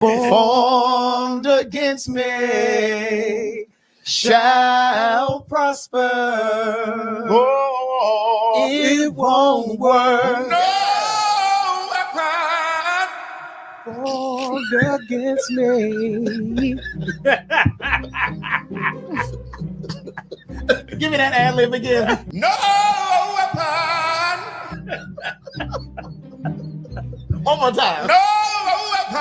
formed against me shall prosper. Oh, it won't work. No weapon formed against me. Give me that ad lib again. No weapon. One more time. No weapon.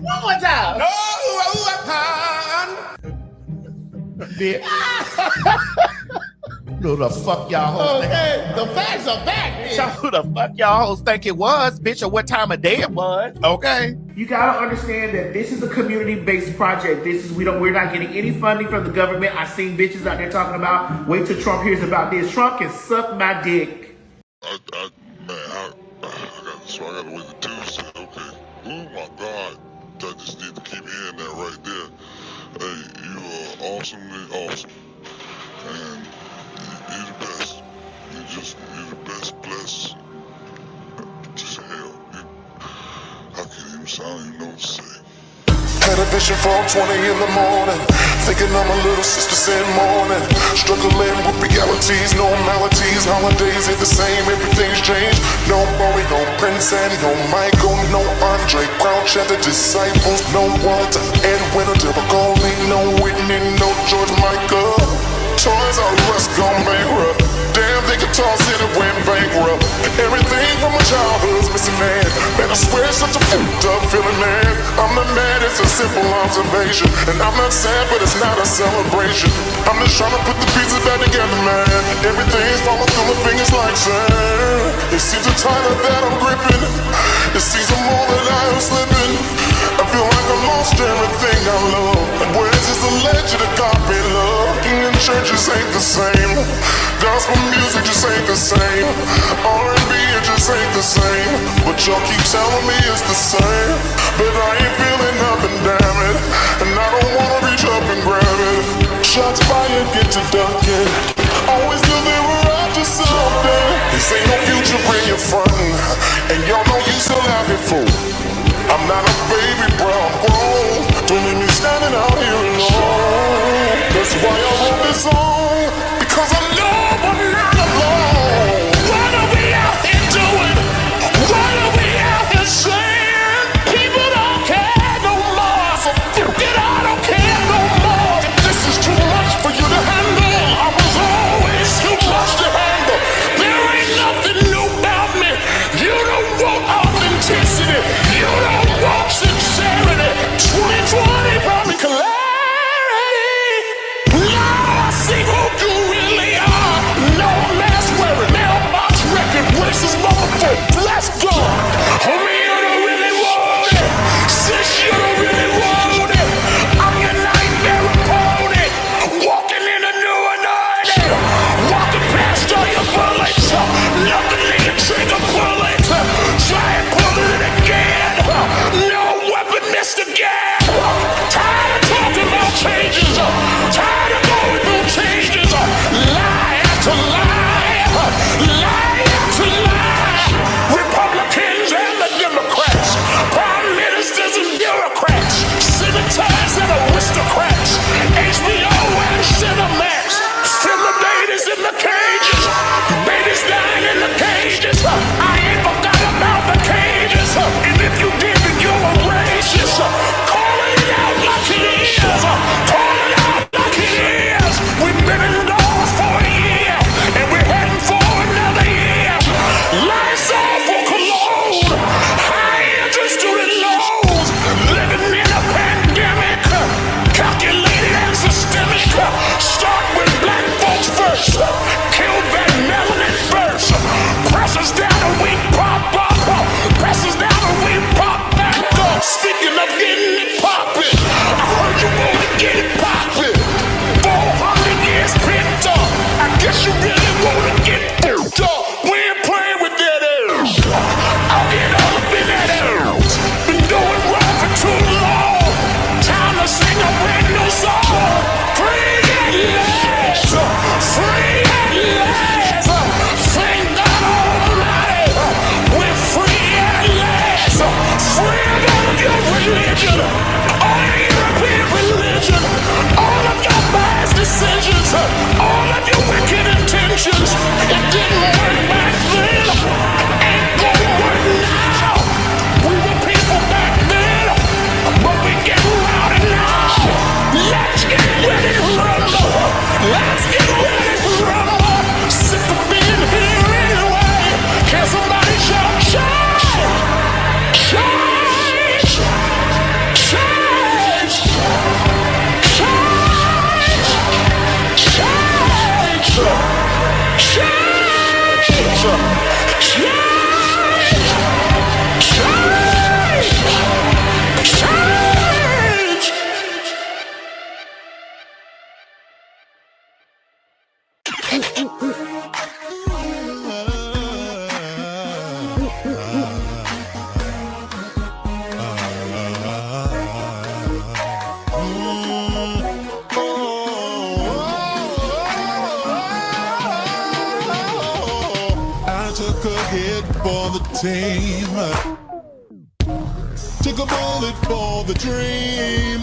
One more time. No weapon. Who the fuck y'all hoes? Okay, the facts are back, bitch. So who the fuck y'all hoes think it was, bitch, or what time of day it was? Okay. You gotta understand that this is a community-based project. We're not getting any funding from the government. I seen bitches out there talking about, wait till Trump hears about this. Trump can suck my dick. I got to wait till Tuesday. Okay. Oh my God. I just need to keep hearing that right there. Hey, you are awesomely awesome. And you're the best. You're the best blessed. Just hell. I can't even sound, even know what to say. Had a vision from 20 in the morning, thinking I'm a little sister said morning. Struggling with realities, no maladies, holidays ain't the same, everything's changed. No Bowie, no Prince, and no Michael, no Andre Crouch and the Disciples, no Walter, Edwin or Deborah Lee, no Whitney, no George Michael. Toys R Us gone bankrupt. Damn, they guitars in it went bankrupt. Everything from my childhood's missing, man. Man, I swear it's such a fucked up feeling, man. I'm not mad, it's a simple observation. And I'm not sad, but it's not a celebration. I'm just trying to put the pieces back together, man. Everything's falling through my fingers like sand. It seems a tighter that I'm gripping. It seems more that I am slipping. I feel like I lost everything I love. Where's this alleged agape love? King and churches ain't the same. Gospel music just ain't the same. R&B it just ain't the same. But y'all keep telling me it's the same. But I ain't feeling nothing, damn it. And I don't wanna reach up and grab it. Shots fired, get to ducking. Always knew they were up to something. This ain't no future when you're frontin'. And y'all know you still out here, fool. I'm not a baby, bro, I'm grown. Don't leave me standing out here alone. That's why I wrote this song. Because I know I'm not alone. What are we out here doing? What are we out here saying? People don't care no more. So fuck it, I don't care no more. If this is too much for you to handle, I was always too much to handle. There ain't nothing for the team. Took a bullet for the dream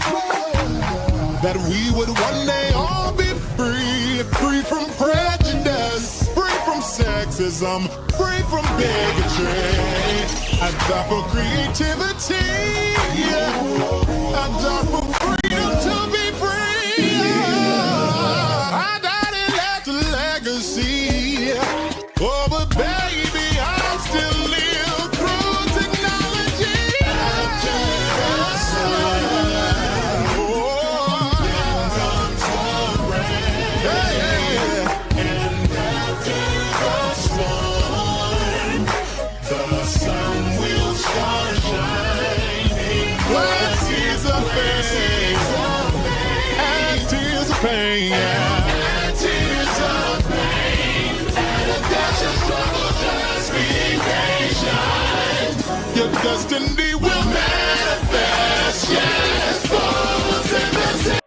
that we would one day all be free, free from prejudice, free from sexism, free from bigotry. I die for creativity. I die for freedom to be free. I died and left a legacy. Oh, but baby, I'm still live through technology. After the sun, oh, then comes the rain. And after the sun will start shining. Blood tears of pain, and tears of pain, and tears of pain, and a dash of struggle. Just be patient. Your destiny will manifest. Yes, falls in the sea.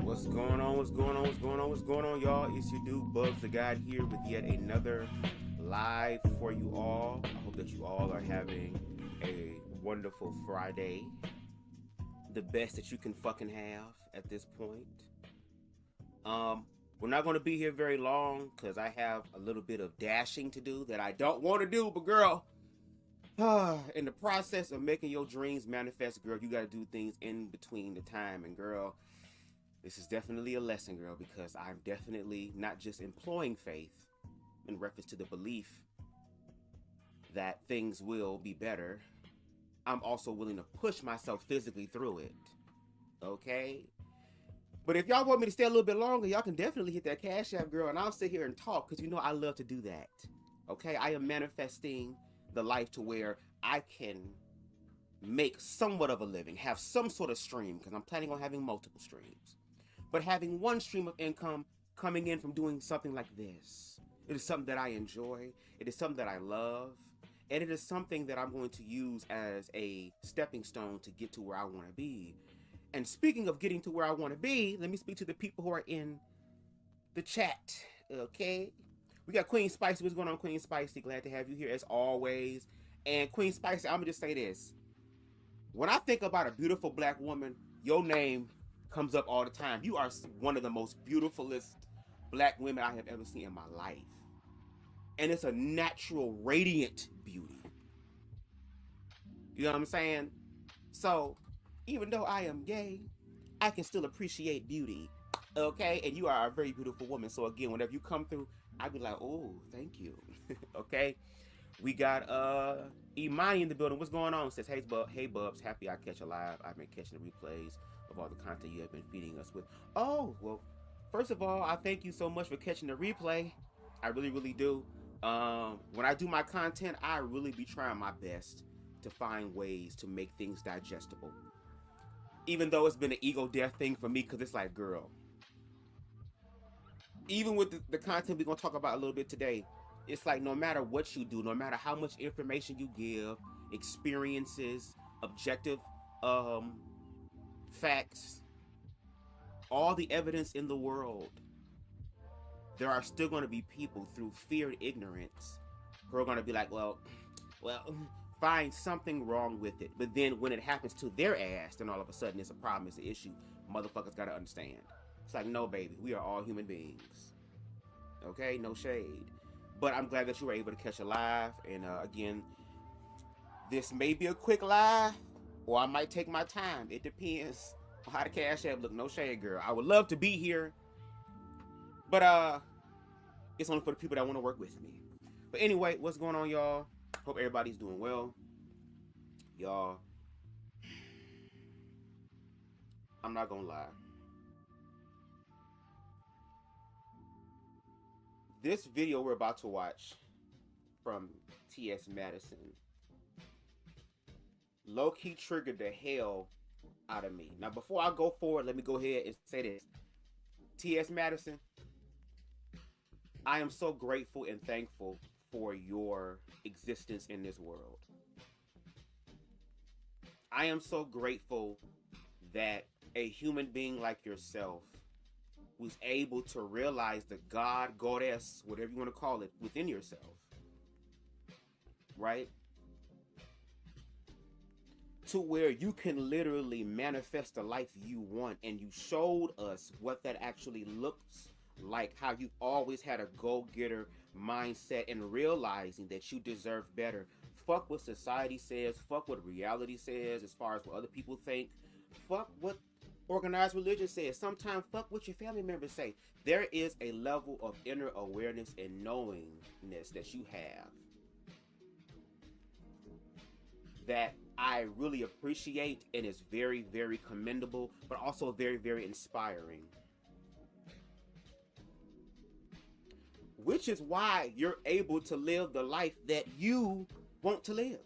What's going on? What's going on? What's going on? What's going on, y'all? It's your dude BubzDaGawd here with yet another live for you all. I hope that you all are having a wonderful Friday. The best that you can fucking have at this point. We're not going to be here very long because I have a little bit of dashing to do that I don't want to do, but girl, in the process of making your dreams manifest, girl, you got to do things in between the time, and girl, this is definitely a lesson, girl, because I'm definitely not just employing faith in reference to the belief that things will be better. I'm also willing to push myself physically through it, okay? But if y'all want me to stay a little bit longer, y'all can definitely hit that Cash App, girl, and I'll sit here and talk, because you know I love to do that, okay? I am manifesting the life to where I can make somewhat of a living, have some sort of stream, because I'm planning on having multiple streams. But having one stream of income coming in from doing something like this, it is something that I enjoy, it is something that I love, and it is something that I'm going to use as a stepping stone to get to where I want to be. And speaking of getting to where I want to be, let me speak to the people who are in the chat, okay? We got Queen Spicy. What's going on, Queen Spicy? Glad to have you here as always. And Queen Spicy, I'm going to just say this. When I think about a beautiful black woman, your name comes up all the time. You are one of the most beautifulest black women I have ever seen in my life. And it's a natural, radiant beauty. You know what I'm saying? So, even though I am gay, I can still appreciate beauty. Okay? And you are a very beautiful woman. So again, whenever you come through, I'd be like, oh, thank you. Okay? We got Imani in the building. What's going on? Says, hey Bubs, happy I catch a live. I've been catching the replays of all the content you have been feeding us with. Oh, well, first of all, I thank you so much for catching the replay. I really, really do. When I do my content, I really be trying my best to find ways to make things digestible. Even though it's been an ego death thing for me, because it's like, girl, even with the content we're going to talk about a little bit today, it's like no matter what you do, no matter how much information you give, experiences, objective facts, all the evidence in the world, there are still going to be people through fear and ignorance who are going to be like, well, find something wrong with it. But then when it happens to their ass, then all of a sudden it's a problem, it's an issue. Motherfuckers got to understand. It's like, no, baby, we are all human beings. Okay, no shade. But I'm glad that you were able to catch a live. And again, this may be a quick live, or I might take my time. It depends on how the Cash App look. No shade, girl. I would love to be here, but it's only for the people that want to work with me. But anyway, what's going on, y'all? Hope everybody's doing well. Y'all, I'm not gonna lie. This video we're about to watch from T.S. Madison low-key triggered the hell out of me. Now, before I go forward, let me go ahead and say this. T.S. Madison, I am so grateful and thankful for your existence in this world. I am so grateful that a human being like yourself was able to realize the God, goddess, whatever you want to call it, within yourself. Right? To where you can literally manifest the life you want, and you showed us what that actually looks like, how you always had a go-getter mindset and realizing that you deserve better. Fuck what society says, fuck what reality says as far as what other people think, fuck what organized religion says, sometimes fuck what your family members say. There is a level of inner awareness and knowingness that you have that I really appreciate, and is very, very commendable, but also very, very inspiring. Which is why you're able to live the life that you want to live.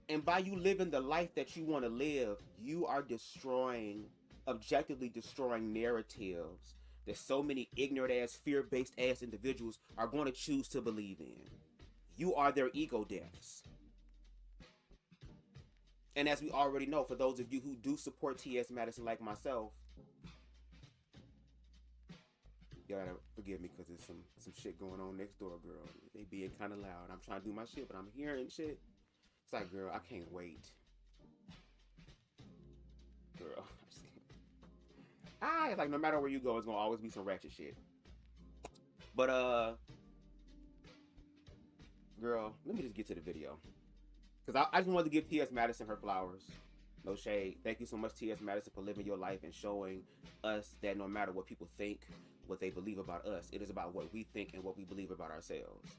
And by you living the life that you want to live, you are objectively destroying narratives that so many ignorant ass, fear-based ass individuals are going to choose to believe in. You are their ego deaths. And as we already know, for those of you who do support T.S. Madison like myself, y'all gotta forgive me because there's some shit going on next door, girl. They being kind of loud. I'm trying to do my shit, but I'm hearing shit. It's like, girl, I can't wait. Girl, it's like no matter where you go, it's gonna always be some ratchet shit. But girl, let me just get to the video, because I just wanted to give T.S. Madison her flowers. No shade. Thank you so much, T.S. Madison, for living your life and showing us that no matter what people think, what they believe about us, it is about what we think and what we believe about ourselves.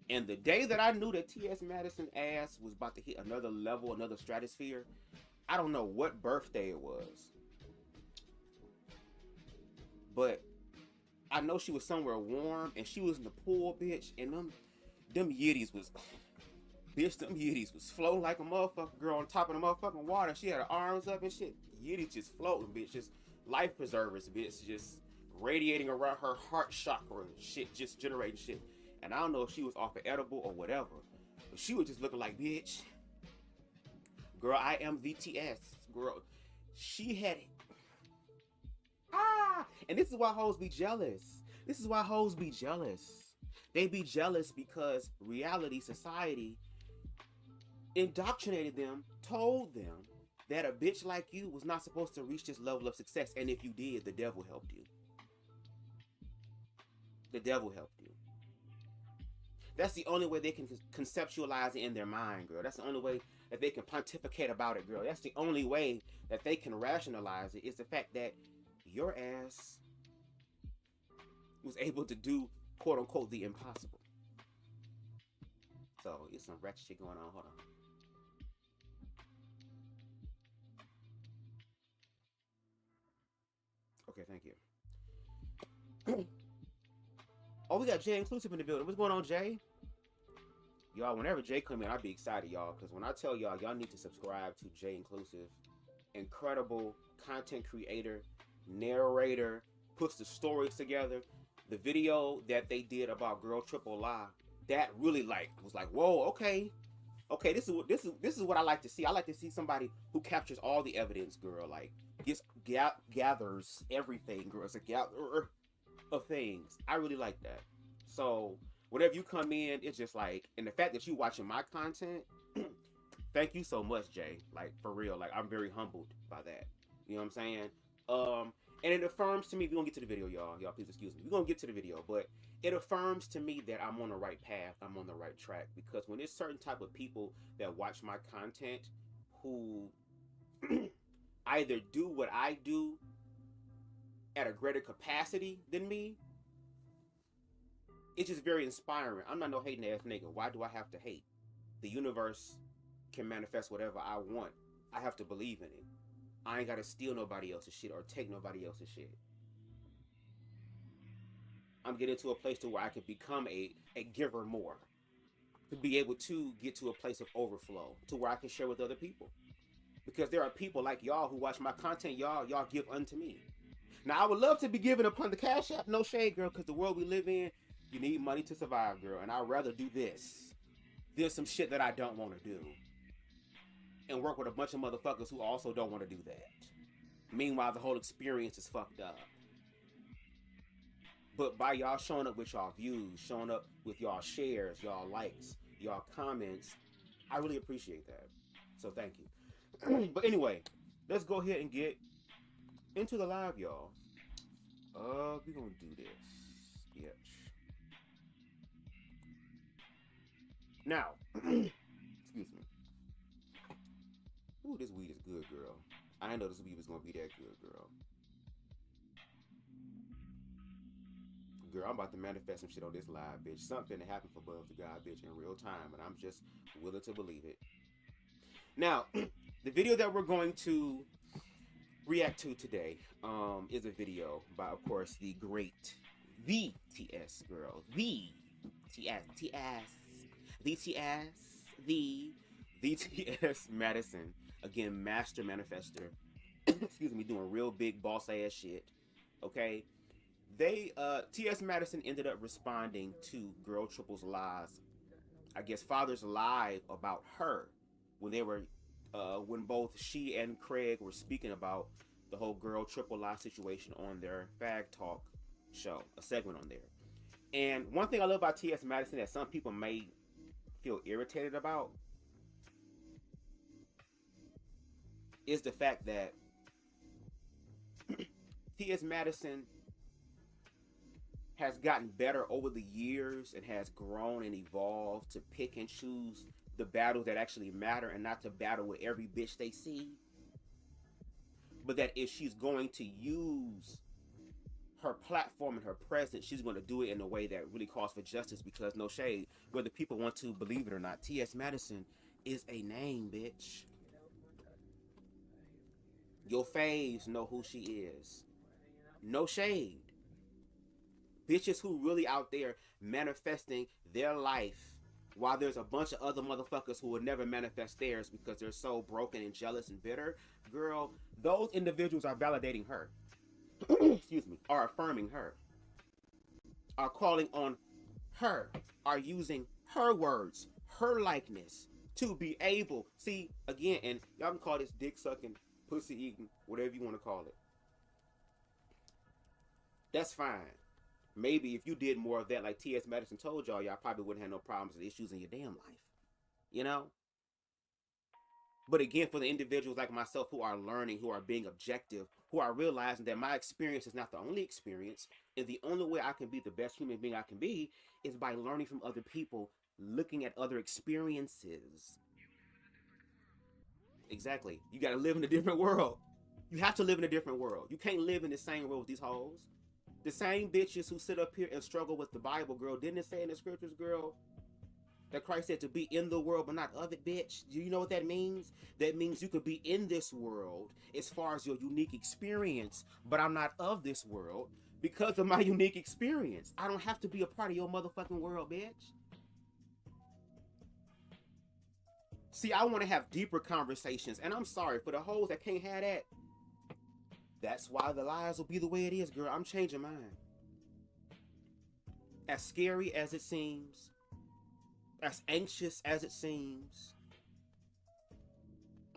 And the day that I knew that T.S. Madison ass was about to hit another level, another stratosphere, I don't know what birthday it was, but I know she was somewhere warm, and she was in the pool, bitch, and them yiddies was, bitch, them yiddies was floating like a motherfucker, girl, on top of the motherfucking water. She had her arms up and shit. Yiddies just floating, bitch, just life preservers, bitch, just radiating around her heart chakra and shit, just generating shit. And I don't know if she was off an edible or whatever, but she was just looking like, bitch, girl, I am VTS, girl. She had, and this is why hoes be jealous. This is why hoes be jealous. They be jealous because reality, society, indoctrinated them, told them that a bitch like you was not supposed to reach this level of success. And if you did, the devil helped you. The devil helped you. That's the only way they can conceptualize it in their mind, girl. That's the only way that they can pontificate about it, girl. That's the only way that they can rationalize it, is the fact that your ass was able to do, quote unquote, the impossible. So it's some ratchet shit going on. Hold on. Okay, thank you. Oh, we got Jay Inclusive in the building. What's going on, Jay? Y'all, whenever Jay come in, I be excited, y'all, because when I tell y'all, y'all need to subscribe to Jay Inclusive. Incredible content creator, narrator, puts the stories together. The video that they did about Girl Triple Lie, that really was like, whoa, okay, this is what I like to see. I like to see somebody who captures all the evidence, girl. Like, gathers everything, girl. It's a gatherer of things. I really like that. So whenever you come in, it's just like, and the fact that you watching my content, thank you so much, Jay. Like, for real. Like, I'm very humbled by that. You know what I'm saying? And it affirms to me, we're gonna get to the video, y'all. Y'all, please excuse me. We're gonna get to the video, but it affirms to me that I'm on the right path. I'm on the right track, because when there's certain type of people that watch my content who either do what I do at a greater capacity than me, it's just very inspiring. I'm not no hating ass nigga. Why do I have to hate? The universe can manifest whatever I want. I have to believe in it. I ain't gotta steal nobody else's shit or take nobody else's shit. I'm getting to a place to where I can become a giver more. To be able to get to a place of overflow, to where I can share with other people. Because there are people like y'all who watch my content, y'all give unto me. Now, I would love to be given upon the Cash App, no shade, girl, because the world we live in, you need money to survive, girl. And I'd rather do this than some shit that I don't want to do. And work with a bunch of motherfuckers who also don't want to do that. Meanwhile, the whole experience is fucked up. But by y'all showing up with y'all views, showing up with y'all shares, y'all likes, y'all comments, I really appreciate that. So thank you. But anyway, let's go ahead and get into the live, y'all. We're gonna do this, bitch. Now, excuse me. Ooh, this weed is good, girl. I didn't know this weed was gonna be that good, girl. Girl, I'm about to manifest some shit on this live, bitch. Something that happened for BubzDaGawd, bitch, in real time, and I'm just willing to believe it. Now, the video that we're going to react to today is a video by, of course, the great, the TS girl, the TS Madison, again, master manifester, excuse me, doing real big boss ass shit, okay? They, TS Madison ended up responding to Girl Triple's lies, I guess Father's live about her, when they were, when both she and Craig were speaking about the whole Girl Triple lie situation on their Fag Talk show, a segment on there. And one thing I love about T.S. Madison that some people may feel irritated about is the fact that T.S. Madison has gotten better over the years and has grown and evolved to pick and choose the battles that actually matter and not to battle with every bitch they see. But that if she's going to use her platform and her presence, she's going to do it in a way that really calls for justice, because no shade, whether people want to believe it or not, T.S. Madison is a name, bitch. Your faves know who she is. No shade. Bitches who really out there manifesting their life while there's a bunch of other motherfuckers who will never manifest theirs because they're so broken and jealous and bitter. Girl, those individuals are validating her. Excuse me. Are affirming her. Are calling on her. Are using her words, her likeness to be able. See, again, and y'all can call this dick sucking, pussy eating, whatever you want to call it. That's fine. Maybe if you did more of that, like T.S. Madison told y'all, y'all probably wouldn't have no problems and issues in your damn life. You know? But again, for the individuals like myself who are learning, who are being objective, who are realizing that my experience is not the only experience, and the only way I can be the best human being I can be is by learning from other people, looking at other experiences. Exactly. You got to live in a different world. You have to live in a different world. You can't live in the same world with these hoes. The same bitches who sit up here and struggle with the Bible, girl, didn't it say in the scriptures, girl, that Christ said to be in the world but not of it, bitch? Do you know what that means? That means you could be in this world as far as your unique experience, but I'm not of this world because of my unique experience. I don't have to be a part of your motherfucking world, bitch. See, I want to have deeper conversations, and I'm sorry for the hoes that can't have that. That's why the lies will be the way it is, girl. I'm changing mine. As scary as it seems, as anxious as it seems,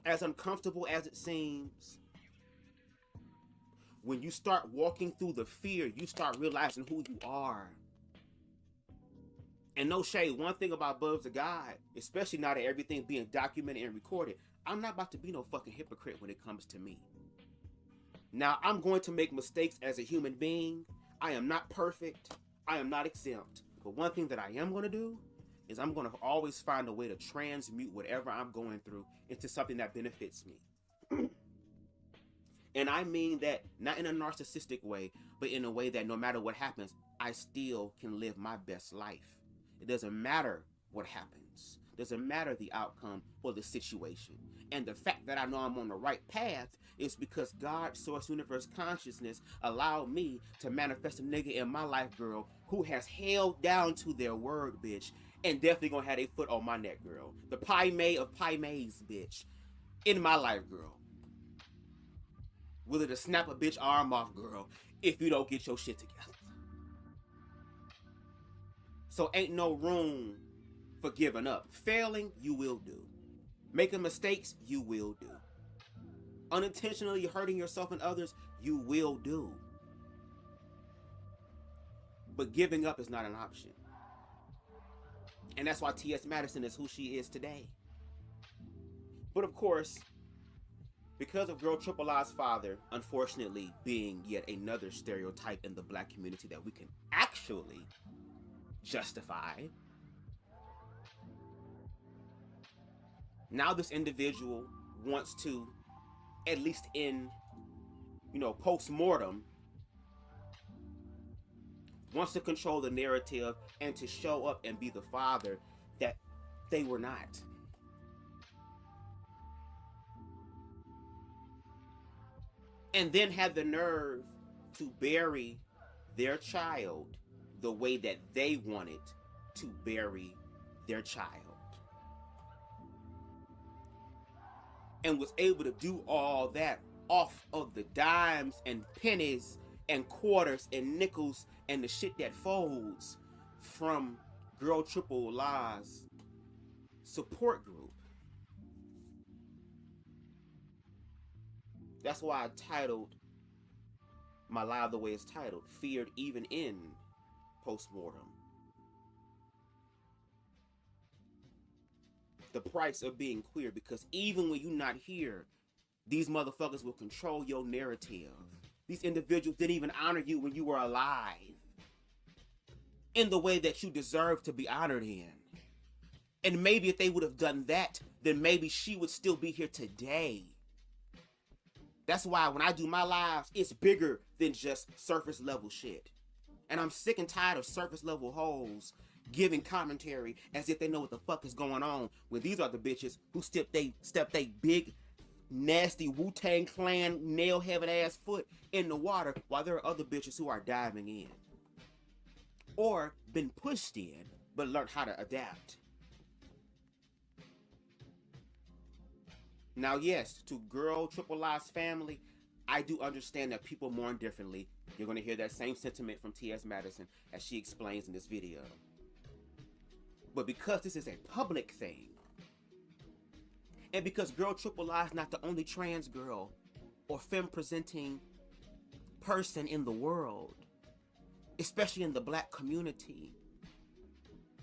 as uncomfortable as it seems, when you start walking through the fear, you start realizing who you are. And no shade, one thing about BubzDaGawd, especially now that everything being documented and recorded, I'm not about to be no fucking hypocrite when it comes to me. Now, I'm going to make mistakes as a human being. I am not perfect. I am not exempt. But one thing that I am going to do is I'm going to always find a way to transmute whatever I'm going through into something that benefits me. And I mean that not in a narcissistic way, but in a way that no matter what happens, I still can live my best life. It doesn't matter what happens. It doesn't matter the outcome or the situation. And the fact that I know I'm on the right path is because God, Source, Universe, Consciousness allowed me to manifest a nigga in my life, girl, who has held down to their word, bitch, and definitely gonna have a foot on my neck, girl. The Pai Mei of Pai Meis, bitch. in my life, girl. Willing to snap a bitch arm off, girl, if you don't get your shit together. So ain't no room for giving up. Failing, you will do. Making mistakes, you will do. Unintentionally hurting yourself and others, you will do. But giving up is not an option. And that's why T.S. Madison is who she is today. But of course, because of Girl Triple I's father, unfortunately, being yet another stereotype in the black community that we can actually justify, now this individual wants to, at least in, post-mortem, wants to control the narrative and to show up and be the father that they were not. And then had the nerve to bury their child the way that they wanted to bury their child. And was able to do all that off of the dimes and pennies and quarters and nickels and the shit that folds from Girl Triple I's support group. That's why I titled my live the way it's titled, Feared Even in Postmortem. The price of being queer, because even when you're not here, these motherfuckers will control your narrative. These individuals didn't even honor you when you were alive in the way that you deserve to be honored in. And maybe if they would have done that, then maybe she would still be here today. That's why when I do my lives, it's bigger than just surface level shit. And I'm sick and tired of surface level hoes giving commentary as if they know what the fuck is going on, when these are the bitches who step they big, nasty Wu-Tang Clan nail heaven ass foot in the water, while there are other bitches who are diving in. Or been pushed in, but learned how to adapt. Now, yes, to Girl Triple I's family, I do understand that people mourn differently. You're going to hear that same sentiment from T.S. Madison as she explains in this video. But because this is a public thing, and because Girl Triple I is not the only trans girl or femme-presenting person in the world, especially in the black community,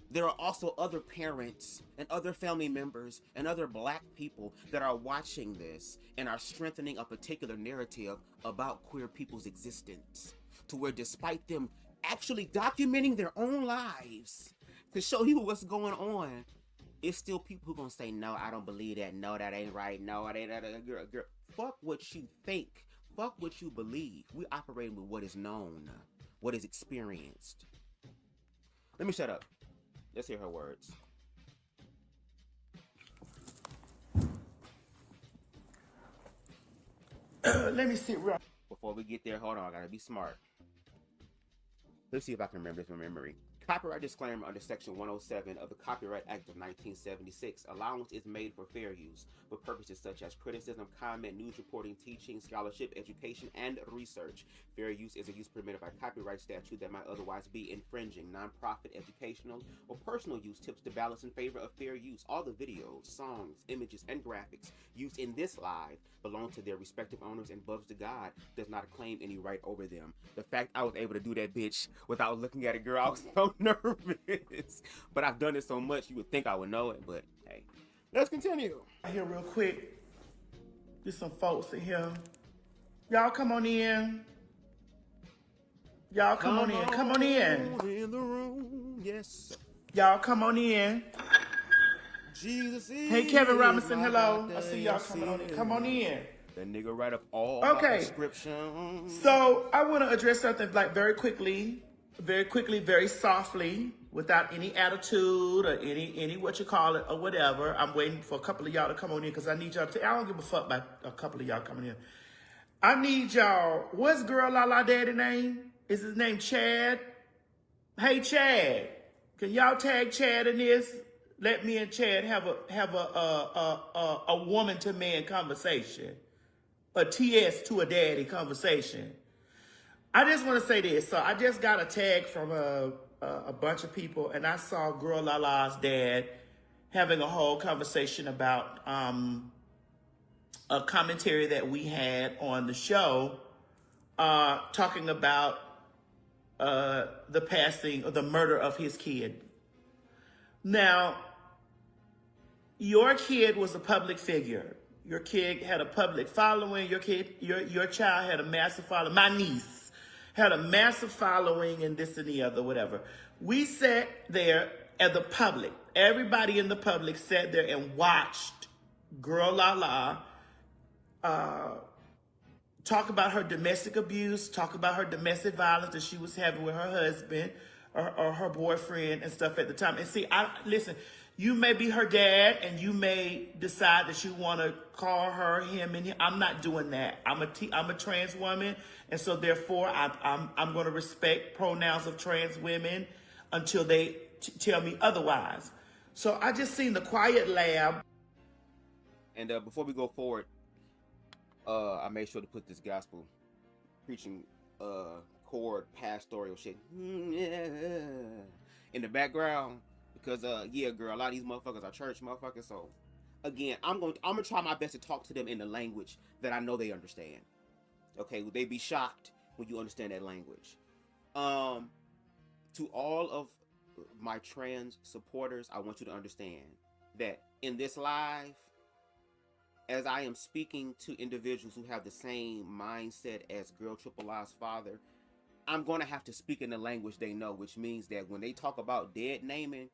there are also other parents and other family members and other black people that are watching this and are strengthening a particular narrative about queer people's existence, to where despite them actually documenting their own lives to show you what's going on, it's still people who gonna say, no, I don't believe that, no, that ain't right, no, it ain't that, girl. Fuck what you think, fuck what you believe. We operating with what is known, what is experienced. Let me shut up. Let's hear her words. Let me sit right. Before we get there, hold on, I gotta be smart. Let's see if I can remember this from memory. Copyright disclaimer under Section 107 of the Copyright Act of 1976. Allowance is made for fair use for purposes such as criticism, comment, news reporting, teaching, scholarship, education, and research. Fair use is a use permitted by copyright statute that might otherwise be infringing. Non-profit, educational, or personal use tips to balance in favor of fair use. All the videos, songs, images, and graphics used in this live belong to their respective owners, and BubzDaGawd does not claim any right over them. The fact I was able to do that bitch without looking at a girl, I was so nervous. But I've done it so much, you would think I would know it, but hey. Let's continue. Here real quick. There's some folks in here. Y'all come on in. Y'all come on in. Come on in. In the room, yes. Y'all come on in. Jesus is Hey, Kevin Robinson, my hello. doctor, I see y'all coming on in. Come on in. That nigga write up all Okay. descriptions. So I want to address something like very quickly, very softly, without any attitude or any what you call it or whatever. I'm waiting for a couple of y'all to come on in because I need y'all to. I don't give a fuck about a couple of y'all coming in. I need y'all. What's Girl Lala daddy name? Is his name Chad? Hey Chad, can y'all tag Chad in this? let me and Chad have a woman to man conversation, a TS to a daddy conversation. I just want to say this. So I just got a tag from a bunch of people, and I saw Girl Lala's dad having a whole conversation about a commentary that we had on the show, talking about the passing or the murder of his kid. Now, your kid was a public figure. Your kid had a public following. Your child had a massive following. My niece had a massive following, and this and the other, whatever. We sat there at the public. Everybody in the public sat there and watched Girl Lala talk about her domestic abuse, talk about her domestic violence that she was having with her husband or her boyfriend and stuff at the time. And see, listen, you may be her dad and you may decide that you want to call her him and him. I'm not doing that. I'm a trans woman, and so therefore I'm going to respect pronouns of trans women until they tell me otherwise. So I just seen the Quiet Lab. And before we go forward, I made sure to put this gospel preaching chord pastoral shit in the background because yeah, girl, a lot of these motherfuckers are church motherfuckers. So again, I'm gonna try my best to talk to them in the language that I know they understand. Okay, would they be shocked when you understand that language? To all of my trans supporters, I want you to understand that in this live, as I am speaking to individuals who have the same mindset as Girl Triple I's father, I'm going to have to speak in the language they know, which means that when they talk about dead naming,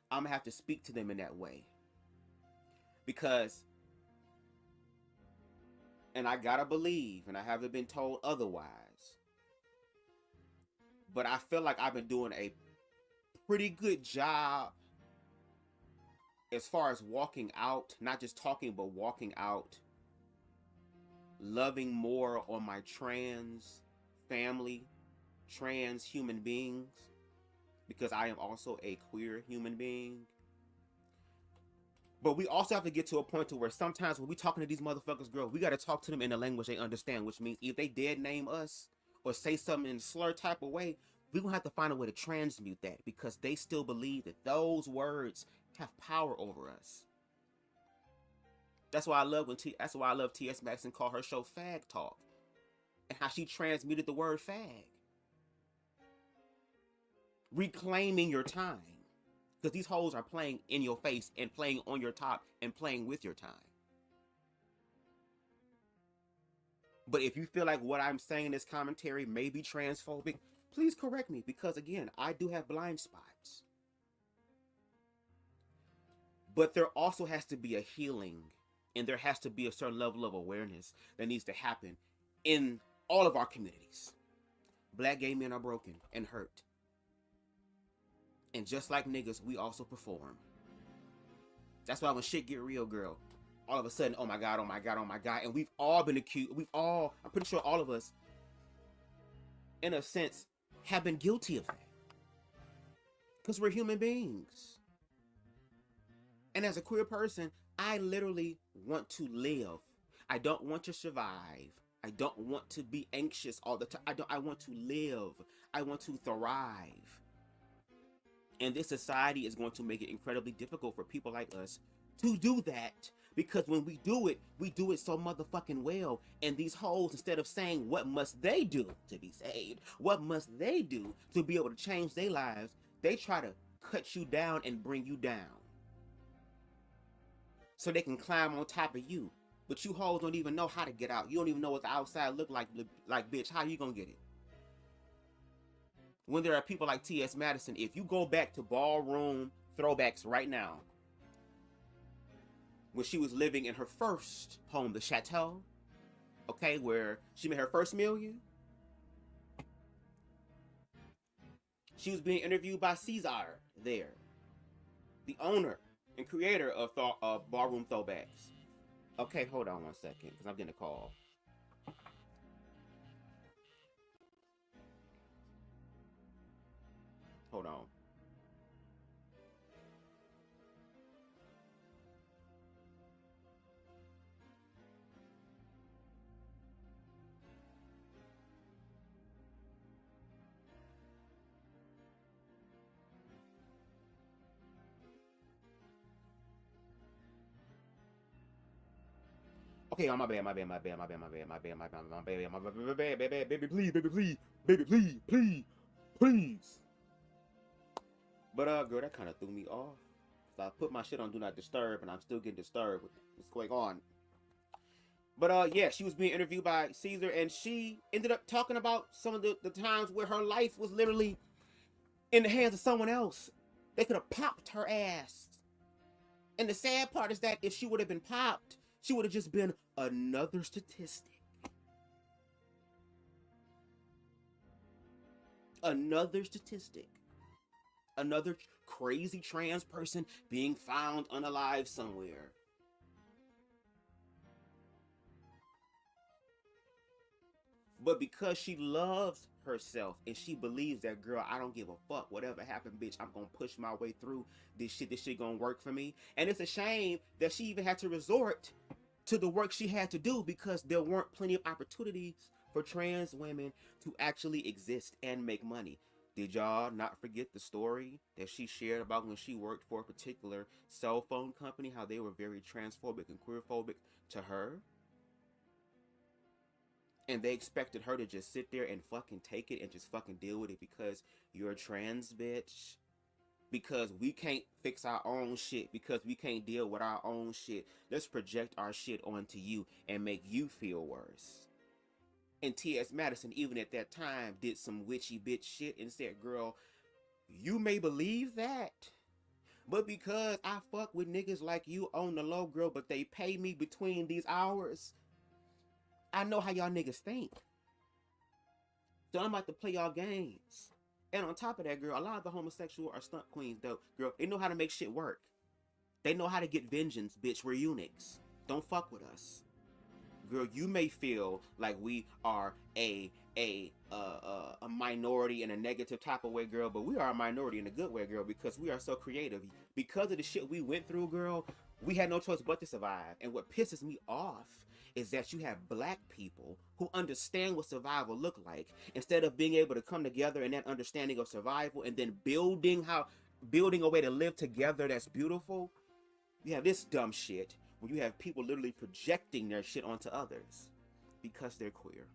I'm going to have to speak to them in that way. Because, and I got to believe, and I haven't been told otherwise, but I feel like I've been doing a pretty good job as far as walking out, not just talking, but walking out, loving more on my trans family, trans human beings, because I am also a queer human being. But we also have to get to a point to where sometimes when we talking to these motherfuckers, girl, we got to talk to them in the language they understand, which means if they dead name us or say something in a slur type of way, we're going to have to find a way to transmute that because they still believe that those words have power over us. That's why I love T.S. Maxson call her show Fag Talk and how she transmuted the word fag. Reclaiming your time. Because these hoes are playing in your face and playing on your top and playing with your time. But if you feel like what I'm saying in this commentary may be transphobic, please correct me because, again, I do have blind spots. But there also has to be a healing and there has to be a certain level of awareness that needs to happen in all of our communities. Black gay men are broken and hurt. And just like niggas, we also perform. That's why when shit get real, girl, all of a sudden, oh my God, oh my God, oh my God. And we've all been accused. I'm pretty sure all of us, in a sense, have been guilty of that. Because we're human beings. And as a queer person, I literally want to live. I don't want to survive. I don't want to be anxious all the time. I want to live. I want to thrive. And this society is going to make it incredibly difficult for people like us to do that. Because when we do it so motherfucking well. And these hoes, instead of saying what must they do to be saved, what must they do to be able to change their lives, they try to cut you down and bring you down. So they can climb on top of you. But you hoes don't even know how to get out. You don't even know what the outside look like. Like, bitch, how you gonna get it? When there are people like T.S. Madison, if you go back to ballroom throwbacks right now, when she was living in her first home, the Chateau, okay, where she made her first million, she was being interviewed by Caesar there, the owner and creator of ballroom throwbacks. Okay, hold on one second, because I'm getting a call. Hold on. Okay, oh, my bad, baby, please. But girl, that kind of threw me off. So I put my shit on Do Not Disturb, and I'm still getting disturbed with what's going on. But yeah, she was being interviewed by Caesar, and she ended up talking about some of the times where her life was literally in the hands of someone else. They could have popped her ass. And the sad part is that if she would have been popped, she would have just been another statistic. Another statistic. Another crazy trans person being found unalive somewhere. But because she loves herself and she believes that, girl, I don't give a fuck. Whatever happened, bitch, I'm gonna push my way through this shit. This shit gonna work for me. And it's a shame that she even had to resort to the work she had to do because there weren't plenty of opportunities for trans women to actually exist and make money. Did y'all not forget the story that she shared about when she worked for a particular cell phone company, how they were very transphobic and queerphobic to her? And they expected her to just sit there and fucking take it and just fucking deal with it because you're a trans bitch. Because we can't fix our own shit. Because we can't deal with our own shit. Let's project our shit onto you and make you feel worse. And T.S. Madison, even at that time, did some witchy bitch shit and said, girl, you may believe that. But because I fuck with niggas like you on the low, girl, but they pay me between these hours, I know how y'all niggas think. So I'm about to play y'all games. And on top of that, girl, a lot of the homosexual are stunt queens, though. Girl, they know how to make shit work. They know how to get vengeance, bitch. We're eunuchs. Don't fuck with us. Girl, you may feel like we are a minority in a negative type of way, girl, but we are a minority in a good way, girl, because we are so creative. Because of the shit we went through, girl, we had no choice but to survive. And what pisses me off is that you have black people who understand what survival look like, instead of being able to come together in that understanding of survival and then building a way to live together that's beautiful. You have this dumb shit where you have people literally projecting their shit onto others because they're queer.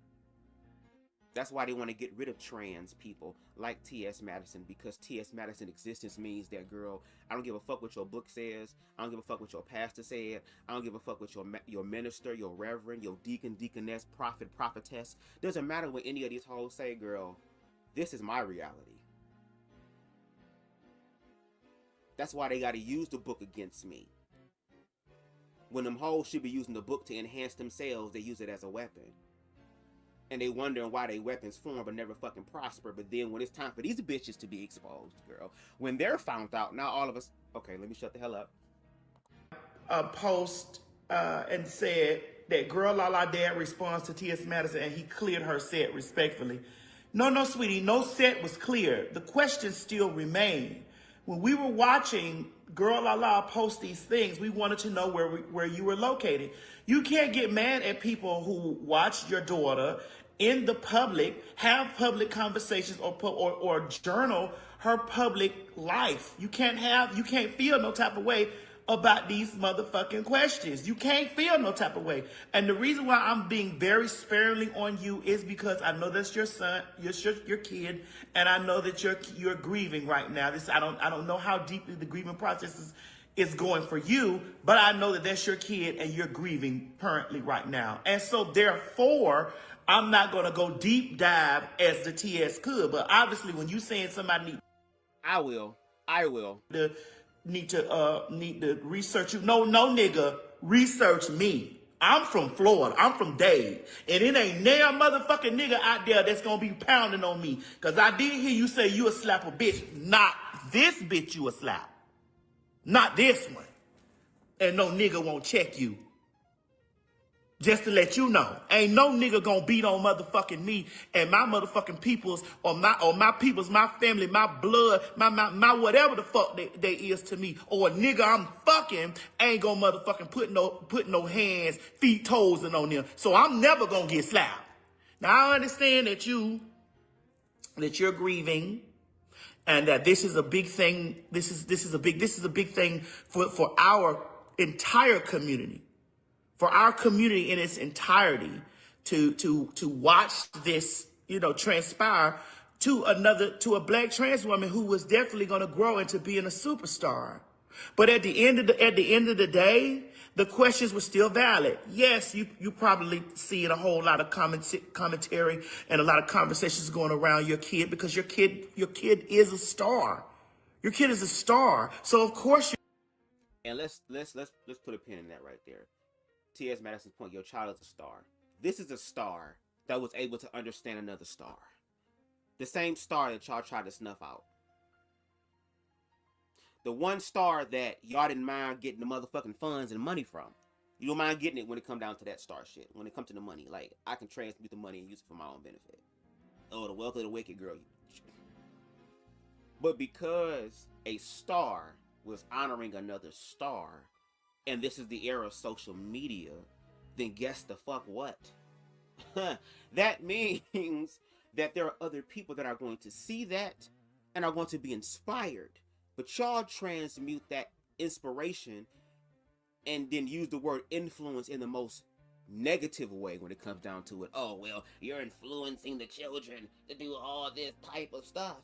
That's why they want to get rid of trans people like T.S. Madison, because T.S. Madison existence means that, girl, I don't give a fuck what your book says. I don't give a fuck what your pastor said. I don't give a fuck what your minister, your reverend, your deacon, deaconess, prophet, prophetess. Doesn't matter what any of these hoes say, girl. This is my reality. That's why they got to use the book against me. When them hoes should be using the book to enhance themselves, they use it as a weapon. And they wondering why they weapons form but never fucking prosper. But then when it's time for these bitches to be exposed, girl, when they're found out, now all of us, okay, let me shut the hell up. A post and said that Girl La La Dad responds to T.S. Madison and he cleared her set respectfully. No, sweetie, no set was cleared. The questions still remain. When we were watching Girl La La post these things, we wanted to know where you were located. You can't get mad at people who watch your daughter in the public, have public conversations or journal her public life. You can't feel no type of way about these motherfucking questions. You can't feel no type of way. And the reason why I'm being very sparingly on you is because I know that's your son, your kid, and I know that you're grieving right now. I don't know how deeply the grieving process is going for you, but I know that that's your kid and you're grieving currently right now. And so therefore, I'm not going to go deep dive as the TS could, but obviously when you saying somebody I will. need to research you. No, nigga, research me. I'm from Florida. I'm from Dade. And it ain't nail motherfucking nigga out there that's gonna be pounding on me. Cause I did hear you say you a slap a bitch. Not this bitch you a slap. Not this one. And no nigga won't check you. Just to let you know, ain't no nigga gonna beat on motherfucking me and my motherfucking peoples or my peoples, my family, my blood, my whatever the fuck they is to me. Or a nigga I'm fucking ain't gonna motherfucking put no hands, feet, toes in on them. So I'm never gonna get slapped. Now I understand that you're grieving and that this is a big thing. This is a big thing for our entire community. for our community in its entirety to watch this, you know, transpire to a black trans woman who was definitely going to grow into being a superstar. But at the end of the day, the questions were still valid. Yes, you probably seeing a whole lot of commentary and a lot of conversations going around your kid because your kid is a star. Your kid is a star. So of course And let's put a pin in that right there. T.S. Madison's point, your child is a star. This is a star that was able to understand another star. The same star that y'all tried to snuff out. The one star that y'all didn't mind getting the motherfucking funds and money from. You don't mind getting it when it come down to that star shit. When it comes to the money. Like, I can transmute the money and use it for my own benefit. Oh, the wealth of the wicked, girl. But because a star was honoring another star, and this is the era of social media, then guess the fuck what? That means that there are other people that are going to see that and are going to be inspired. But y'all transmute that inspiration and then use the word influence in the most negative way when it comes down to it. Oh, well, you're influencing the children to do all this type of stuff.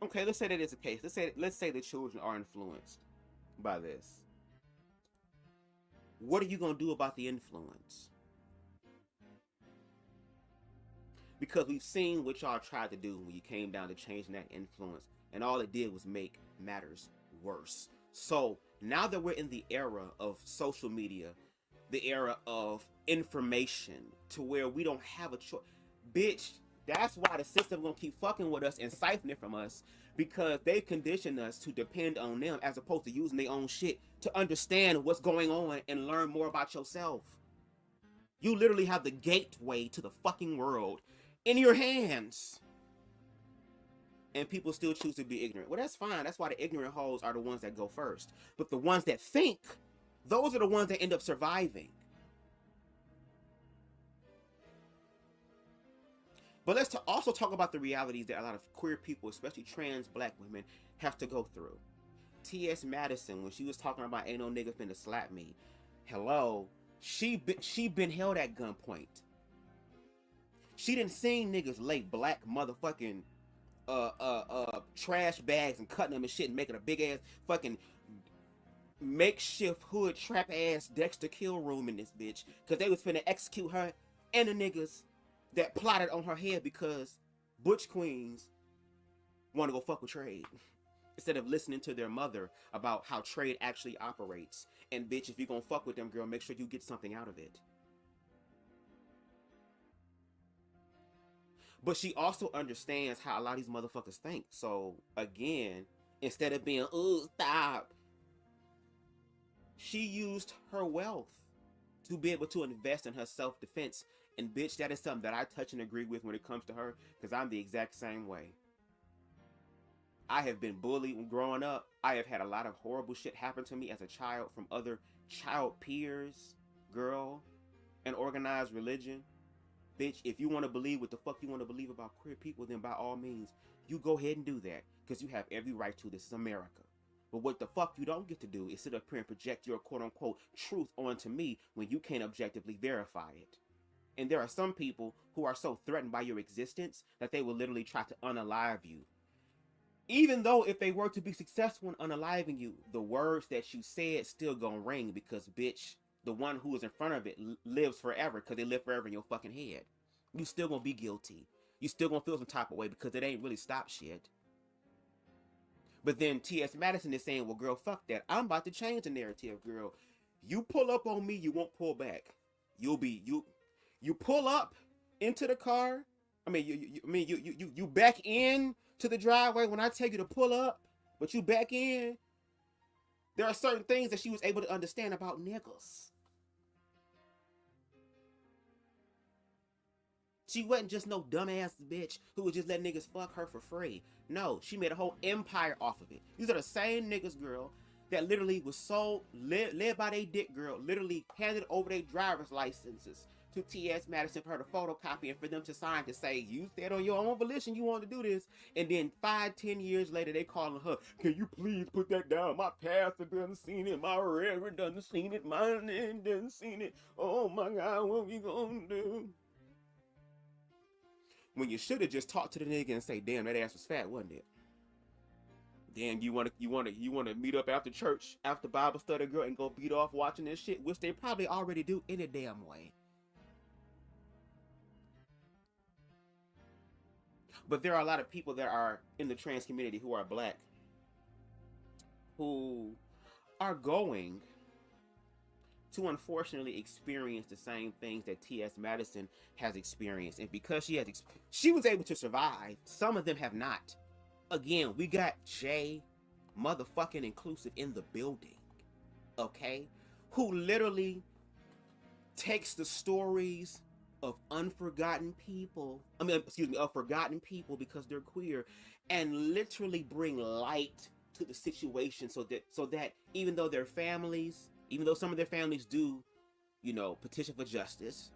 Okay, let's say that is the case. Let's say the children are influenced by this. What are you going to do about the influence? Because we've seen what y'all tried to do when you came down to changing that influence, and all it did was make matters worse. So now that we're in the era of social media, the era of information, to where we don't have a choice, bitch, that's why the system gonna keep fucking with us and siphoning from us, because they've conditioned us to depend on them as opposed to using their own shit to understand what's going on and learn more about yourself. You literally have the gateway to the fucking world in your hands. And people still choose to be ignorant. Well, that's fine. That's why the ignorant hoes are the ones that go first. But the ones that think, those are the ones that end up surviving. But let's also talk about the realities that a lot of queer people, especially trans black women, have to go through. T.S. Madison, when she was talking about ain't no nigga finna slap me, hello, she been held at gunpoint. She done seen niggas lay black motherfucking trash bags and cutting them and shit and making a big ass fucking makeshift hood trap ass Dexter kill room in this bitch, cause they was finna execute her and the niggas that plotted on her head because butch queens want to go fuck with trade instead of listening to their mother about how trade actually operates. And bitch, if you gonna fuck with them, girl, make sure you get something out of it. But she also understands how a lot of these motherfuckers think. So again, instead of being, ooh, stop, she used her wealth to be able to invest in her self-defense. And bitch, that is something that I touch and agree with when it comes to her, because I'm the exact same way. I have been bullied when growing up. I have had a lot of horrible shit happen to me as a child from other child peers, girl, and organized religion. Bitch, if you want to believe what the fuck you want to believe about queer people, then by all means, you go ahead and do that, because you have every right to. This is America. But what the fuck you don't get to do is sit up here and project your quote-unquote truth onto me when you can't objectively verify it. And there are some people who are so threatened by your existence that they will literally try to unalive you. Even though if they were to be successful in unaliving you, the words that you said still gonna ring, because bitch, the one who is in front of it lives forever, because they live forever in your fucking head. You still gonna be guilty. You still gonna feel some type of way because it ain't really stopped shit. But then T.S. Madison is saying, well, girl, fuck that. I'm about to change the narrative, girl. You pull up on me, you won't pull back. You pull up into the car. I mean, you back in to the driveway when I tell you to pull up, but you back in. There are certain things that she was able to understand about niggas. She wasn't just no dumbass bitch who would just let niggas fuck her for free. No, she made a whole empire off of it. These are the same niggas, girl, that literally was so led by they dick, girl, literally handed over their driver's licenses to T.S. Madison for her to photocopy and for them to sign to say, you said on your own volition you want to do this. And then 5-10 years later, they calling her, can you please put that down? My pastor done seen it. My reverend done seen it. My name done seen it. Oh my God, what we gonna do? When you should have just talked to the nigga and say, damn, that ass was fat, wasn't it? Then you wanna meet up after church, after Bible study, girl, and go beat off watching this shit, which they probably already do in a damn way. But there are a lot of people that are in the trans community who are black, who are going to unfortunately experience the same things that T.S. Madison has experienced. And because she was able to survive, some of them have not. Again, we got Jay motherfucking inclusive in the building, okay? Who literally takes the stories of forgotten people because they're queer, and literally bring light to the situation so that even though some of their families do, petition for justice,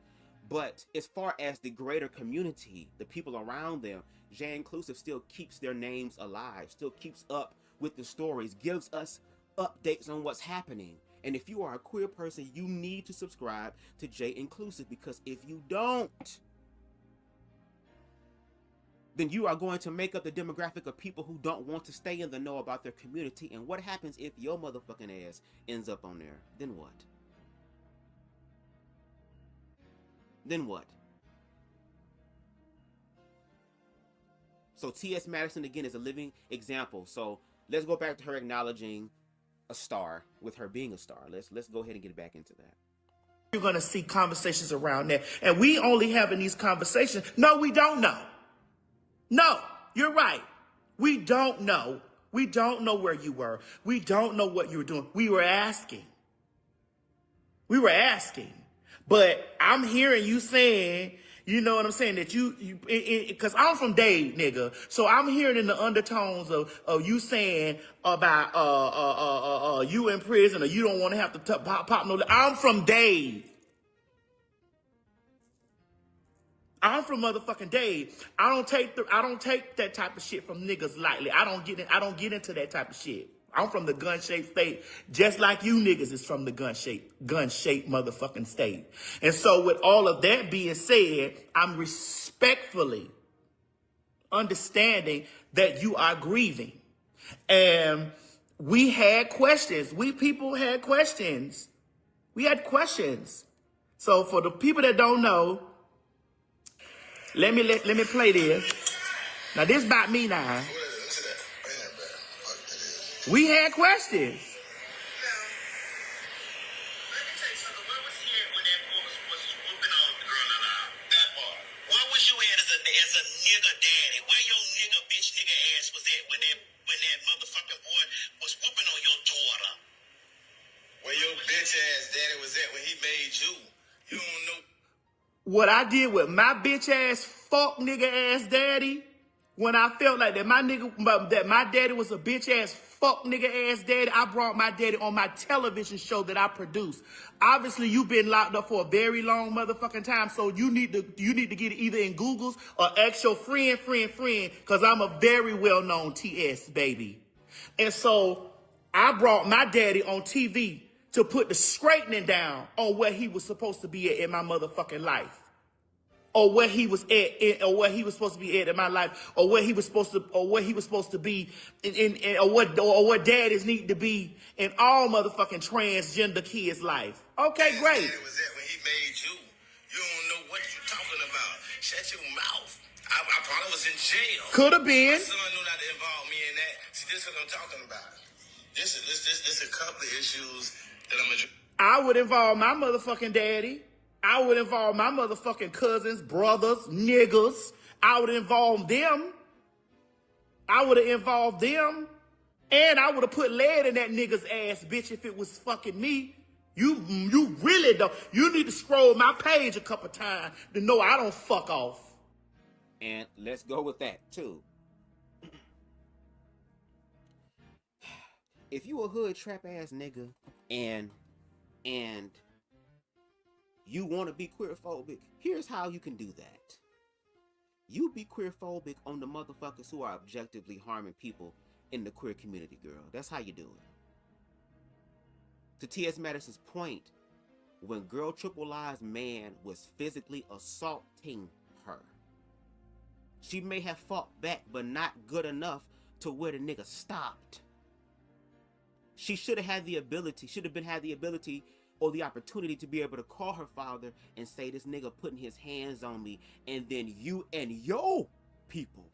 but as far as the greater community, the people around them, Jay Inclusive still keeps their names alive, still keeps up with the stories, gives us updates on what's happening. And if you are a queer person, you need to subscribe to Jay Inclusive, because if you don't, then you are going to make up the demographic of people who don't want to stay in the know about their community. And what happens if your motherfucking ass ends up on there? Then what? Then what? So T.S. Madison, again, is a living example. So let's go back to her acknowledging a star with her being a star. Let's go ahead and get back into that. You're going to see conversations around that. And we only having these conversations. No, we don't know. No, you're right. We don't know. We don't know where you were. We don't know what you were doing. We were asking. But I'm hearing you saying, you know what I'm saying, that because I'm from Dade, nigga. So I'm hearing in the undertones of you saying about you in prison, or you don't want to have to pop no. I'm from Dade. I'm from motherfucking Dade. I don't take that type of shit from niggas lightly. I don't get into that type of shit. I'm from the gun-shaped state, just like you niggas is from the gun-shaped motherfucking state. And so with all of that being said, I'm respectfully understanding that you are grieving. And we had questions. We had questions. So for the people that don't know, let me play this. Now this about me now. We had questions. Let me tell you something. Where was he at when that boy was whooping on the girl around? That part. Where was you at as a nigga daddy? Where your bitch nigga ass was at when that motherfucking boy was whooping on your daughter? Where your bitch ass daddy was at when he made you? You don't know. What I did with my bitch ass fuck nigga ass daddy, when I felt like that my daddy was a bitch ass fuck nigga ass daddy, I brought my daddy on my television show that I produced. Obviously, you've been locked up for a very long motherfucking time, so you need to get it either in Google's or ask your friend, because I'm a very well-known TS baby. And so I brought my daddy on TV to put the straightening down on where he was supposed to be at in my motherfucking life. Or where he was at, or where he was supposed to be at in my life, or where he was supposed to be, or what daddies need to be in all motherfucking transgender kids' life. Okay, great. It was that when he made you. You don't know what you're talking about. Shut your mouth. I probably was in jail. Could have been. My son knew not to involve me in that. See, this is what I'm talking about. This is a couple of issues that I'm addressing. I would involve my motherfucking daddy. I would involve my motherfucking cousins, brothers, niggas. I would involve them. And I would have put lead in that nigga's ass, bitch, if it was fucking me. You really don't. You need to scroll my page a couple times to know I don't fuck off. And let's go with that, too. If you a hood trap ass nigga and you want to be queerphobic, here's how you can do that. You be queerphobic on the motherfuckers who are objectively harming people in the queer community, girl. That's how you do it. To T.S. Madison's point, when Girl Triple Lies man was physically assaulting her, she may have fought back, but not good enough to where the nigga stopped. She should have had the ability, or the opportunity to be able to call her father and say, this nigga putting his hands on me, and then you and your people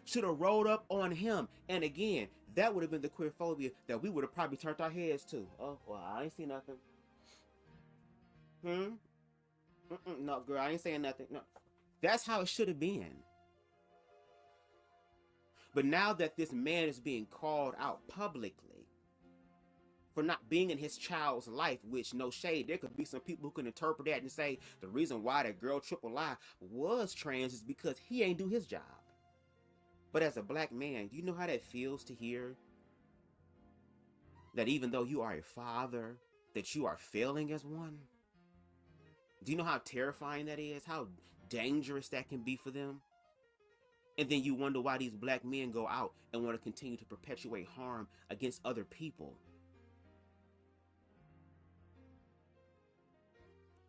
should have rolled up on him. And again, that would have been the queerphobia that we would have probably turned our heads to. Oh, well, I ain't see nothing. No, girl, I ain't saying nothing. No. That's how it should have been. But now that this man is being called out publicly for not being in his child's life, which, no shade, there could be some people who can interpret that and say the reason why that Girl Triple Lie was trans is because he ain't do his job. But as a black man, do you know how that feels to hear that even though you are a father, that you are failing as one? Do you know how terrifying that is? How dangerous that can be for them? And then you wonder why these black men go out and want to continue to perpetuate harm against other people.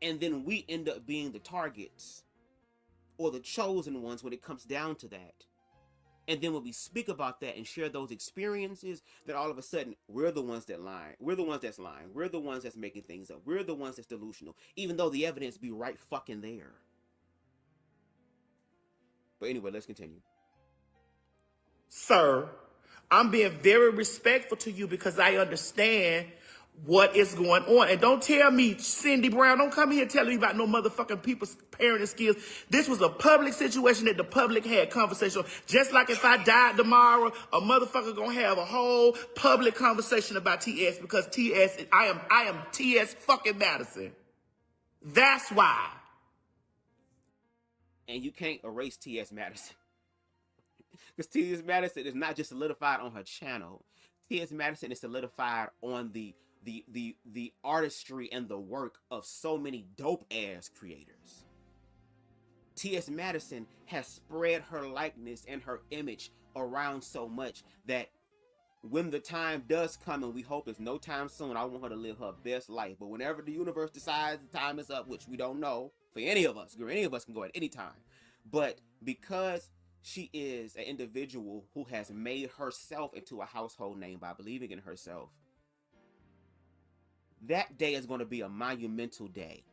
And then we end up being the targets or the chosen ones when it comes down to that. And then when we speak about that and share those experiences, then all of a sudden, we're the ones that lie. We're the ones that's lying. We're the ones that's making things up. We're the ones that's delusional, even though the evidence be right fucking there. But anyway, let's continue. Sir, I'm being very respectful to you because I understand what is going on. And don't tell me, Cindy Brown, don't come here telling me about no motherfucking people's parenting skills. This was a public situation that the public had conversation on. Just like if I died tomorrow, a motherfucker gonna have a whole public conversation about TS because I am TS fucking Madison. That's why. And you can't erase T.S. Madison. Because T.S. Madison is not just solidified on her channel. T.S. Madison is solidified on the artistry and the work of so many dope-ass creators. T.S. Madison has spread her likeness and her image around so much that when the time does come, and we hope it's no time soon, I want her to live her best life. But whenever the universe decides the time is up, which we don't know for any of us, any of us can go at any time. But because she is an individual who has made herself into a household name by believing in herself, that day is going to be a monumental day.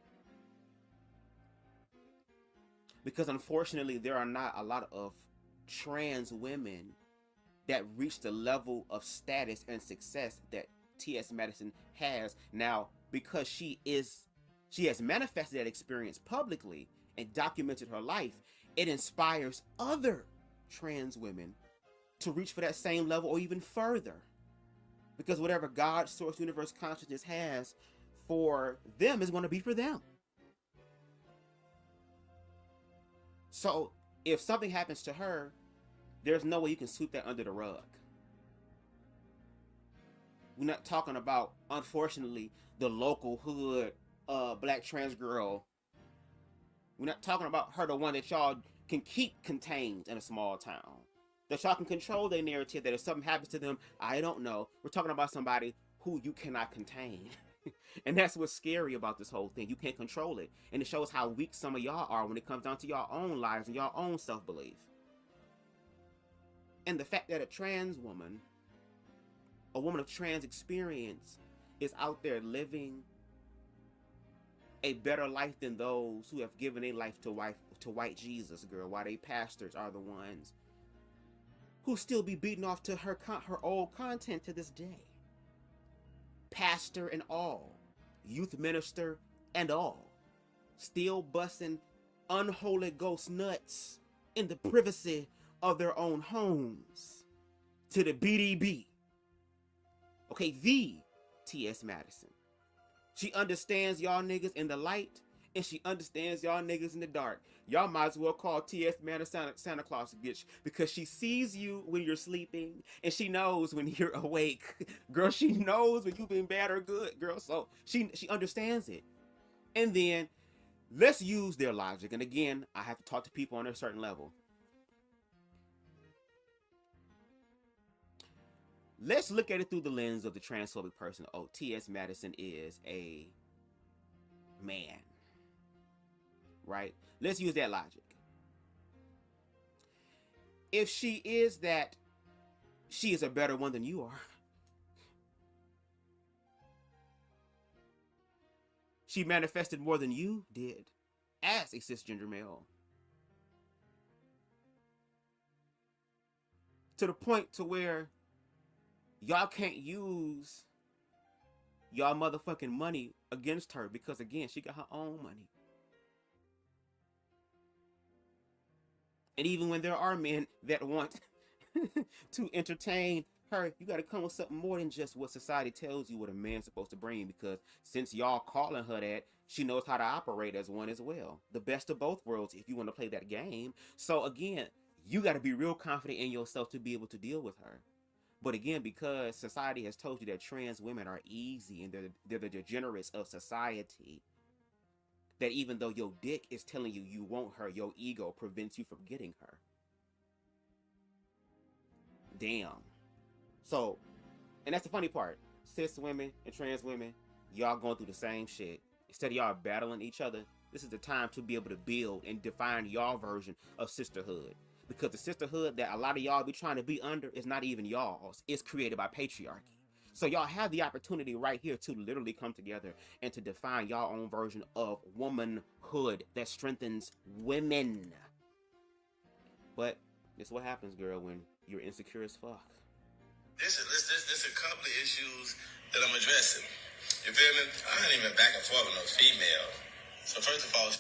Because unfortunately, there are not a lot of trans women that reach the level of status and success that T.S. Madison has. Now, because she has manifested that experience publicly and documented her life, it inspires other trans women to reach for that same level or even further. Because whatever God, source, universe, consciousness has for them is going to be for them. So if something happens to her, there's no way you can sweep that under the rug. We're not talking about, unfortunately, the local hood black trans girl. We're not talking about her, the one that y'all can keep contained in a small town. That y'all can control their narrative, that if something happens to them, I don't know. We're talking about somebody who you cannot contain. And that's what's scary about this whole thing. You can't control it. And it shows how weak some of y'all are when it comes down to your own lives and your own self-belief. And the fact that a trans woman, a woman of trans experience, is out there living a better life than those who have given their life to white Jesus, girl, while they pastors are the ones who still be beating off to her old content to this day. Pastor and all, youth minister and all, still busting unholy ghost nuts in the privacy of their own homes to the BDB. Okay, the T.S. Madison. She understands y'all niggas in the light, and she understands y'all niggas in the dark. Y'all might as well call T.S. Madison Santa Claus, bitch, because she sees you when you're sleeping, and she knows when you're awake. Girl, she knows when you've been bad or good, girl, so she understands it. And then let's use their logic. And again, I have to talk to people on a certain level. Let's look at it through the lens of the transphobic person. Oh, T.S. Madison is a man, right? Let's use that logic. If she is that, she is a better one than you are. She manifested more than you did as a cisgender male. To the point to where y'all can't use y'all motherfucking money against her because, again, she got her own money. And even when there are men that want to entertain her, you got to come with something more than just what society tells you what a man's supposed to bring, because since y'all calling her that, she knows how to operate as one as well. The best of both worlds if you want to play that game. So again, you got to be real confident in yourself to be able to deal with her. But again, because society has told you that trans women are easy and they're the degenerates of society, that even though your dick is telling you you want her, your ego prevents you from getting her. Damn. So, and that's the funny part. Cis women and trans women, y'all going through the same shit. Instead of y'all battling each other, this is the time to be able to build and define y'all version of sisterhood. Because the sisterhood that a lot of y'all be trying to be under is not even y'all's. It's created by patriarchy. So y'all have the opportunity right here to literally come together and to define y'all own version of womanhood that strengthens women. But it's what happens, girl, when you're insecure as fuck. This is a couple of issues that I'm addressing. You feel me? I ain't even back and forth with no female. So first of all,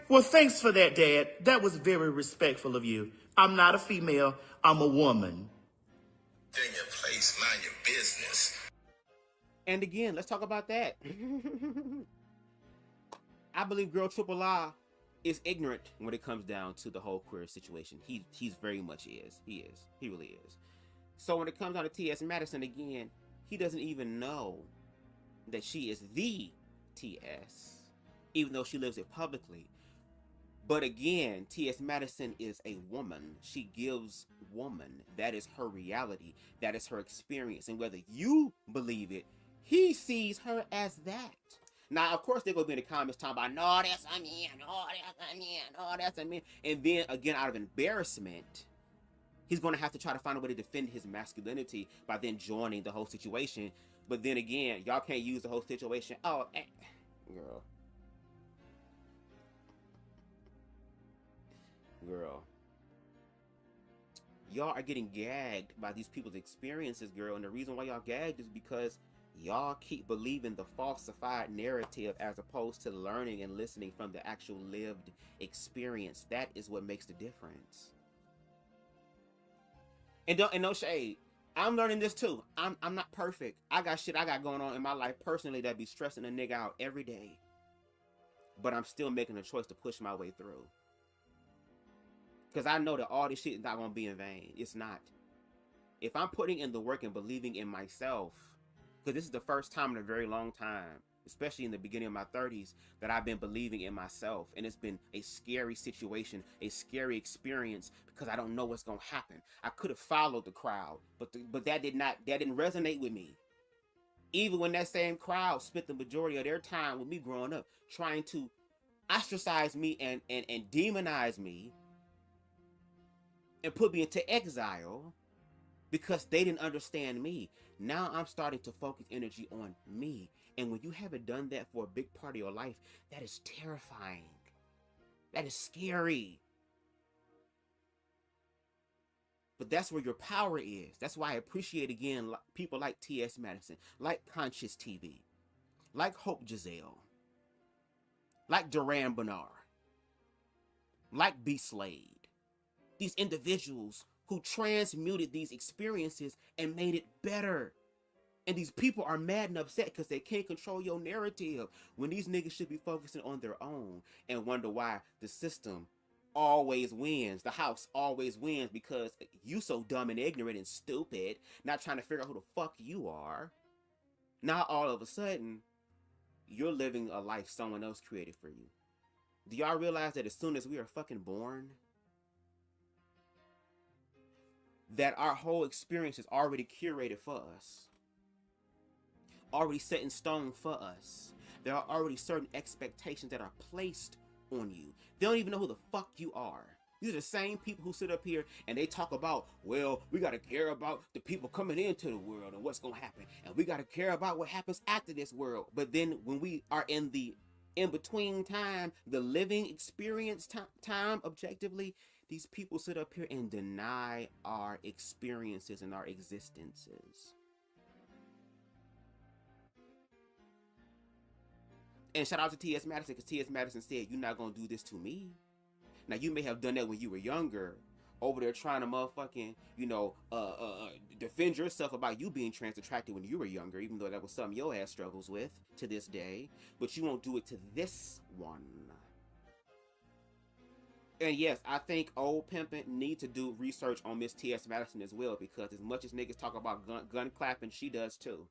Well, thanks for that, Dad. That was very respectful of you. I'm not a female. I'm a woman. stay in your place, mind your business. And again, let's talk about that. I believe Girl Triple R is ignorant when it comes down to the whole queer situation. He's very much is. He is. He really is. So when it comes down to T.S. Madison, again, he doesn't even know that she is the T.S., even though she lives it publicly. But again, T.S. Madison is a woman. She gives woman. That is her reality. That is her experience. And whether you believe it, he sees her as that. Now, of course, they're going to be in the comments talking about, no, that's a man, no, that's a man, no, that's a man. And then, again, out of embarrassment, he's going to have to try to find a way to defend his masculinity by then joining the whole situation. But then again, y'all can't use the whole situation. Oh, girl. Y'all are getting gagged by these people's experiences, girl. And the reason why y'all gagged is because y'all keep believing the falsified narrative as opposed to learning and listening from the actual lived experience. That is what makes the difference. And no shade. I'm learning this too. I'm not perfect. I got shit I got going on in my life personally that be stressing a nigga out every day. But I'm still making a choice to push my way through. Because I know that all this shit is not going to be in vain. It's not. If I'm putting in the work and believing in myself, because this is the first time in a very long time, especially in the beginning of my 30s, that I've been believing in myself. And it's been a scary situation, a scary experience, because I don't know what's going to happen. I could have followed the crowd, but that didn't resonate with me. Even when that same crowd spent the majority of their time with me growing up, trying to ostracize me and demonize me, and put me into exile because they didn't understand me. Now I'm starting to focus energy on me. And when you haven't done that for a big part of your life, that is terrifying. That is scary. But that's where your power is. That's why I appreciate, again, people like T.S. Madison, like Conscious TV, like Hope Giselle, like Duran Bernard, like B. Slade. These individuals who transmuted these experiences and made it better. And these people are mad and upset because they can't control your narrative when these niggas should be focusing on their own and wonder why the system always wins. The house always wins because you so dumb and ignorant and stupid, not trying to figure out who the fuck you are. Now all of a sudden, you're living a life someone else created for you. Do y'all realize that as soon as we are fucking born, that our whole experience is already curated for us, already set in stone for us? There are already certain expectations that are placed on you. They don't even know who the fuck you are. These are the same people who sit up here and they talk about, well, we got to care about the people coming into the world and what's going to happen. And we got to care about what happens after this world. But then when we are in the in-between time, the living experience time objectively, these people sit up here and deny our experiences and our existences. And shout out to T.S. Madison, because T.S. Madison said, you're not going to do this to me. Now, you may have done that when you were younger, over there trying to motherfucking, you know, defend yourself about you being trans attracted when you were younger, even though that was something your ass struggles with to this day. But you won't do it to this one. And yes, I think old pimpin' need to do research on Miss T.S. Madison as well, because as much as niggas talk about gun clapping, she does too.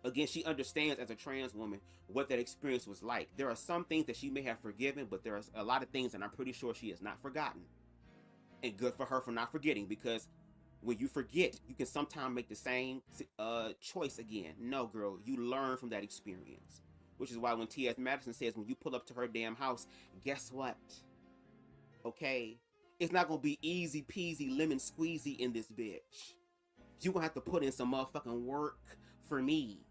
Again, she understands as a trans woman what that experience was like. There are some things that she may have forgiven, but there are a lot of things that I'm pretty sure she has not forgotten. And good for her for not forgetting, because when you forget, you can sometimes make the same choice again. No, girl, you learn from that experience. Which is why when T.S. Madison says, when you pull up to her damn house, guess what? Okay? It's not gonna be easy peasy lemon squeezy in this bitch. You're gonna have to put in some motherfucking work for me.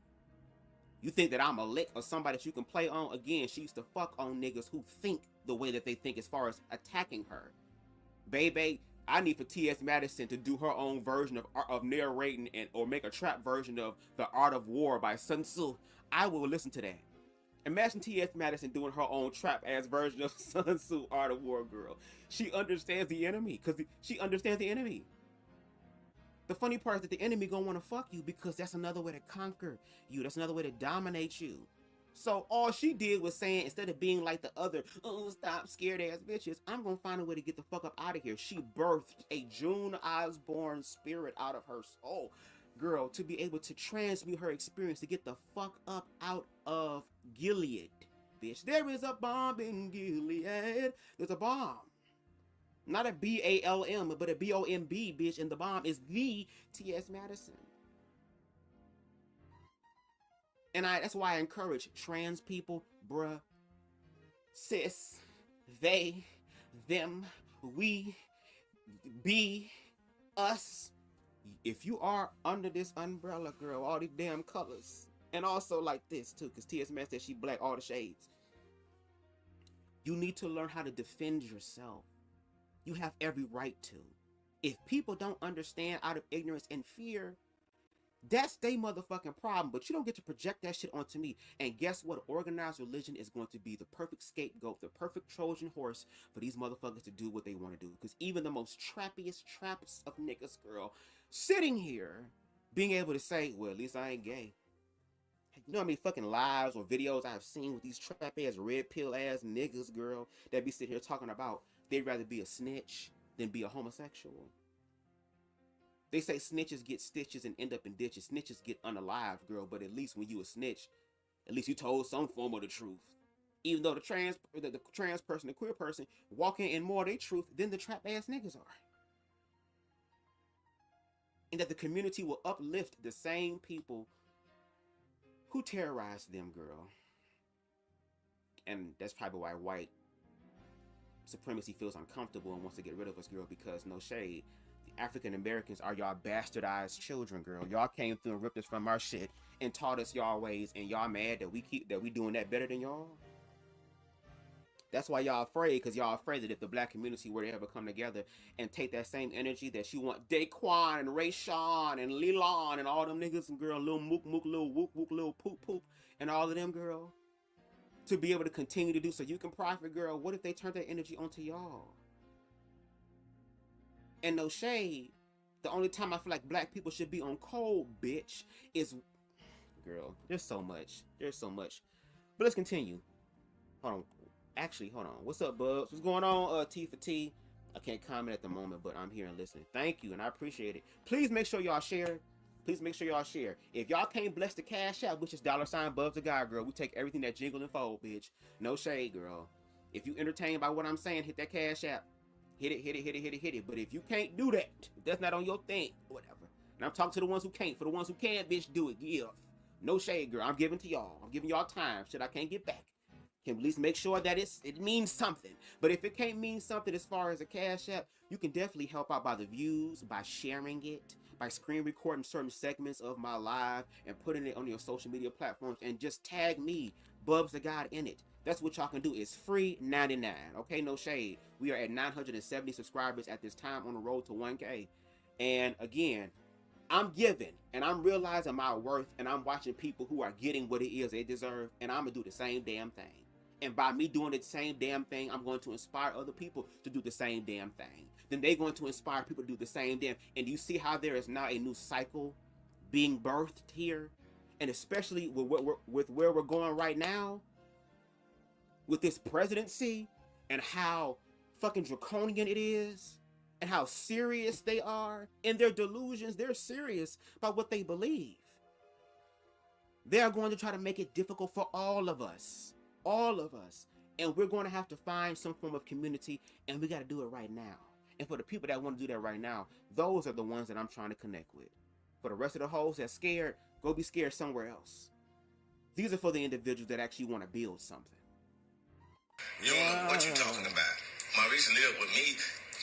You think that I'm a lick or somebody that you can play on? Again, she used to fuck on niggas who think the way that they think as far as attacking her. Baby, I need for T.S. Madison to do her own version of narrating or make a trap version of The Art of War by Sun Tzu. I will listen to that. Imagine T.S. Madison doing her own trap-ass version of Sun Tzu, Art of War, girl. She understands the enemy, because she understands the enemy. The funny part is that the enemy gonna want to fuck you, because that's another way to conquer you. That's another way to dominate you. So all she did was saying, instead of being like the other, oh, stop scared ass bitches, I'm gonna find a way to get the fuck up out of here. She birthed a June Osborne spirit out of her soul, girl, to be able to transmute her experience, to get the fuck up out of Gilead, bitch. There is a bomb in Gilead. There's a bomb. Not a B-A-L-M, but a B-O-M-B, bitch, and the bomb is the T.S. Madison. And that's why I encourage trans people, bruh, cis, they, them, we, be, us. If you are under this umbrella, girl, all these damn colors, and also like this too, because T.S. Madison said she black, all the shades. You need to learn how to defend yourself. You have every right to. If people don't understand out of ignorance and fear, that's their motherfucking problem. But you don't get to project that shit onto me. And guess what? Organized religion is going to be the perfect scapegoat, the perfect Trojan horse for these motherfuckers to do what they want to do. Because even the most trappiest traps of niggas, girl, sitting here being able to say, well, at least I ain't gay. You know how many fucking lives or videos I've seen with these trap ass, red pill ass niggas, girl, that be sitting here talking about they'd rather be a snitch than be a homosexual. They say snitches get stitches and end up in ditches. Snitches get unalived, girl, but at least when you a snitch, at least you told some form of the truth. Even though the trans person, the queer person, walking in more of their truth than the trap ass niggas are. And that the community will uplift the same people who terrorize them, girl. And that's probably why white supremacy feels uncomfortable and wants to get rid of us, girl, because no shade, the African Americans are y'all bastardized children, girl. Y'all came through and ripped us from our shit and taught us y'all ways, and y'all mad that we doing that better than y'all. That's why y'all afraid, because y'all afraid that if the black community were to ever come together and take that same energy that you want Daquan and Rayshawn and Leland and all them niggas and girl, Lil Mook Mook, Lil Wook Wook, Lil Poop Poop, and all of them, girl, to be able to continue to do so you can profit, girl, what if they turn that energy onto y'all? And no shade, the only time I feel like black people should be on cold, bitch, is, girl, there's so much. There's so much. But let's continue. Hold on. Actually, hold on. What's up, Bubs? What's going on, T for T? I can't comment at the moment, but I'm here and listening. Thank you, and I appreciate it. Please make sure y'all share. Please make sure y'all share. If y'all can't bless the Cash App, which is $BubzDaGawd, girl, we take everything that jingle and fold, bitch. No shade, girl. If you entertained by what I'm saying, hit that Cash App. Hit it. But if you can't do that, if that's not on your thing, whatever. And I'm talking to the ones who can't. For the ones who can, bitch, do it. Give. No shade, girl. I'm giving to y'all. I'm giving y'all time. Shit I can't get back. Can at least make sure that it means something. But if it can't mean something as far as a Cash App, you can definitely help out by the views, by sharing it, by screen recording certain segments of my live and putting it on your social media platforms, and just tag me, BubzDaGawd, in it. That's what y'all can do. It's free 99. Okay, no shade. We are at 970 subscribers at this time, on the road to 1K. And again, I'm giving and I'm realizing my worth, and I'm watching people who are getting what it is they deserve, and I'm gonna do the same damn thing. And by me doing the same damn thing, I'm going to inspire other people to do the same damn thing. Then they're going to inspire people to do the same damn. And you see how there is now a new cycle being birthed here? And especially with where we're going right now, with this presidency, and how fucking draconian it is, and how serious they are in their delusions. They're serious about what they believe. They are going to try to make it difficult for all of us. All of us. And we're going to have to find some form of community, and we got to do it right now. And for the people that want to do that right now, those are the ones that I'm trying to connect with. For the rest of the hoes that's scared, go be scared somewhere else. These are for the individuals that actually want to build something. You don't know what you're talking about. Maurice lived with me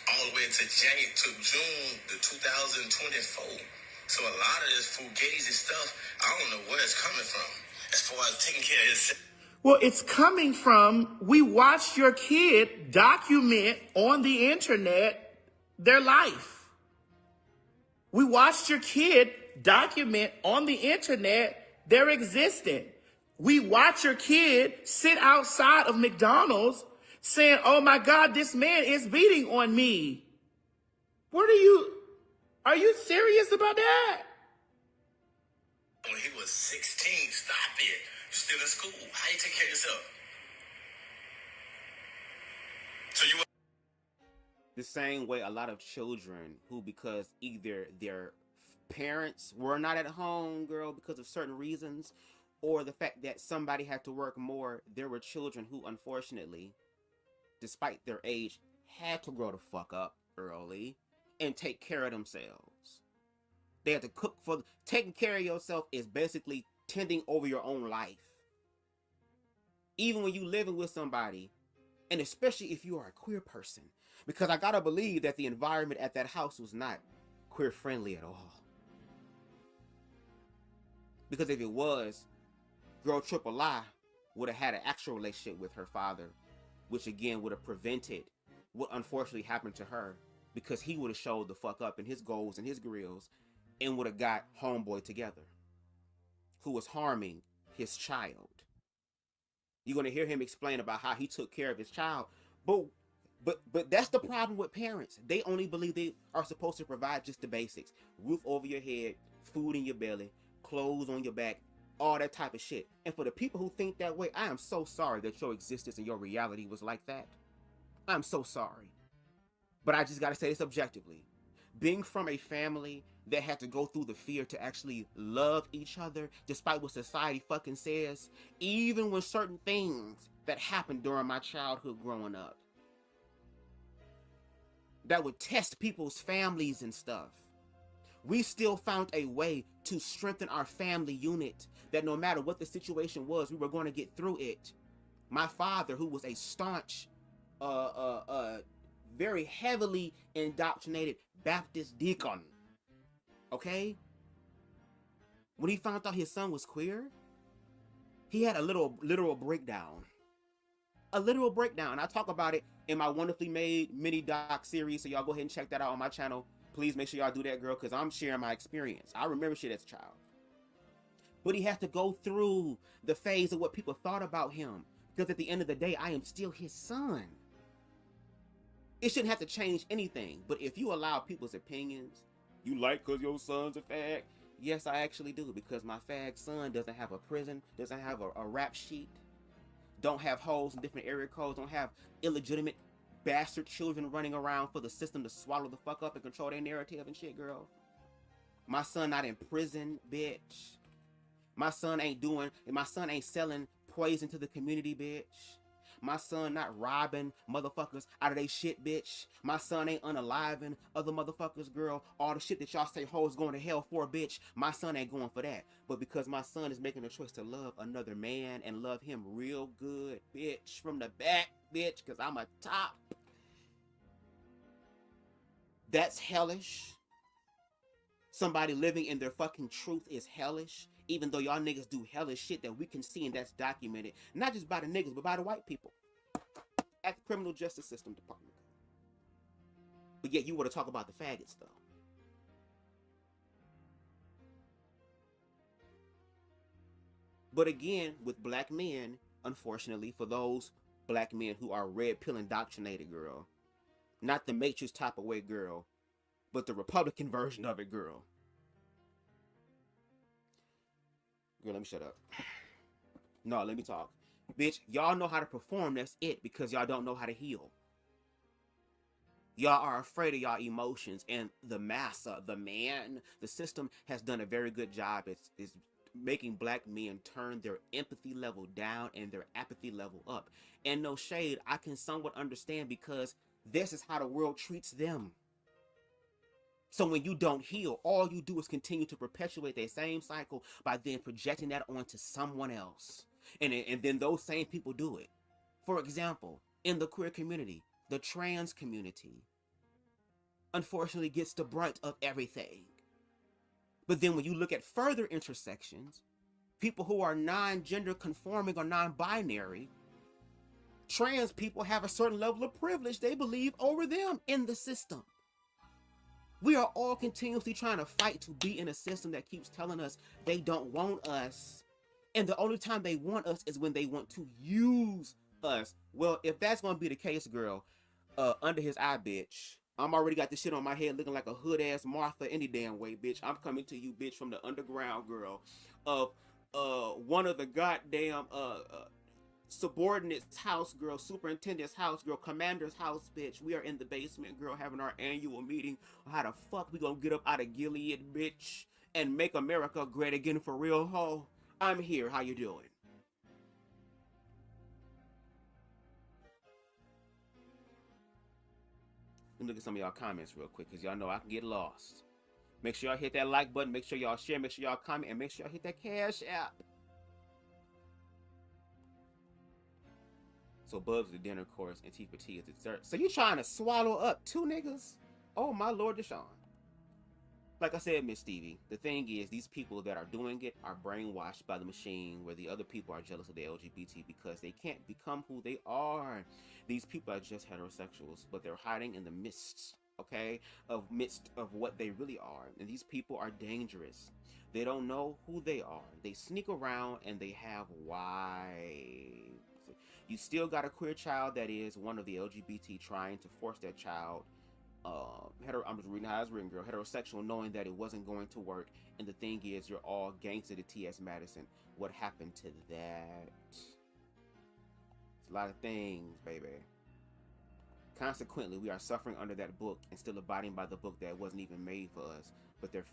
all the way to June the 2024. So a lot of this fugazi stuff, I don't know where it's coming from. As far as taking care of his... Well, it's coming from, we watched your kid document on the internet their life. We watched your kid document on the internet their existence. We watch your kid sit outside of McDonald's saying, oh my God, this man is beating on me. Are you serious about that? When he was 16, stop it. You're still in school. How you take care of yourself? So you... The same way a lot of children who, because either their parents were not at home, girl, because of certain reasons, or the fact that somebody had to work more, there were children who, unfortunately, despite their age, had to grow the fuck up early and take care of themselves. They had to cook for... Taking care of yourself is basically tending over your own life. Even when you living with somebody, and especially if you are a queer person, because I gotta believe that the environment at that house was not queer friendly at all. Because if it was, girl Triple I would have had an actual relationship with her father, which again would have prevented what unfortunately happened to her, because he would have showed the fuck up in his goals and his grills, and would have got homeboy together, who was harming his child. You're gonna hear him explain about how he took care of his child, but that's the problem with parents. They only believe they are supposed to provide just the basics: roof over your head, food in your belly, clothes on your back, all that type of shit. And for the people who think that way, I am so sorry that your existence and your reality was like that. I'm so sorry. But I just gotta say this objectively. Being from a family that had to go through the fear to actually love each other, despite what society fucking says, even when certain things that happened during my childhood growing up, that would test people's families and stuff, we still found a way to strengthen our family unit, that no matter what the situation was, we were going to get through it. My father, who was a staunch, very heavily indoctrinated Baptist deacon, okay? When he found out his son was queer, he had a literal breakdown. A literal breakdown. I talk about it in my wonderfully made mini doc series, so y'all go ahead and check that out on my channel. Please make sure y'all do that, girl, because I'm sharing my experience. I remember shit as a child. But he had to go through the phase of what people thought about him, because at the end of the day, I am still his son. It shouldn't have to change anything. But if you allow people's opinions, you like because your son's a fag? Yes, I actually do, because my fag son doesn't have a prison, doesn't have a rap sheet, don't have holes in different area codes, don't have illegitimate bastard children running around for the system to swallow the fuck up and control their narrative and shit, girl. My son not in prison, bitch. My son ain't selling poison to the community, bitch. My son not robbing motherfuckers out of they shit, bitch. My son ain't unaliving other motherfuckers, girl. All the shit that y'all say hoes going to hell for, bitch. My son ain't going for that. But because my son is making a choice to love another man and love him real good, bitch, from the back, bitch, because I'm a top. That's hellish. Somebody living in their fucking truth is hellish. Even though y'all niggas do hellish shit that we can see and that's documented. Not just by the niggas, but by the white people. At the criminal justice system department. But yet you want to talk about the faggots though. But again, with black men, unfortunately, for those black men who are red pill indoctrinated, girl. Not the Matrix type of way, girl. But the Republican version of it, girl. Girl, let me shut up. No, let me talk. Bitch, y'all know how to perform, that's it, because y'all don't know how to heal. Y'all are afraid of y'all emotions, and the massa, the man, the system has done a very good job. It's making black men turn their empathy level down and their apathy level up. And no shade, I can somewhat understand because this is how the world treats them. So when you don't heal, all you do is continue to perpetuate that same cycle by then projecting that onto someone else. And then those same people do it. For example, in the queer community, the trans community, unfortunately gets the brunt of everything. But then when you look at further intersections, people who are non-gender conforming or non-binary, trans people have a certain level of privilege they believe over them in the system. We are all continuously trying to fight to be in a system that keeps telling us they don't want us. And the only time they want us is when they want to use us. Well, if that's going to be the case, girl, under his eye, bitch, I'm already got this shit on my head looking like a hood-ass Martha any damn way, bitch. I'm coming to you, bitch, from the underground, girl, of one of the goddamn subordinate's house, girl, superintendent's house, girl, commander's house, bitch. We are in the basement, girl, having our annual meeting on how the fuck we gonna get up out of Gilead, bitch, and make America great again for real, ho. I'm here. How you doing? Let me look at some of y'all comments real quick, because y'all know I can get lost. Make sure y'all hit that like button. Make sure y'all share. Make sure y'all comment. And make sure y'all hit that Cash App. So Bubs the dinner course and T for T is dessert. So you trying to swallow up 2 niggas? Oh my Lord, Deshaun. Like I said, Miss Stevie, the thing is these people that are doing it are brainwashed by the machine, where the other people are jealous of the LGBT because they can't become who they are. These people are just heterosexuals, but they're hiding in the midst, okay, midst of what they really are. And these people are dangerous. They don't know who they are. They sneak around and they have wives. You still got a queer child that is one of the LGBT trying to force that child, I'm just reading how it's written, girl, heterosexual, knowing that it wasn't going to work. And the thing is, you're all gangster to T.S. Madison. What happened to that? It's a lot of things, baby. Consequently, we are suffering under that book and still abiding by the book that wasn't even made for us. But they're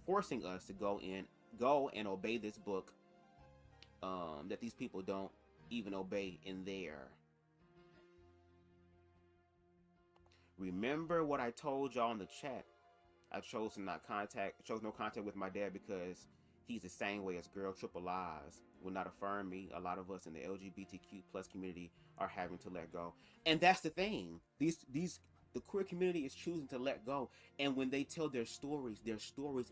forcing us to go and obey this book that these people don't even obey in there. Remember what I told y'all in the chat. I chose no contact with my dad because he's the same way as girl triple lies will not affirm me. A lot of us in the LGBTQ plus community are having to let go. And that's the thing. The queer community is choosing to let go. And when they tell their stories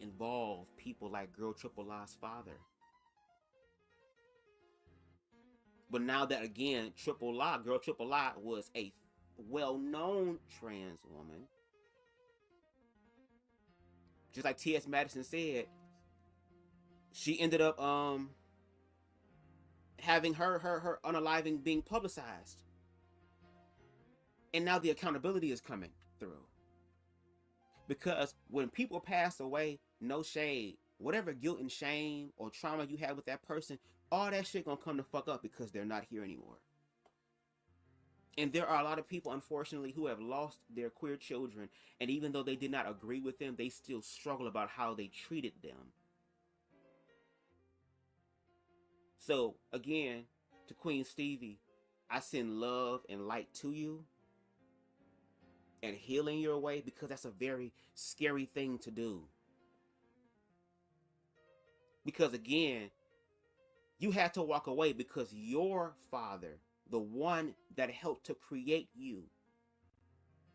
involve people like girl triple lie's father. But now that, again, girl triple lie was a well-known trans woman. Just like T.S. Madison said, she ended up having her unaliving being publicized. And now the accountability is coming through. Because when people pass away, no shade, whatever guilt and shame or trauma you have with that person, all that shit gonna come the fuck up because they're not here anymore. And there are a lot of people, unfortunately, who have lost their queer children, and even though they did not agree with them, they still struggle about how they treated them. So, again, to Queen Stevie, I send love and light to you and healing your way, because that's a very scary thing to do. Because, again, you had to walk away because your father, the one that helped to create you,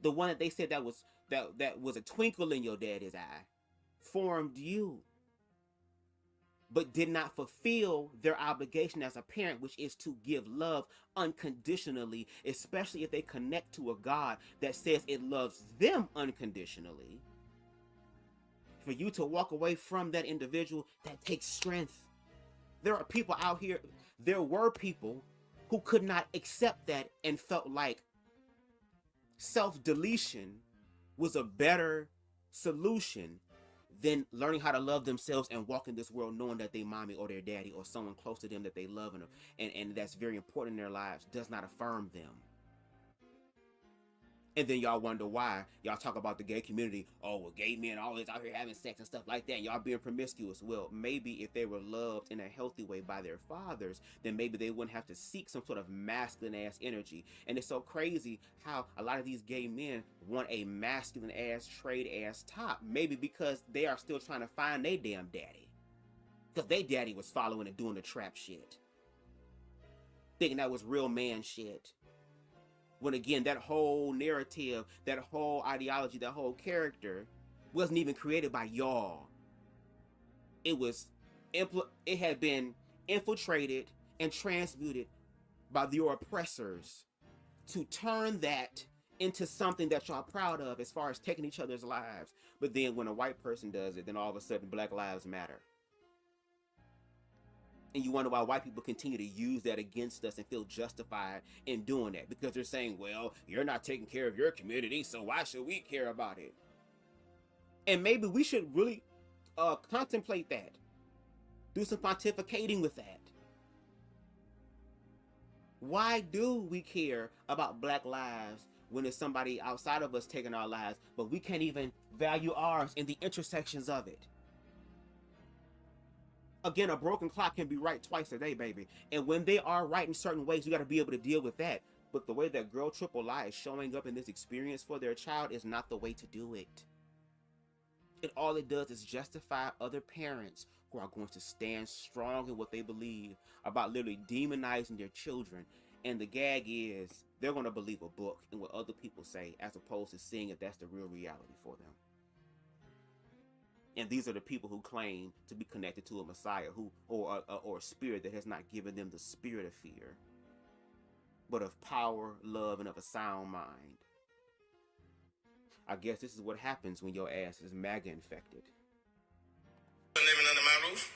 the one that they said that was a twinkle in your daddy's eye, formed you, but did not fulfill their obligation as a parent, which is to give love unconditionally, especially if they connect to a God that says it loves them unconditionally. For you to walk away from that individual, that takes strength. There are people out here, there were people who could not accept that and felt like self-deletion was a better solution than learning how to love themselves and walk in this world knowing that their mommy or their daddy or someone close to them that they love and that's very important in their lives does not affirm them. And then y'all wonder why y'all talk about the gay community. Oh, well, gay men always out here having sex and stuff like that. Y'all being promiscuous. Well, maybe if they were loved in a healthy way by their fathers, then maybe they wouldn't have to seek some sort of masculine ass energy. And it's so crazy how a lot of these gay men want a masculine ass, trade ass top. Maybe because they are still trying to find their damn daddy. Because their daddy was following and doing the trap shit. Thinking that was real man shit. When again, that whole narrative, that whole ideology, that whole character wasn't even created by y'all. It had been infiltrated and transmuted by your oppressors to turn that into something that y'all proud of as far as taking each other's lives. But then when a white person does it, then all of a sudden Black Lives Matter. And you wonder why white people continue to use that against us and feel justified in doing that. Because they're saying, well, you're not taking care of your community, so why should we care about it? And maybe we should really contemplate that. Do some pontificating with that. Why do we care about Black lives when it's somebody outside of us taking our lives, but we can't even value ours in the intersections of it? Again, a broken clock can be right twice a day, baby. And when they are right in certain ways, you got to be able to deal with that. But the way that Girl Triple Lie is showing up in this experience for their child is not the way to do it. And all it does is justify other parents who are going to stand strong in what they believe about literally demonizing their children. And the gag is they're going to believe a book and what other people say as opposed to seeing if that's the real reality for them. And these are the people who claim to be connected to a Messiah or a spirit that has not given them the spirit of fear, but of power, love, and of a sound mind. I guess this is what happens when your ass is MAGA infected. Living under my roof,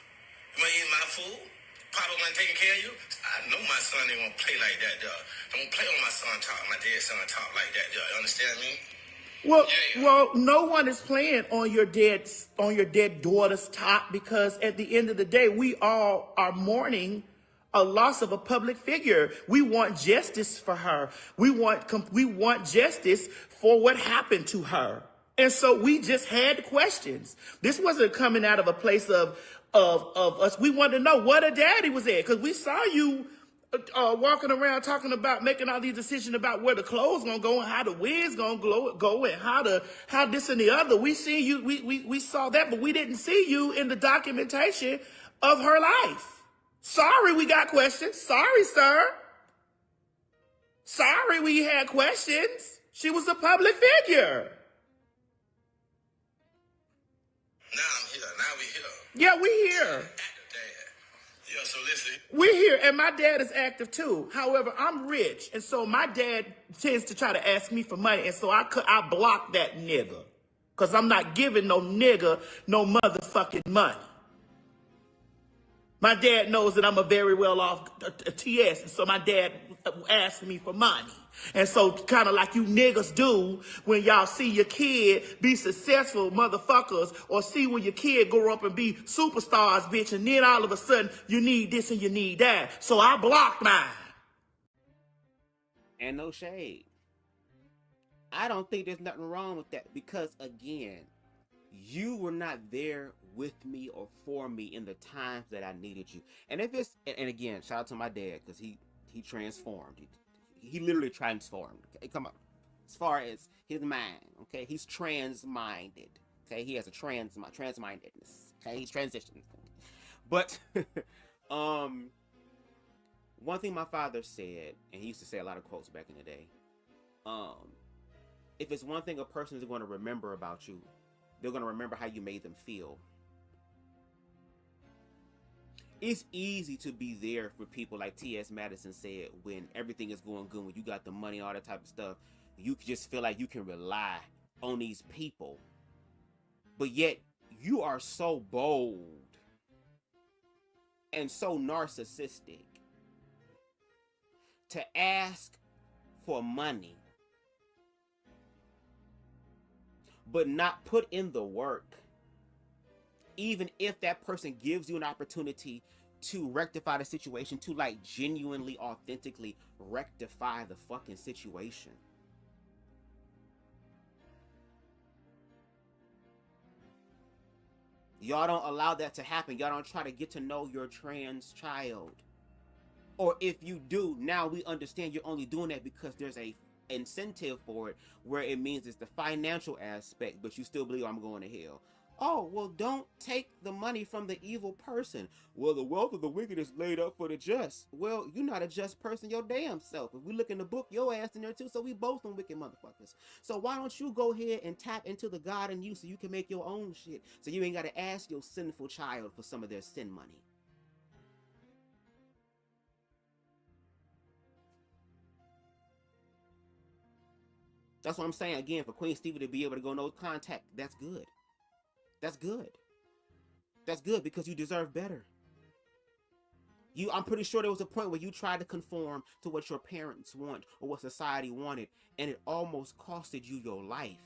you want to eat my food? Papa wasn't taking care of you? I know my son ain't gonna play like that, dog. Don't play on my son talk, my dead son talk like that, dog. You understand me? Well, no one is playing on your dead daughter's top, because at the end of the day, we all are mourning a loss of a public figure. We want justice for her. We want justice for what happened to her. And so we just had questions. This wasn't coming out of a place of us. We wanted to know what her daddy was at, because we saw you walking around talking about making all these decisions about where the clothes gonna go and how the wig's gonna go and how this and the other. We see you, we saw that, but we didn't see you in the documentation of her life. Sorry, we got questions. Sorry, sir. Sorry, we had questions. She was a public figure. Now I'm here. Now we here. Yeah, we here. Yeah, so listen. We're here, and my dad is active too. However, I'm rich, and so my dad tends to try to ask me for money, and so I block that nigga, because I'm not giving no nigga no motherfucking money. My dad knows that I'm a very well-off TS, and so my dad asked me for money. And so kind of like you niggas do when y'all see your kid be successful motherfuckers, or see when your kid grow up and be superstars, bitch, and then all of a sudden you need this and you need that. So I blocked mine. And no shade. I don't think there's nothing wrong with that because, again, you were not there with me or for me in the times that I needed you. And if it's, and again, shout out to my dad because he transformed. He literally transformed. Okay, come on. As far as his mind, okay, he's trans-minded. Okay, he has a trans-mindedness. Okay, he's transitioning. But one thing my father said, and he used to say a lot of quotes back in the day, if it's one thing a person is going to remember about you, they're going to remember how you made them feel. It's easy to be there for people like T.S. Madison said, when everything is going good, when you got the money, all that type of stuff, you just feel like you can rely on these people. But yet, you are so bold and so narcissistic to ask for money, but not put in the work, even if that person gives you an opportunity to rectify the situation, to like genuinely, authentically rectify the fucking situation. Y'all don't allow that to happen. Y'all don't try to get to know your trans child. Or if you do, now we understand you're only doing that because there's a incentive for it, where it means it's the financial aspect, but you still believe I'm going to hell. Oh, well, don't take the money from the evil person. Well, the wealth of the wicked is laid up for the just. Well, you're not a just person your damn self. If we look in the book, your ass in there too, so we both some wicked motherfuckers. So why don't you go ahead and tap into the God in you so you can make your own shit, so you ain't got to ask your sinful child for some of their sin money. That's what I'm saying. Again, for Queen Stevie to be able to go no contact, that's good. That's good. That's good because you deserve better. I'm pretty sure there was a point where you tried to conform to what your parents want or what society wanted, and it almost costed you your life.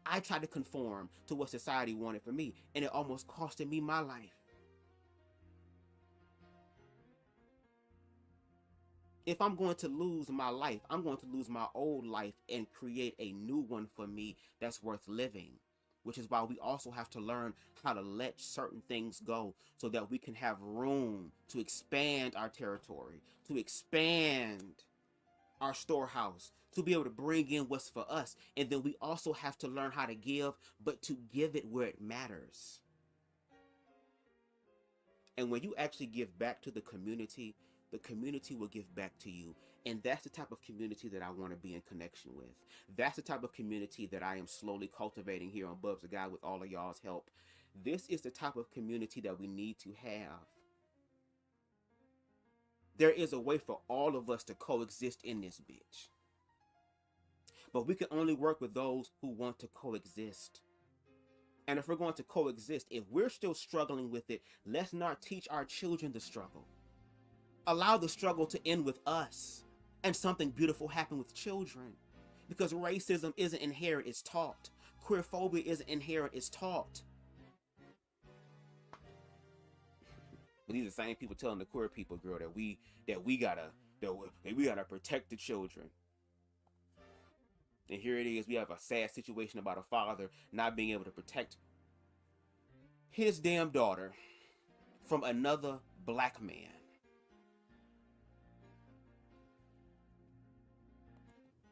I tried to conform to what society wanted for me, and it almost costed me my life. If I'm going to lose my life, I'm going to lose my old life and create a new one for me that's worth living. Which is why we also have to learn how to let certain things go so that we can have room to expand our territory, to expand our storehouse, to be able to bring in what's for us. And then we also have to learn how to give, but to give it where it matters. And when you actually give back to the community will give back to you. And that's the type of community that I want to be in connection with. That's the type of community that I am slowly cultivating here on BubzDaGawd with all of y'all's help. This is the type of community that we need to have. There is a way for all of us to coexist in this bitch. But we can only work with those who want to coexist. And if we're going to coexist, if we're still struggling with it, let's not teach our children the struggle. Allow the struggle to end with us and something beautiful happen with children. Because racism isn't inherent, it's taught. Queerphobia isn't inherent, it's taught. But these are the same people telling the queer people, girl, that we gotta protect the children. And here it is, we have a sad situation about a father not being able to protect his damn daughter from another black man.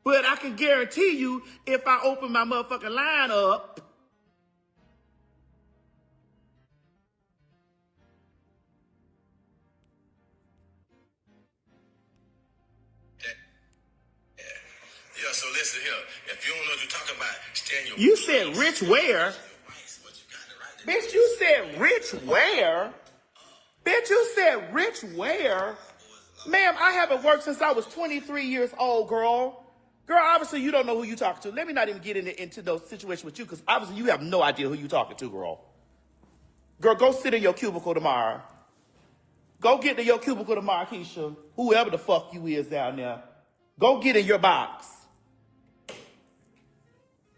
But I can guarantee you, if I open my motherfucking line up, Yeah, so listen here. If you don't know what you're talking about, stand your... You said rich where? Bitch, you said rich where? Bitch, you said rich where? Ma'am, I haven't worked since I was 23 years old, girl. Girl, obviously you don't know who you talking to. Let me not even get into those situations with you, because obviously you have no idea who you talking to, girl. Girl, go sit in your cubicle tomorrow. Go get to your cubicle tomorrow, Keisha. Whoever the fuck you is down there. Go get in your box.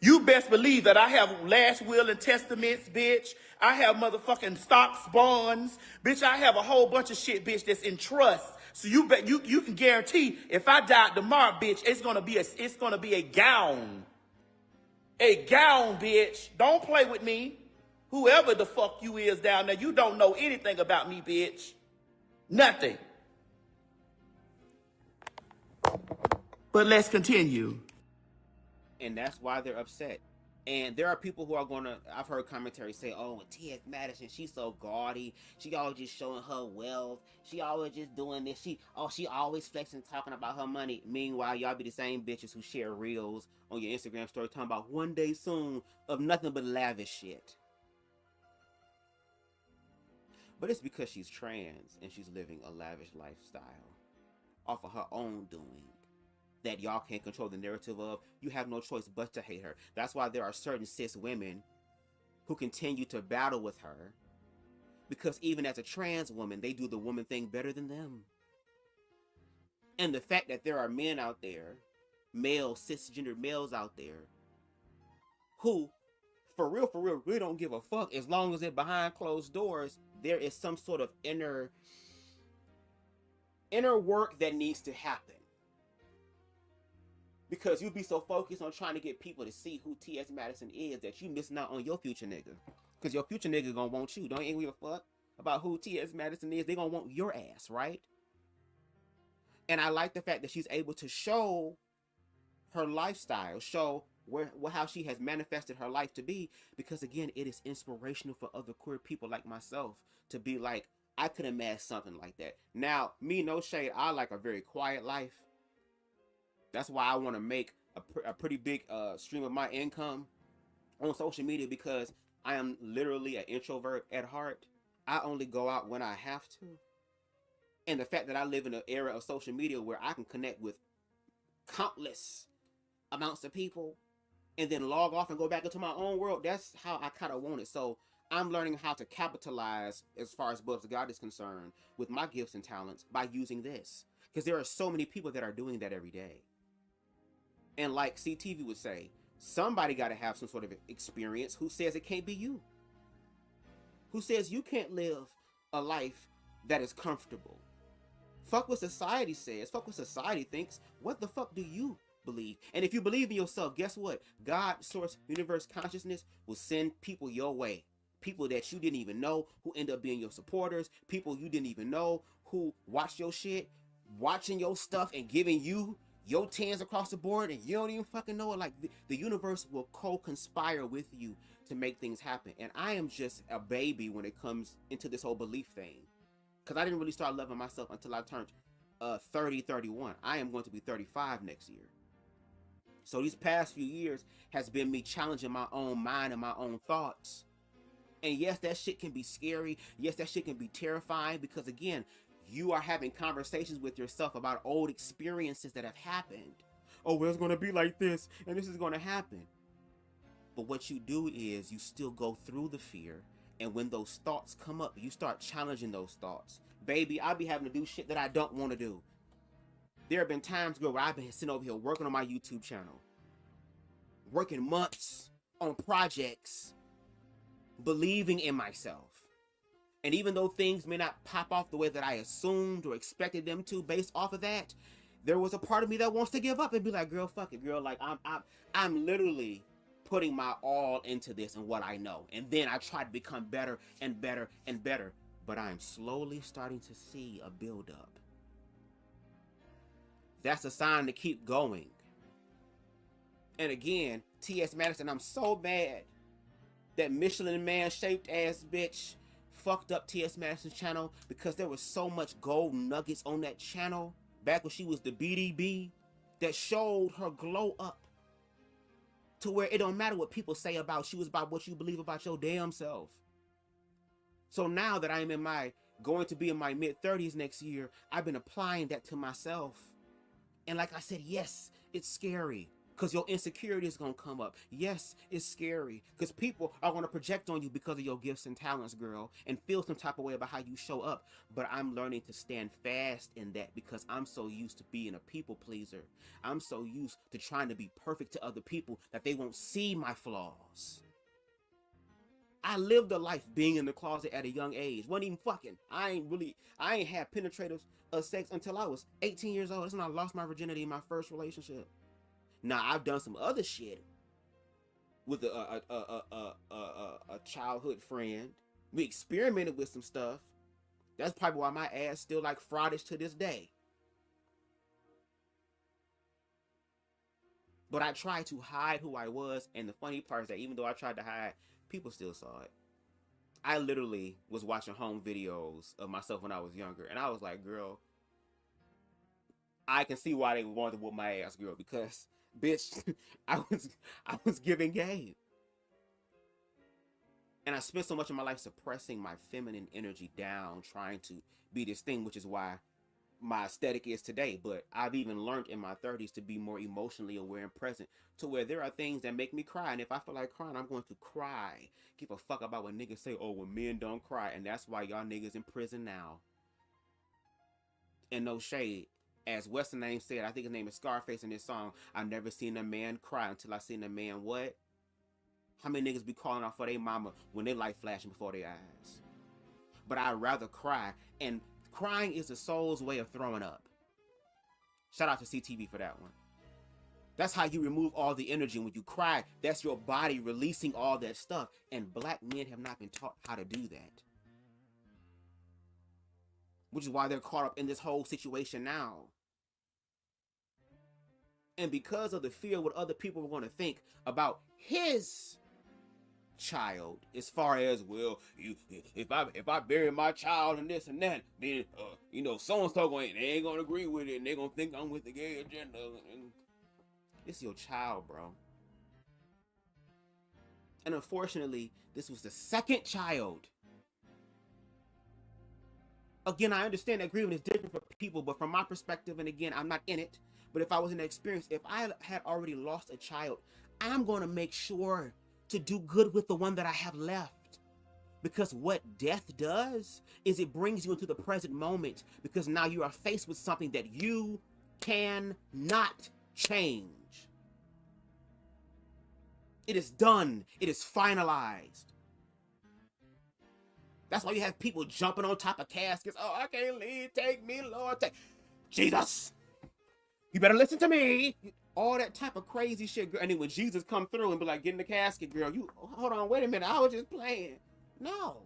You best believe that I have last will and testaments, bitch. I have motherfucking stocks, bonds. Bitch, I have a whole bunch of shit, bitch, that's in trust So you bet you can guarantee if I died tomorrow, bitch, it's gonna be a gown. A gown, bitch. Don't play with me. Whoever the fuck you is down there, you don't know anything about me, bitch. Nothing. But let's continue. And that's why they're upset. And there are people who are gonna, I've heard commentary say, oh, T.S. Madison, she's so gaudy. She always just showing her wealth. She always just doing this. She always flexing, talking about her money. Meanwhile, y'all be the same bitches who share reels on your Instagram story talking about one day soon of nothing but lavish shit. But it's because she's trans and she's living a lavish lifestyle off of her own doing that y'all can't control the narrative of. You have no choice but to hate her. That's why there are certain cis women who continue to battle with her, because even as a trans woman, they do the woman thing better than them. And the fact that there are men out there, male, cisgender males out there, who, for real, really don't give a fuck as long as they're behind closed doors, there is some sort of inner work that needs to happen. Because you be so focused on trying to get people to see who T.S. Madison is that you missing out on your future nigga. Because your future nigga gonna want you. Don't even give a fuck about who T.S. Madison is. They gonna want your ass, right? And I like the fact that she's able to show her lifestyle, show how she has manifested her life to be. Because again, it is inspirational for other queer people like myself to be like, I could imagine something like that. Now, me, no shade, I like a very quiet life. That's why I want to make a pretty big stream of my income on social media, because I am literally an introvert at heart. I only go out when I have to. And the fact that I live in an era of social media where I can connect with countless amounts of people and then log off and go back into my own world, that's how I kind of want it. So I'm learning how to capitalize, as far as BubzDaGawd is concerned, with my gifts and talents by using this. Because there are so many people that are doing that every day. And like CTV would say, somebody got to have some sort of experience. Who says it can't be you? Who says you can't live a life that is comfortable? Fuck what society says. Fuck what society thinks. What the fuck do you believe? And if you believe in yourself, guess what? God, source, universe, consciousness will send people your way. People that you didn't even know who end up being your supporters. People you didn't even know who watch your shit, watching your stuff and giving you your tens across the board, and you don't even fucking know it. Like the universe will co-conspire with you to make things happen. And I am just a baby when it comes into this whole belief thing, because I didn't really start loving myself until I turned 31. I am going to be 35 next year. So these past few years has been me challenging my own mind and my own thoughts. And yes, that shit can be scary. Yes, that shit can be terrifying, because again, you are having conversations with yourself about old experiences that have happened. Oh, well, it's going to be like this, and this is going to happen. But what you do is you still go through the fear, and when those thoughts come up, you start challenging those thoughts. Baby, I be having to do shit that I don't want to do. There have been times, girl, where I've been sitting over here working on my YouTube channel, working months on projects, believing in myself. And even though things may not pop off the way that I assumed or expected them to based off of that, there was a part of me that wants to give up and be like, girl, fuck it, girl. Like I'm literally putting my all into this and what I know. And then I try to become better and better and better. But I'm slowly starting to see a buildup. That's a sign to keep going. And again, T.S. Madison, I'm so mad that Michelin Man shaped ass bitch fucked up T.S. Madison's channel, because there was so much gold nuggets on that channel back when she was the BDB that showed her glow up to where it don't matter what people say about you, it's about what you believe about your damn self. So now that I'm going to be in my mid-30s next year, I've been applying that to myself. And like I said, yes, it's scary, because your insecurity is going to come up. Yes, it's scary, because people are going to project on you because of your gifts and talents, girl, and feel some type of way about how you show up. But I'm learning to stand fast in that, because I'm so used to being a people pleaser. I'm so used to trying to be perfect to other people that they won't see my flaws. I lived a life being in the closet at a young age. Wasn't even fucking. I ain't had penetrative sex until I was 18 years old. That's when I lost my virginity in my first relationship. Now, I've done some other shit with a childhood friend. We experimented with some stuff. That's probably why my ass still like frottish to this day. But I tried to hide who I was, and the funny part is that even though I tried to hide, people still saw it. I literally was watching home videos of myself when I was younger, and I was like, girl, I can see why they wanted to whoop my ass, girl, because, bitch, I was giving game. And I spent so much of my life suppressing my feminine energy down, trying to be this thing, which is why my aesthetic is today. But I've even learned in my 30s to be more emotionally aware and present, to where there are things that make me cry, and if I feel like crying, I'm going to cry. Give a fuck about what niggas say, oh, well, men don't cry, and that's why y'all niggas in prison now. And no shade, as What's the Name said, I think his name is Scarface in this song, I've never seen a man cry until I seen a man what? How many niggas be calling out for their mama when their light flashing before their eyes? But I'd rather cry, and crying is the soul's way of throwing up. Shout out to CTV for that one. That's how you remove all the energy. When you cry, that's your body releasing all that stuff. And black men have not been taught how to do that. Which is why they're caught up in this whole situation now. And because of the fear of what other people were going to think about his child, as far as, well, if I bury my child and this and that, then you know, so-and-so they ain't gonna agree with it, and they're gonna think I'm with the gay agenda. And it's your child, bro. And unfortunately, this was the second child. Again, I understand that grieving is different for people, but from my perspective, and again, I'm not in it, but if I was in the experience, if I had already lost a child, I'm going to make sure to do good with the one that I have left. Because what death does is it brings you into the present moment, because now you are faced with something that you cannot change. It is done. It is finalized. That's why you have people jumping on top of caskets. Oh, I can't leave. Take me, Lord. Take Jesus. You better listen to me. All that type of crazy shit, girl. And then when Jesus come through and be like, get in the casket, girl, you hold on, wait a minute, I was just playing. No.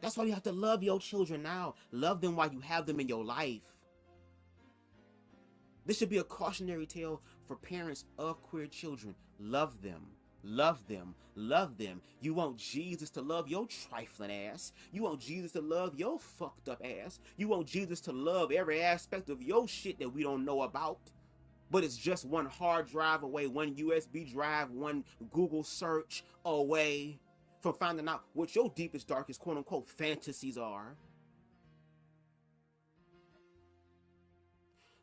That's why you have to love your children now. Love them while you have them in your life. This should be a cautionary tale for parents of queer children. Love them. Love them. Love them. You want Jesus to love your trifling ass. You want Jesus to love your fucked up ass. You want Jesus to love every aspect of your shit that we don't know about. But it's just one hard drive away, one USB drive, one Google search away from finding out what your deepest, darkest, quote-unquote, fantasies are.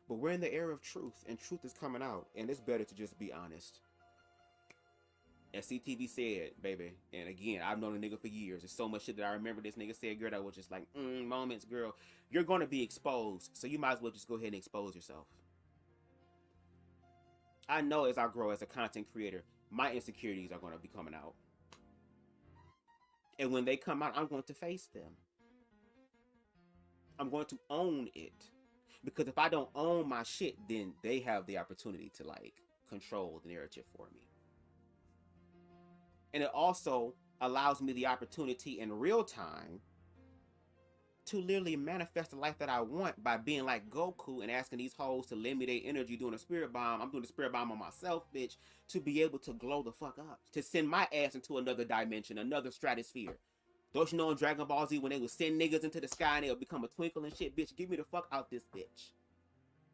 But we're in the era of truth, and truth is coming out, and it's better to just be honest. As CTV said, baby, and again, I've known a nigga for years. There's so much shit that I remember this nigga said, girl, that was just like, moments, girl. You're going to be exposed, so you might as well just go ahead and expose yourself. I know as I grow as a content creator, my insecurities are going to be coming out. And when they come out, I'm going to face them. I'm going to own it. Because if I don't own my shit, then they have the opportunity to, like, control the narrative for me. And it also allows me the opportunity in real time to literally manifest the life that I want by being like Goku and asking these hoes to lend me their energy doing a spirit bomb. I'm doing a spirit bomb on myself, bitch, to be able to glow the fuck up. To send my ass into another dimension, another stratosphere. Don't you know in Dragon Ball Z when they would send niggas into the sky and they'll become a twinkle and shit, bitch, get me the fuck out this bitch.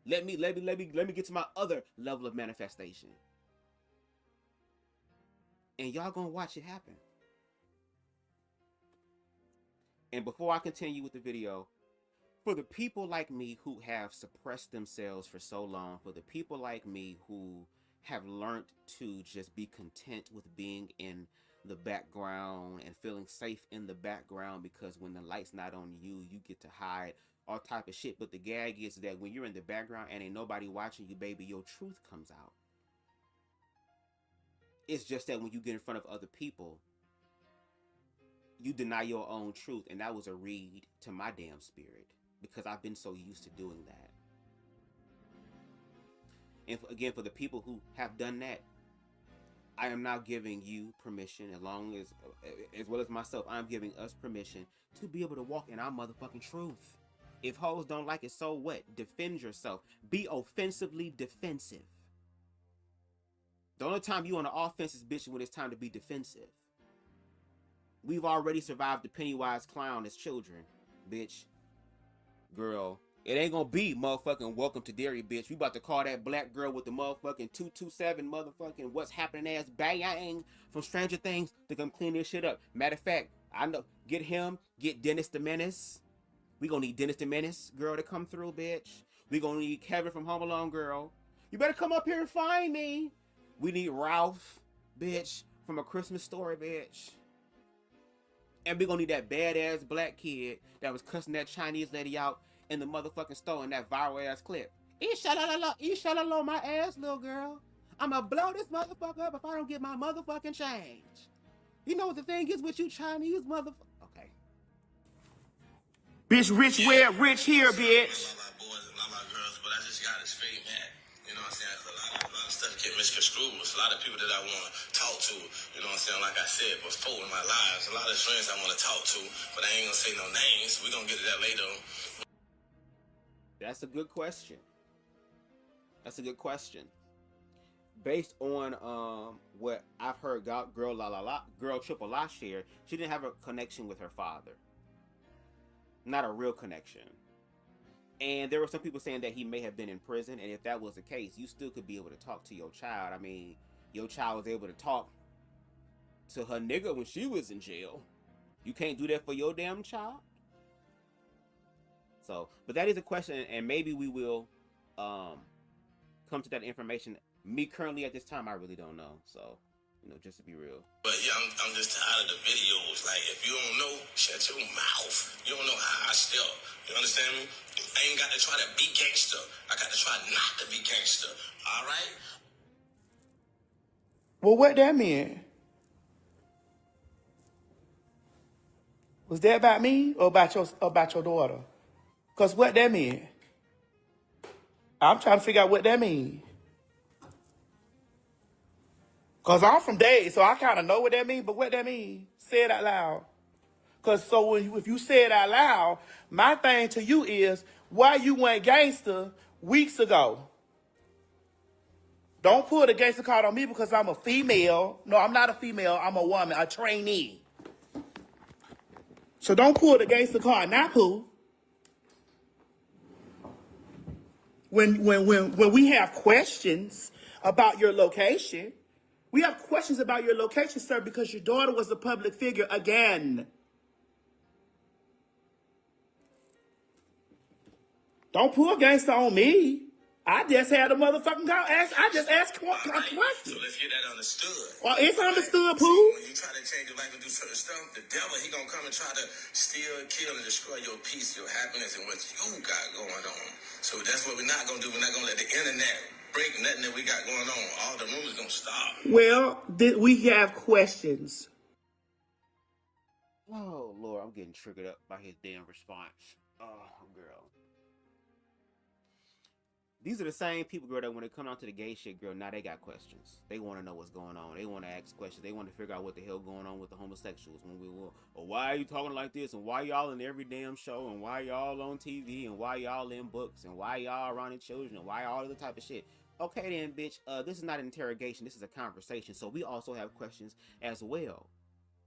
Let me get to my other level of manifestation. And y'all gonna watch it happen. And before I continue with the video, for the people like me who have suppressed themselves for so long, for the people like me who have learned to just be content with being in the background and feeling safe in the background, because when the light's not on you, you get to hide all type of shit. But the gag is that when you're in the background and ain't nobody watching you, baby, your truth comes out. It's just that when you get in front of other people, you deny your own truth, and that was a read to my damn spirit because I've been so used to doing that. And again, for the people who have done that, I am now giving you permission, as well as myself, I'm giving us permission to be able to walk in our motherfucking truth. If hoes don't like it, so what? Defend yourself. Be offensively defensive. The only time you on the offense is, bitch, when it's time to be defensive. We've already survived the Pennywise clown as children, bitch. Girl, it ain't gonna be motherfucking welcome to Derry, bitch. We about to call that black girl with the motherfucking 227 motherfucking what's happening ass bang from Stranger Things to come clean this shit up. Matter of fact, I know, get him, get Dennis the Menace. We gonna need Dennis the Menace, girl, to come through, bitch. We gonna need Kevin from Home Alone, girl. You better come up here and find me. We need Ralph, bitch, from A Christmas Story, bitch. And we gonna need that badass black kid that was cussing that Chinese lady out in the motherfucking store in that viral ass clip. Inshallah, my ass, little girl. I'ma blow this motherfucker up if I don't get my motherfucking change. You know what the thing is with you Chinese motherfucker? Okay. Bitch, rich where, rich here, bitch. My boys and my girls, but I just got it straight, man. You know what I'm saying? A lot of stuff get misconstrued. There's a lot of people that I want to talk to. You know what I'm saying? Like I said before in my lives, a lot of friends I want to talk to, but I ain't gonna say no names. We're gonna get to that later. That's a good question. That's a good question. Based on what I've heard girl Triple La share, she didn't have a connection with her father. Not a real connection. And there were some people saying that he may have been in prison, and if that was the case, you still could be able to talk to your child. I mean, your child was able to talk to her nigga when she was in jail. You can't do that for your damn child? So, but that is a question, and maybe we will come to that information. Me currently at this time, I really don't know. So, you know, just to be real. But yeah, I'm just tired of the videos. Like, if you don't know, shut your mouth. You don't know how I step. You understand me? I ain't got to try to be gangster. I got to try not to be gangster. All right? Well, what that mean? Was that about me or about your daughter? Cause what that mean? I'm trying to figure out what that mean. Cause I'm from Dade, so I kind of know what that mean. But what that mean? Say it out loud. Cause so if you say it out loud, my thing to you is why you went gangster weeks ago. Don't pull the gangster card on me because I'm a female. No, I'm not a female. I'm a woman, a trainee. So don't pull the gangster card, not Pooh. When we have questions about your location, we have questions about your location, sir, because your daughter was a public figure again. Don't pull gangster on me. I just had a motherfucking I just asked a question. So let's get that understood. Well, it's understood, Pooh. When you try to change your life and do certain stuff, the devil, he gonna come and try to steal, kill, and destroy your peace, your happiness, and what you got going on. So that's what we're not gonna do. We're not gonna let the internet break nothing that we got going on. All the rumors gonna stop. Well, we have questions. Oh, Lord, I'm getting triggered up by his damn response. Oh, girl. These are the same people, girl, that when it come down to the gay shit, girl, now they got questions. They want to know what's going on. They want to ask questions. They want to figure out what the hell going on with the homosexuals. When we will, or why are you talking like this? And why y'all in every damn show? And why y'all on TV? And why y'all in books? And why y'all around children? And why all of the type of shit? Okay then, bitch, this is not an interrogation. This is a conversation. So we also have questions as well.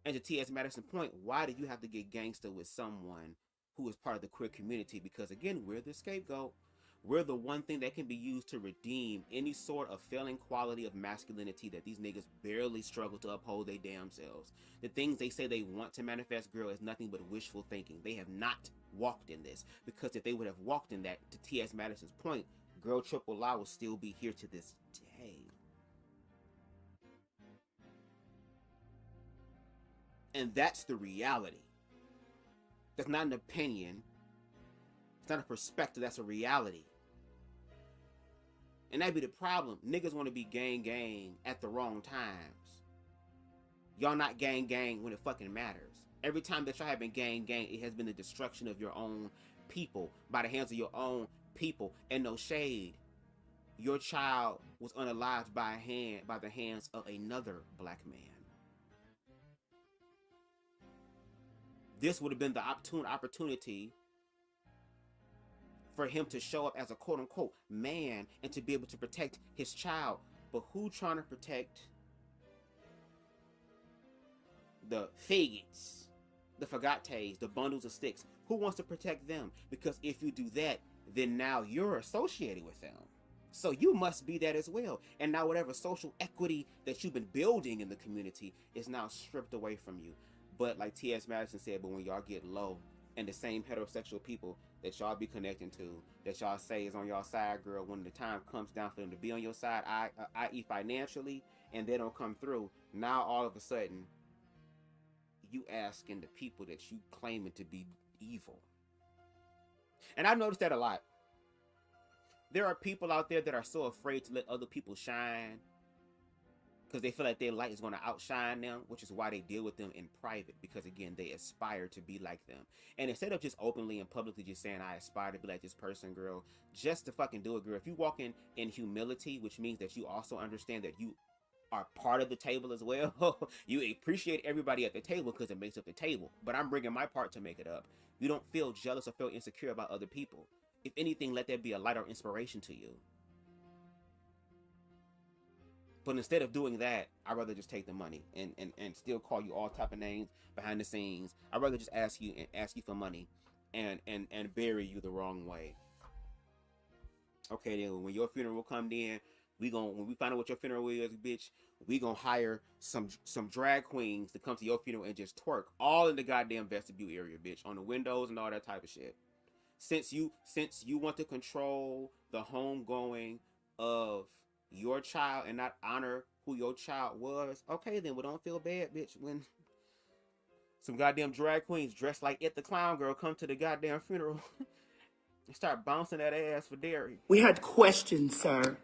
And to T.S. Madison's point, why do you have to get gangster with someone who is part of the queer community? Because again, we're the scapegoat. We're the one thing that can be used to redeem any sort of failing quality of masculinity that these niggas barely struggle to uphold their damn selves. The things they say they want to manifest, girl, is nothing but wishful thinking. They have not walked in this. Because if they would have walked in that, to T.S. Madison's point, girl Triple La will still be here to this day. And that's the reality. That's not an opinion. It's not a perspective, that's a reality. And that'd be the problem. Niggas want to be gang at the wrong times. Y'all not gang when it fucking matters. Every time that y'all have been gang, it has been the destruction of your own people by the hands of your own people. And no shade, your child was unalived by the hands of another black man. This would have been the opportunity for him to show up as a quote-unquote man and to be able to protect his child. But who trying to protect the faggots, the fagates, the bundles of sticks? Who wants to protect them? Because if you do that, then now you're associated with them. So you must be that as well. And now whatever social equity that you've been building in the community is now stripped away from you. But like T.S. Madison said, but when y'all get low, and the same heterosexual people that y'all be connecting to, that y'all say is on y'all side, girl, when the time comes down for them to be on your side, i.e. financially, and they don't come through, now all of a sudden, you asking the people that you claiming to be evil. And I noticed that a lot. There are people out there that are so afraid to let other people shine because they feel like their light is going to outshine them, which is why they deal with them in private, because again, they aspire to be like them. And instead of just openly and publicly just saying, I aspire to be like this person, girl, just to fucking do it, girl. If you walk in humility, which means that you also understand that you are part of the table as well, you appreciate everybody at the table because it makes up the table. But I'm bringing my part to make it up. You don't feel jealous or feel insecure about other people. If anything, let that be a light or inspiration to you. But instead of doing that, I'd rather just take the money and still call you all type of names behind the scenes. I'd rather just ask you for money and bury you the wrong way. Okay, then when your funeral come in, when we find out what your funeral is, bitch, we gonna hire some drag queens to come to your funeral and just twerk all in the goddamn vestibule area, bitch, on the windows and all that type of shit. Since you want to control the homegoing of your child and not honor who your child was, okay then, well, don't feel bad, bitch, when some goddamn drag queens dressed like It the Clown Girl come to the goddamn funeral and start bouncing that ass for dairy. We had questions, sir.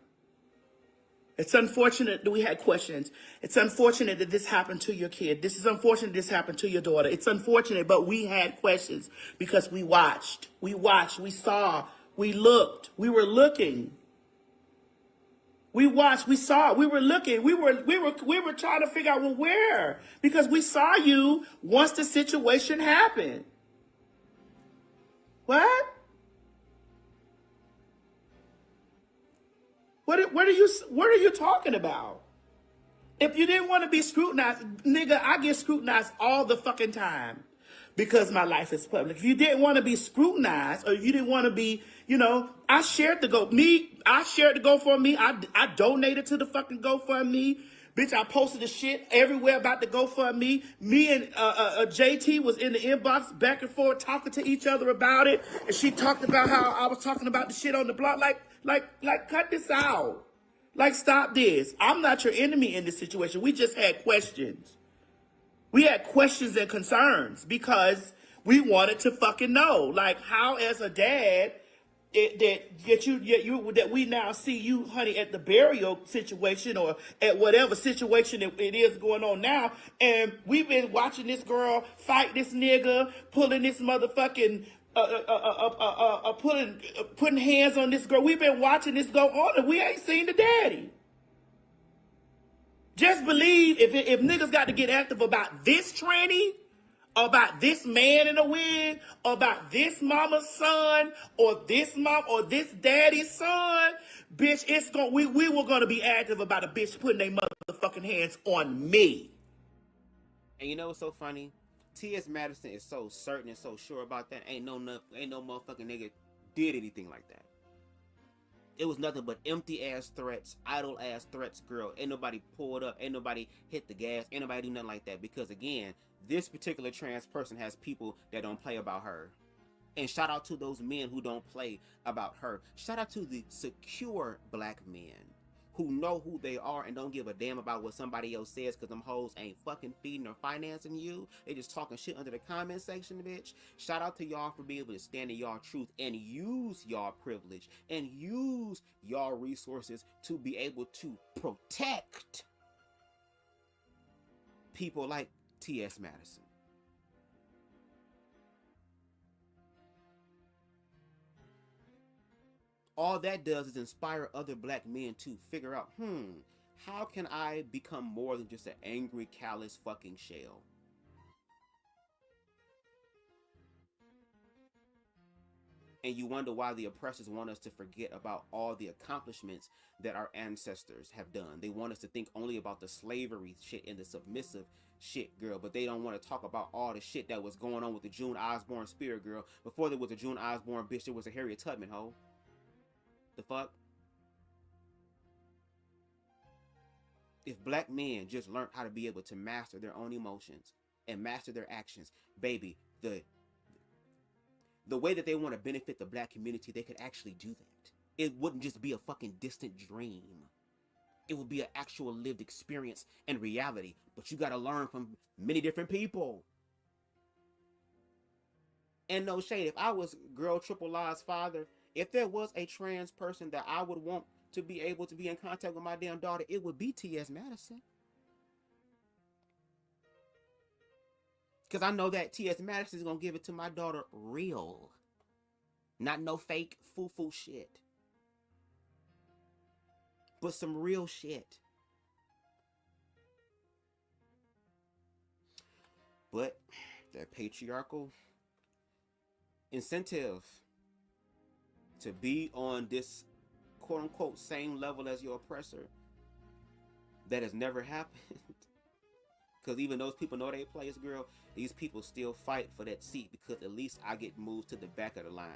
It's unfortunate that we had questions. It's unfortunate that this happened to your kid. This is unfortunate this happened to your daughter. It's unfortunate, but we had questions because we watched, we saw, we looked, we were looking. We watched, we saw, we were looking, we were trying to figure out, well, where? Because we saw you once the situation happened. What? What are you talking about? If you didn't want to be scrutinized, nigga, I get scrutinized all the fucking time because my life is public. If you didn't want to be scrutinized or you didn't want to be, I shared the GoFundMe. I donated to the fucking GoFundMe. Bitch, I posted the shit everywhere about the GoFundMe. Me and JT was in the inbox back and forth talking to each other about it. And she talked about how I was talking about the shit on the blog. Like, cut this out. Like, stop this. I'm not your enemy in this situation. We just had questions. We had questions and concerns because we wanted to fucking know. Like, how as a dad, that we now see you, honey, at the burial situation or at whatever situation it is going on now. And we've been watching this girl fight this nigga, pulling this motherfucking, putting hands on this girl. We've been watching this go on and we ain't seen the daddy. Just believe if niggas got to get active about this tranny, or about this man in a wig, or about this mama's son, or this mom, or this daddy's son, bitch, we were gonna be active about a bitch putting their motherfucking hands on me. And you know what's so funny? T.S. Madison is so certain and so sure about that. Ain't no motherfucking nigga did anything like that. It was nothing but empty ass threats, idle ass threats, girl. Ain't nobody pulled up, ain't nobody hit the gas, ain't nobody do nothing like that. Because again, this particular trans person has people that don't play about her. And shout out to those men who don't play about her. Shout out to the secure black men who know who they are and don't give a damn about what somebody else says, because them hoes ain't fucking feeding or financing you. They just talking shit under the comment section, bitch. Shout out to y'all for being able to stand in y'all truth and use y'all privilege and use y'all resources to be able to protect people like T.S. Madison. all that does is inspire other black men to figure out, how can I become more than just an angry, callous fucking shell? And you wonder why the oppressors want us to forget about all the accomplishments that our ancestors have done. They want us to think only about the slavery shit and the submissive shit, girl, but they don't want to talk about all the shit that was going on with the June Osborne spirit, girl. Before there was a June Osborne bitch, there was a Harriet Tubman, ho. The fuck? If black men just learned how to be able to master their own emotions and master their actions, baby, the way that they want to benefit the black community, they could actually do that. It wouldn't just be a fucking distant dream. It would be an actual lived experience and reality. But you got to learn from many different people. And no shade, if I was Girl Triple I's father, if there was a trans person that I would want to be able to be in contact with my damn daughter, it would be T.S. Madison. Because I know that T.S. Madison is going to give it to my daughter real. Not no fake foo-foo shit. But some real shit. But that patriarchal incentive to be on this quote-unquote same level as your oppressor, that has never happened. Because even those people know they players, girl, these people still fight for that seat because at least I get moved to the back of the line.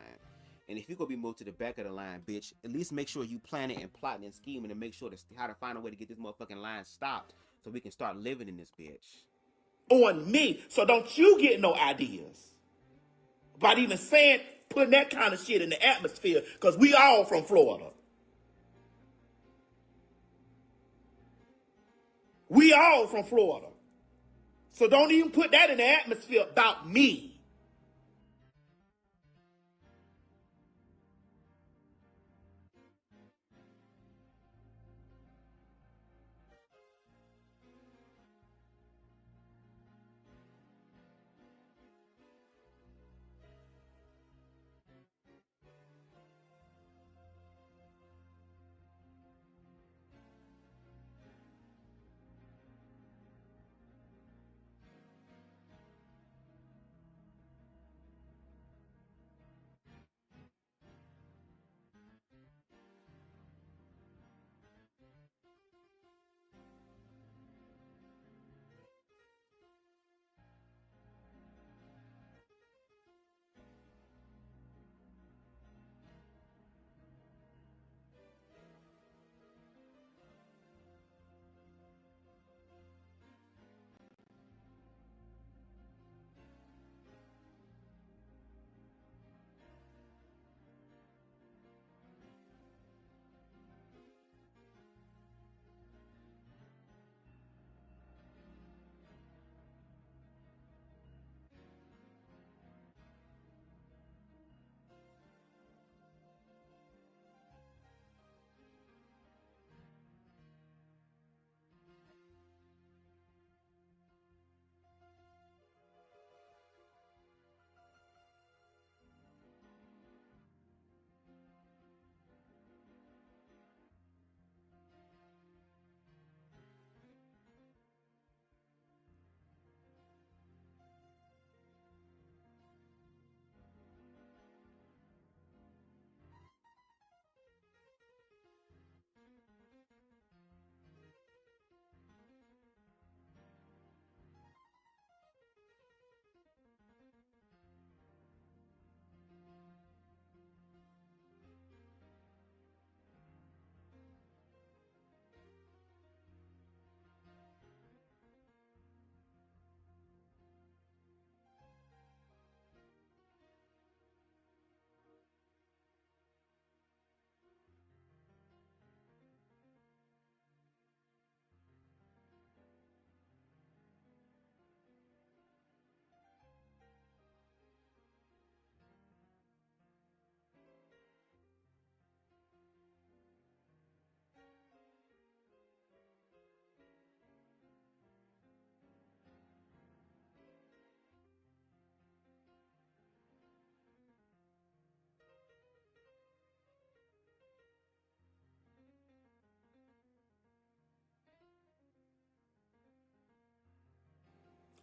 And if you're going to be moved to the back of the line, bitch, at least make sure you planning and plotting and scheming to make sure how to find a way to get this motherfucking line stopped so we can start living in this bitch. On me. So don't you get no ideas about even saying, putting that kind of shit in the atmosphere, because we all from Florida. We all from Florida. So don't even put that in the atmosphere about me.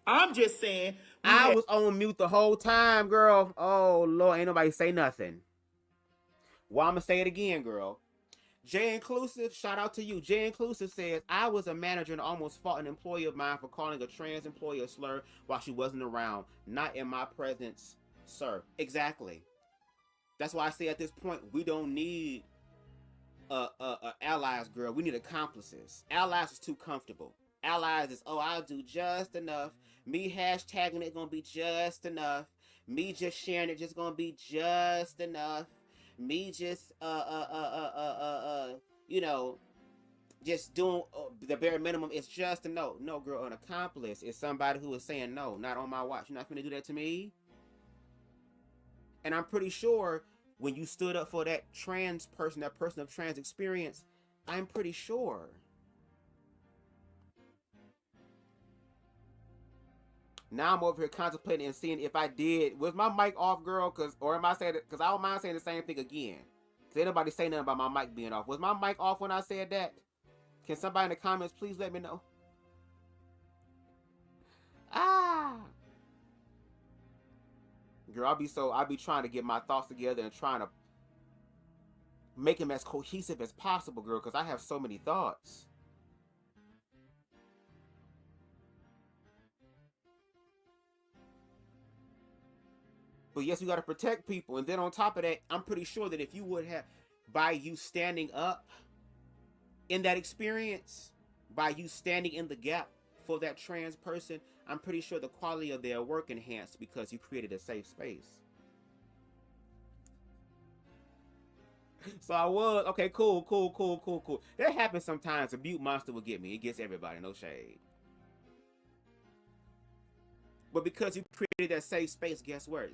I'm just saying. I was on mute the whole time, girl. Oh, Lord, ain't nobody say nothing. Well, I'm going to say it again, girl. J Inclusive, shout out to you. J Inclusive says, I was a manager and almost fought an employee of mine for calling a trans employee a slur while she wasn't around. Not in my presence, sir. Exactly. That's why I say at this point, we don't need allies, girl. We need accomplices. Allies is too comfortable. Allies is, oh, I'll do just enough. Me hashtagging it gonna be just enough. Me just sharing it just gonna be just enough. Me just you know, just doing the bare minimum is just a no. No, girl, an accomplice is somebody who is saying no, not on my watch. You're not gonna do that to me. And I'm pretty sure when you stood up for that trans person, that person of trans experience, I'm pretty sure. Now I'm over here contemplating and seeing if I did. Was my mic off, girl? Or am I saying it? Because I don't mind saying the same thing again. Because ain't nobody say nothing about my mic being off. Was my mic off when I said that? Can somebody in the comments please let me know? Girl, I'll be trying to get my thoughts together and trying to make them as cohesive as possible, girl, because I have so many thoughts. But yes, we got to protect people. And then on top of that, I'm pretty sure that if you would have, by you standing up in that experience, by you standing in the gap for that trans person, I'm pretty sure the quality of their work enhanced because you created a safe space. So I was, okay, cool. That happens sometimes. A mute monster will get me. It gets everybody, no shade. But because you created that safe space, guess what?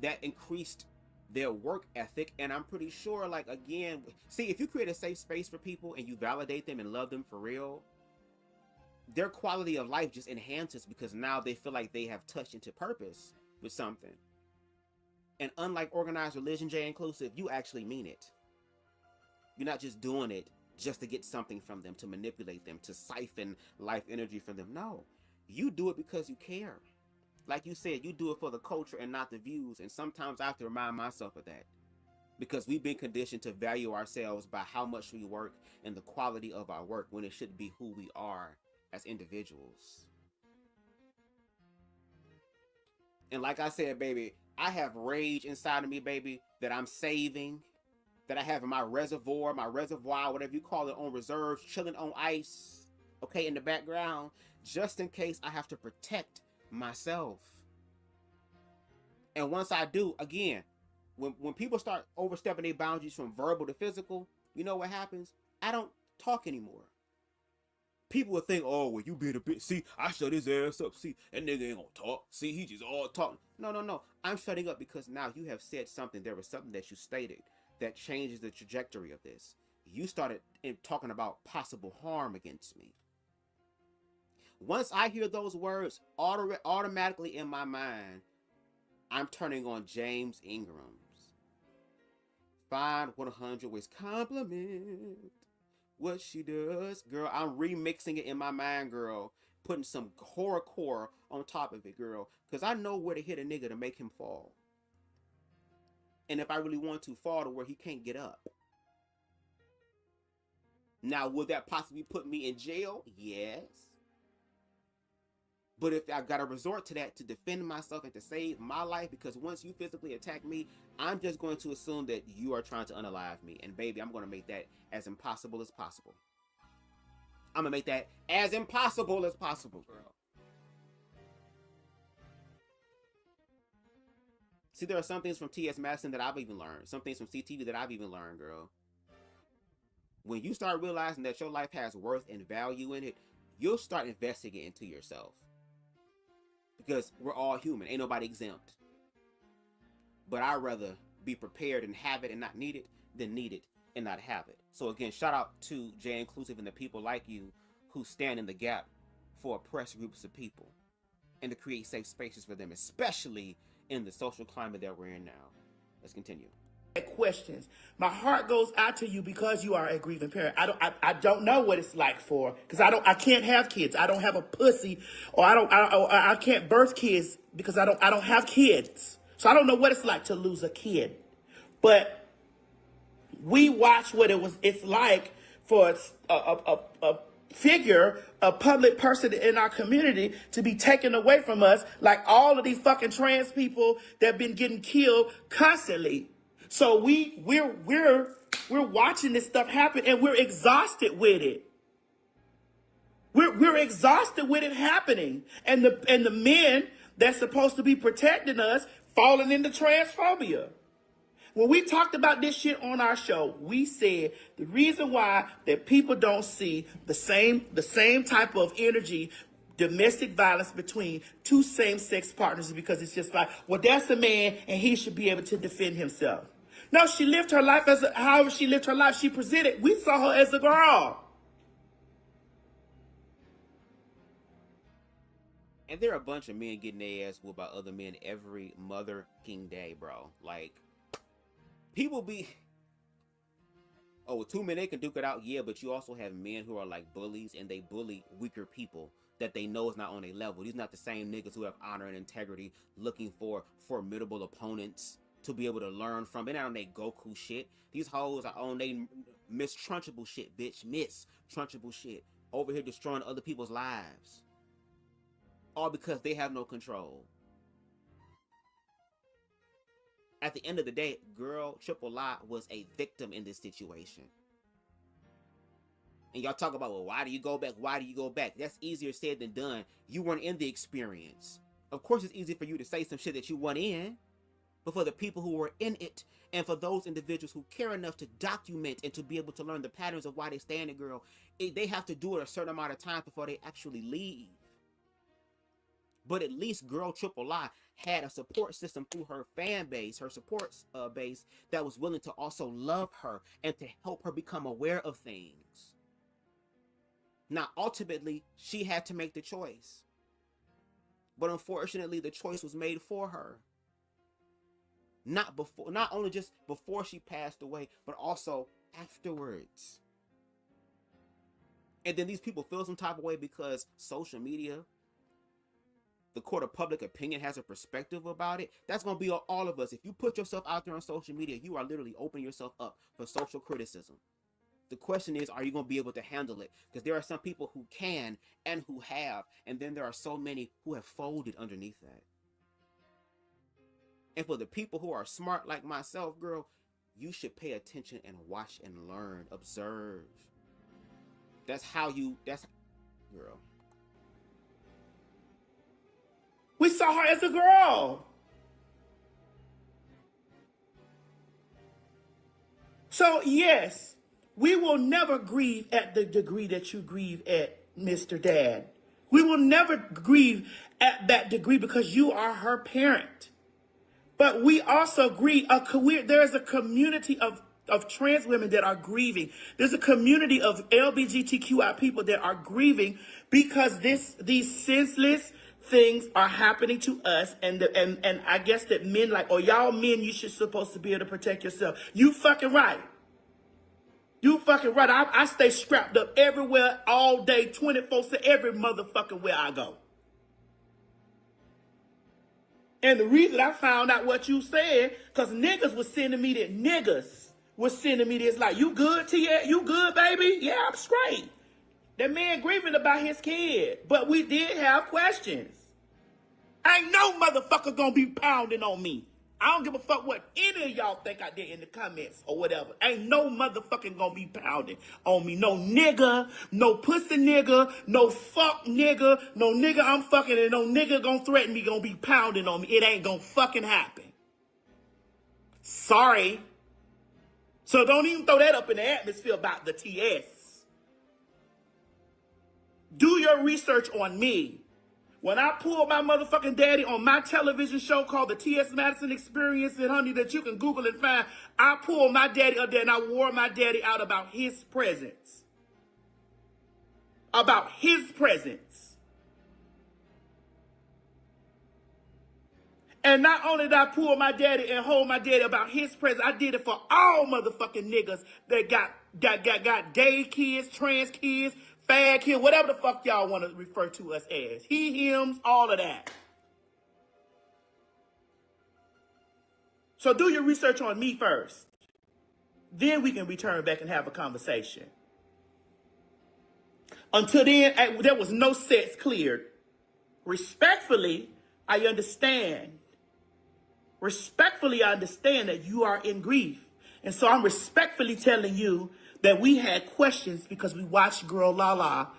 That increased their work ethic. And I'm pretty sure, like, again, see, if you create a safe space for people and you validate them and love them for real, their quality of life just enhances because now they feel like they have touched into purpose with something. And unlike organized religion, J Inclusive, you actually mean it. You're not just doing it just to get something from them, to manipulate them, to siphon life energy from them. No, you do it because you care. Like you said, you do it for the culture and not the views. And sometimes I have to remind myself of that because we've been conditioned to value ourselves by how much we work and the quality of our work when it should be who we are as individuals. And like I said, baby, I have rage inside of me, baby, that I'm saving, that I have in my reservoir, whatever you call it, on reserves, chilling on ice, okay, in the background, just in case I have to protect myself. And once I do, again, when people start overstepping their boundaries from verbal to physical, you know what happens? I don't talk anymore. People will think, oh, well, you being a bitch. See, I shut his ass up. See, that nigga ain't gonna talk. See, he just all talking. No. I'm shutting up because now you have said something. There was something that you stated that changes the trajectory of this. You started talking about possible harm against me. Once I hear those words, automatically in my mind, I'm turning on James Ingram's Find 100 Ways Compliment what she does. Girl, I'm remixing it in my mind, girl. Putting some horrorcore on top of it, girl. Because I know where to hit a nigga to make him fall. And if I really want to, fall to where he can't get up. Now, would that possibly put me in jail? Yes. But if I've got to resort to that to defend myself and to save my life, because once you physically attack me, I'm just going to assume that you are trying to unalive me. And baby, I'm going to make that as impossible as possible. I'm going to make that as impossible as possible, girl. See, there are some things from T.S. Madison that I've even learned. Some things from CTV that I've even learned, girl. When you start realizing that your life has worth and value in it, you'll start investing it into yourself. Because we're all human. Ain't nobody exempt. But I'd rather be prepared and have it and not need it than need it and not have it. So again, shout out to J Inclusive and the people like you who stand in the gap for oppressed groups of people and to create safe spaces for them, especially in the social climate that we're in now. Let's continue. questions. My heart goes out to you because you are a grieving parent. I don't know what it's like for, because I can't have kids. I don't have a pussy, or I can't birth kids because I don't have kids. So I don't know what it's like to lose a kid. But we watch what it's like for a figure, a public person in our community to be taken away from us, like all of these fucking trans people that have been getting killed constantly. So we're watching this stuff happen, and we're exhausted with it. We're exhausted with it happening, and the men that's supposed to be protecting us falling into transphobia. When we talked about this shit on our show, we said the reason why that people don't see the same type of energy, domestic violence between two same-sex partners, is because it's just like, well, that's a man and he should be able to defend himself. No, she lived her life however she lived her life. She presented. We saw her as a girl. And there are a bunch of men getting their ass whooped by other men every mother-king day, bro. Like, people be, oh, two men, they can duke it out, yeah, but you also have men who are like bullies, and they bully weaker people that they know is not on their level. These are not the same niggas who have honor and integrity looking for formidable opponents to be able to learn from. They're not on their Goku shit. These hoes are on their Miss Trunchable shit, bitch. Miss Trunchable shit. Over here destroying other people's lives. All because they have no control. At the end of the day, girl Triple Lie was a victim in this situation. And y'all talk about, well, why do you go back? Why do you go back? That's easier said than done. You weren't in the experience. Of course, it's easy for you to say some shit that you weren't in. But for the people who were in it, and for those individuals who care enough to document and to be able to learn the patterns of why they stand it, girl, they have to do it a certain amount of time before they actually leave. But at least girl Triple Lie had a support system through her fan base, her support base, that was willing to also love her and to help her become aware of things. Now, ultimately, she had to make the choice. But unfortunately, the choice was made for her. Not only just before she passed away, but also afterwards. And then these people feel some type of way because social media, the court of public opinion, has a perspective about it. That's going to be all of us. If you put yourself out there on social media, you are literally opening yourself up for social criticism. The question is, are you going to be able to handle it? Because there are some people who can and who have, and then there are so many who have folded underneath that. And for the people who are smart like myself, girl, you should pay attention and watch and learn, observe. Girl. We saw her as a girl. So, yes, we will never grieve at the degree that you grieve at, Mr. Dad. We will never grieve at that degree because you are her parent. But we also grieve. There is a community of trans women that are grieving. There's a community of LGBTQI people that are grieving because these senseless things are happening to us, and I guess that men like, oh, y'all men, you should supposed to be able to protect yourself. You fucking right. You fucking right. I stay strapped up everywhere, all day, 24/7, every motherfucking where I go. And the reason I found out what you said, because niggas was sending me that. Niggas was sending me this like, you good, Tia? You good, baby? Yeah, I'm straight. That man grieving about his kid. But we did have questions. Ain't no motherfucker gonna be pounding on me. I don't give a fuck what any of y'all think I did in the comments or whatever. Ain't no motherfucking gonna be pounding on me. No nigga, no pussy nigga, no fuck nigga, no nigga I'm fucking, and no nigga gonna threaten me gonna be pounding on me. It ain't gonna fucking happen. Sorry. So don't even throw that up in the atmosphere about the TS. Do your research on me. When I pulled my motherfucking daddy on my television show called the T.S. Madison Experience, and honey, that you can Google and find, I pulled my daddy up there and I wore my daddy out about his presence. About his presence. And not only did I pull my daddy and hold my daddy about his presence, I did it for all motherfucking niggas that got gay kids, trans kids, fag kids, whatever the fuck y'all want to refer to us as. He, hims, all of that. So do your research on me first. Then we can return back and have a conversation. Until then, there was no sets cleared. Respectfully, I understand. Respectfully, I understand that you are in grief. And so I'm respectfully telling you that we had questions because we watched girl Lala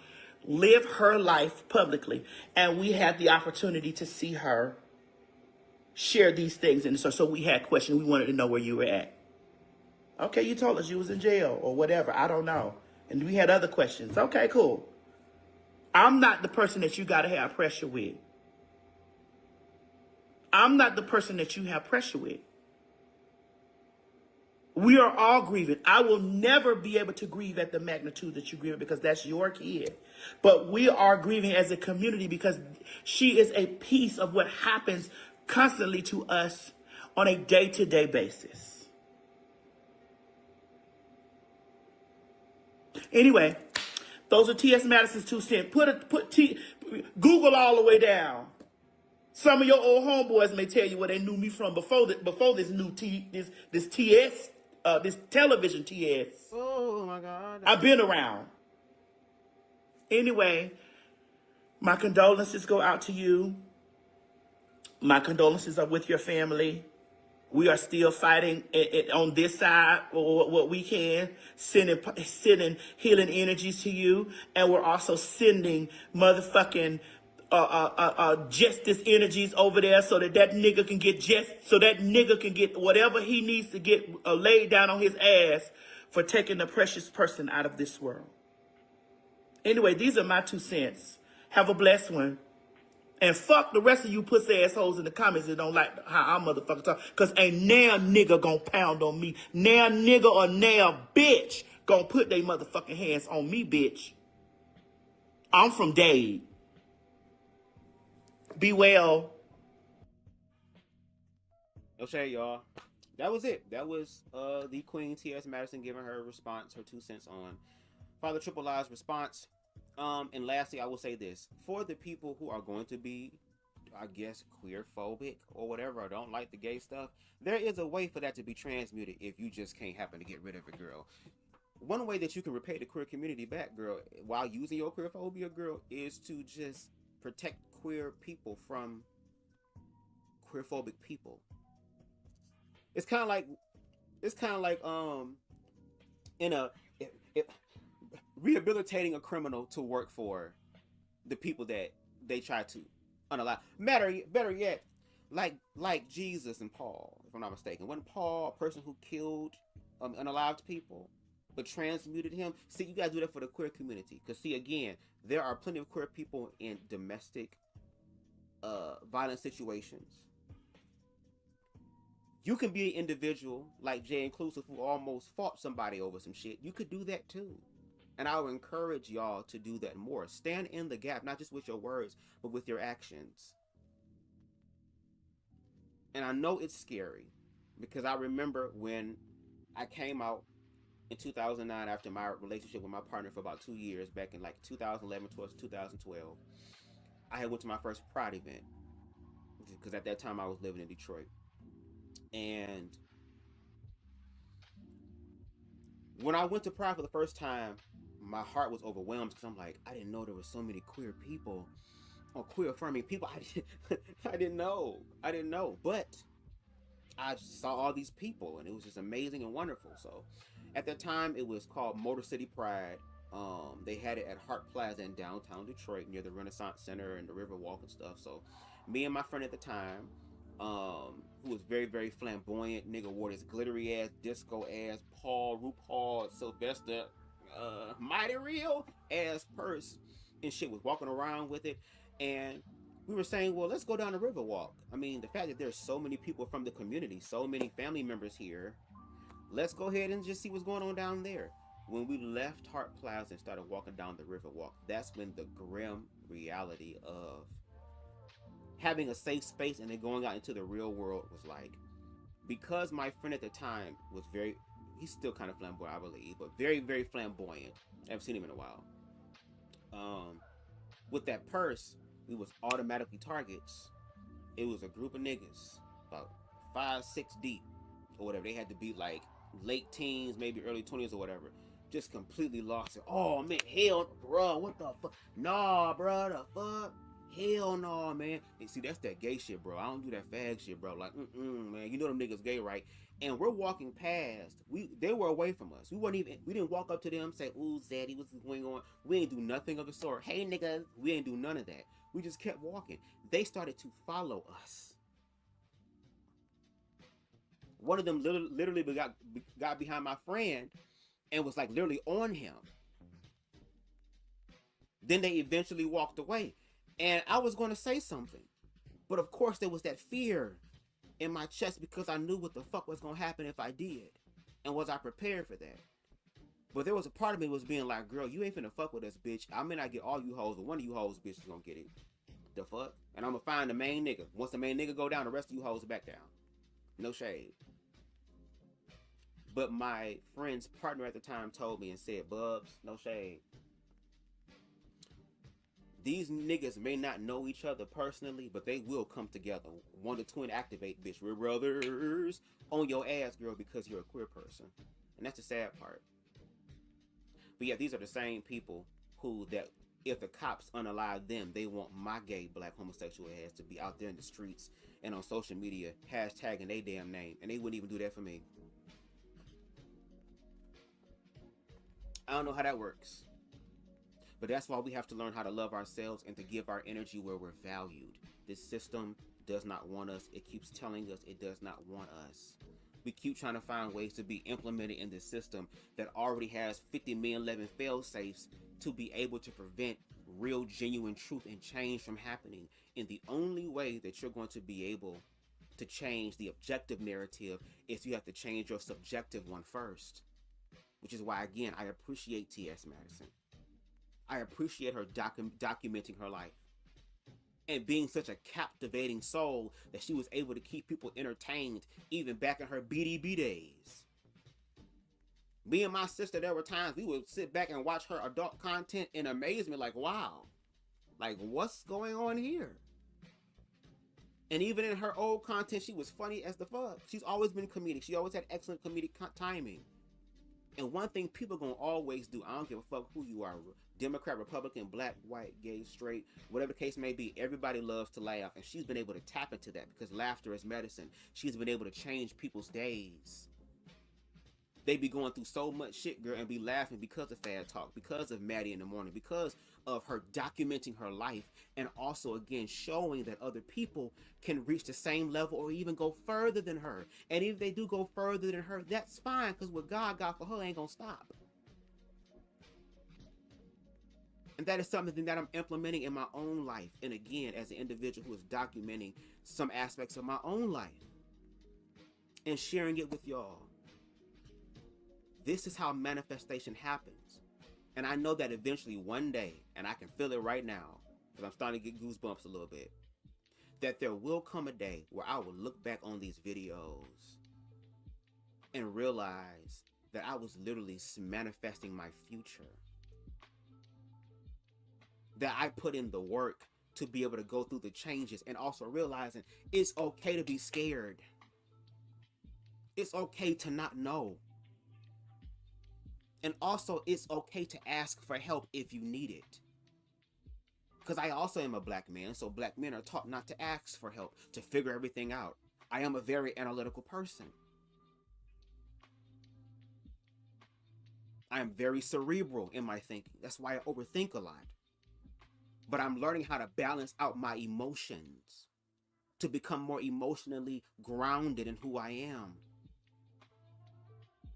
live her life publicly. And we had the opportunity to see her share these things. And so we had questions. We wanted to know where you were at. Okay, you told us you was in jail or whatever. I don't know. And we had other questions. Okay, cool. I'm not the person that you got to have pressure with. I'm not the person that you have pressure with. We are all grieving. I will never be able to grieve at the magnitude that you grieve because that's your kid. But we are grieving as a community because she is a piece of what happens constantly to us on a day-to-day basis. Anyway, those are T.S. Madison's 2 cents. Google all the way down. Some of your old homeboys may tell you where they knew me from before this new this TS, this television TS. Oh my God. I've been around. Anyway, my condolences go out to you. My condolences are with your family. We are still fighting on this side what we can, sending healing energies to you, and we're also sending motherfucking justice energies over there so that nigga can get whatever he needs to get laid down on his ass for taking the precious person out of this world. Anyway, these are my 2 cents. Have a blessed one. And fuck the rest of you pussy assholes in the comments that don't like how I motherfuckers talk. Because ain't now nigga gonna pound on me. Now nigga or now bitch gonna put they motherfucking hands on me, bitch. I'm from Dade. Be well. Okay, y'all. That was it. That was the Queen T.S. Madison giving her response, her 2 cents on Father Triple I's response. And lastly, I will say this. For the people who are going to be, I guess, queer phobic or whatever, or don't like the gay stuff, there is a way for that to be transmuted if you just can't happen to get rid of it, girl. One way that you can repay the queer community back, girl, while using your queer phobia, girl, is to just protect queer people from queer phobic people. It's kind of like rehabilitating a criminal to work for the people that they try to unalive. Better yet, like Jesus and Paul, if I'm not mistaken. Wasn't Paul a person who killed unalived people, but transmuted him? See, you gotta do that for the queer community. Because see, again, there are plenty of queer people in domestic violent situations. You can be an individual like Jay Inclusive who almost fought somebody over some shit. You could do that too. And I would encourage y'all to do that more. Stand in the gap, not just with your words, but with your actions. And I know it's scary because I remember when I came out in 2009 after my relationship with my partner for about 2 years, back in like 2011 towards 2012, I had went to my first Pride event because at that time I was living in Detroit. And when I went to Pride for the first time, my heart was overwhelmed because I'm like, I didn't know there were so many queer people or queer affirming people. I didn't know. But I saw all these people and it was just amazing and wonderful. So at that time, it was called Motor City Pride. They had it at Hart Plaza in downtown Detroit near the Renaissance Center and the Riverwalk and stuff. So me and my friend at the time, who was very, very flamboyant, nigga wore this glittery ass, disco ass, RuPaul, Sylvester, Mighty Real ass purse and shit, was walking around with it. And we were saying, well, let's go down the Riverwalk. I mean, the fact that there's so many people from the community, so many family members here, let's go ahead and just see what's going on down there. When we left Hart Plaza and started walking down the Riverwalk, that's when the grim reality of having a safe space and then going out into the real world was like. Because my friend at the time was he's still kind of flamboyant, I believe, but very, very flamboyant. I haven't seen him in a while. With that purse, we was automatically targets. It was a group of niggas, about 5, 6 deep, or whatever. They had to be like late teens, maybe early 20s or whatever. Just completely lost it. Oh man, hell, bro, what the fuck? Nah, bro, the fuck? Hell no, man. And see, that's that gay shit, bro. I don't do that fag shit, bro. Like, man, you know them niggas gay, right? And we're walking past. They were away from us. We didn't walk up to them, say, ooh, Zaddy, what's going on? We ain't do nothing of the sort. Hey, niggas, we ain't do none of that. We just kept walking. They started to follow us. One of them literally got behind my friend and was like literally on him. Then they eventually walked away. And I was going to say something. But of course there was that fear in my chest because I knew what the fuck was going to happen if I did. And was I prepared for that? But there was a part of me was being like, girl, you ain't finna fuck with us, bitch. I may not get all you hoes, but one of you hoes, bitch, is going to get it. The fuck? And I'm going to find the main nigga. Once the main nigga go down, the rest of you hoes are back down. No shade. But my friend's partner at the time told me and said, Bubs, no shade. These niggas may not know each other personally, but they will come together. One to twin activate, bitch. We're brothers on your ass, girl, because you're a queer person. And that's the sad part. But yeah, these are the same people who that if the cops unalive them, they want my gay black homosexual ass to be out there in the streets and on social media hashtagging their damn name. And they wouldn't even do that for me. I don't know how that works. But that's why we have to learn how to love ourselves and to give our energy where we're valued. This system does not want us. It keeps telling us it does not want us. We keep trying to find ways to be implemented in this system that already has 50 million 11 fail-safes to be able to prevent real, genuine truth and change from happening. And the only way that you're going to be able to change the objective narrative is you have to change your subjective one first. Which is why, again, I appreciate T.S. Madison. I appreciate her documenting her life and being such a captivating soul that she was able to keep people entertained even back in her BDB days. Me and my sister, there were times we would sit back and watch her adult content in amazement, like, wow, like, what's going on here? And even in her old content, she was funny as the fuck. She's always been comedic. She always had excellent comedic timing. And one thing people gonna always do, I don't give a fuck who you are, Democrat, Republican, black, white, gay, straight, whatever the case may be, everybody loves to laugh. And she's been able to tap into that because laughter is medicine. She's been able to change people's days. They be going through so much shit, girl, and be laughing because of Fad Talk, because of Maddie in the Morning, because of her documenting her life, and also, again, showing that other people can reach the same level or even go further than her. And if they do go further than her, that's fine, because what God got for her ain't gonna stop. And that is something that I'm implementing in my own life. And again, as an individual who is documenting some aspects of my own life and sharing it with y'all. This is how manifestation happens. And I know that eventually one day, and I can feel it right now, because I'm starting to get goosebumps a little bit, that there will come a day where I will look back on these videos and realize that I was literally manifesting my future. That I put in the work to be able to go through the changes, and also realizing it's okay to be scared. It's okay to not know. And also, it's okay to ask for help if you need it. Because I also am a black man, so black men are taught not to ask for help, to figure everything out. I am a very analytical person. I am very cerebral in my thinking. That's why I overthink a lot. But I'm learning how to balance out my emotions to become more emotionally grounded in who I am.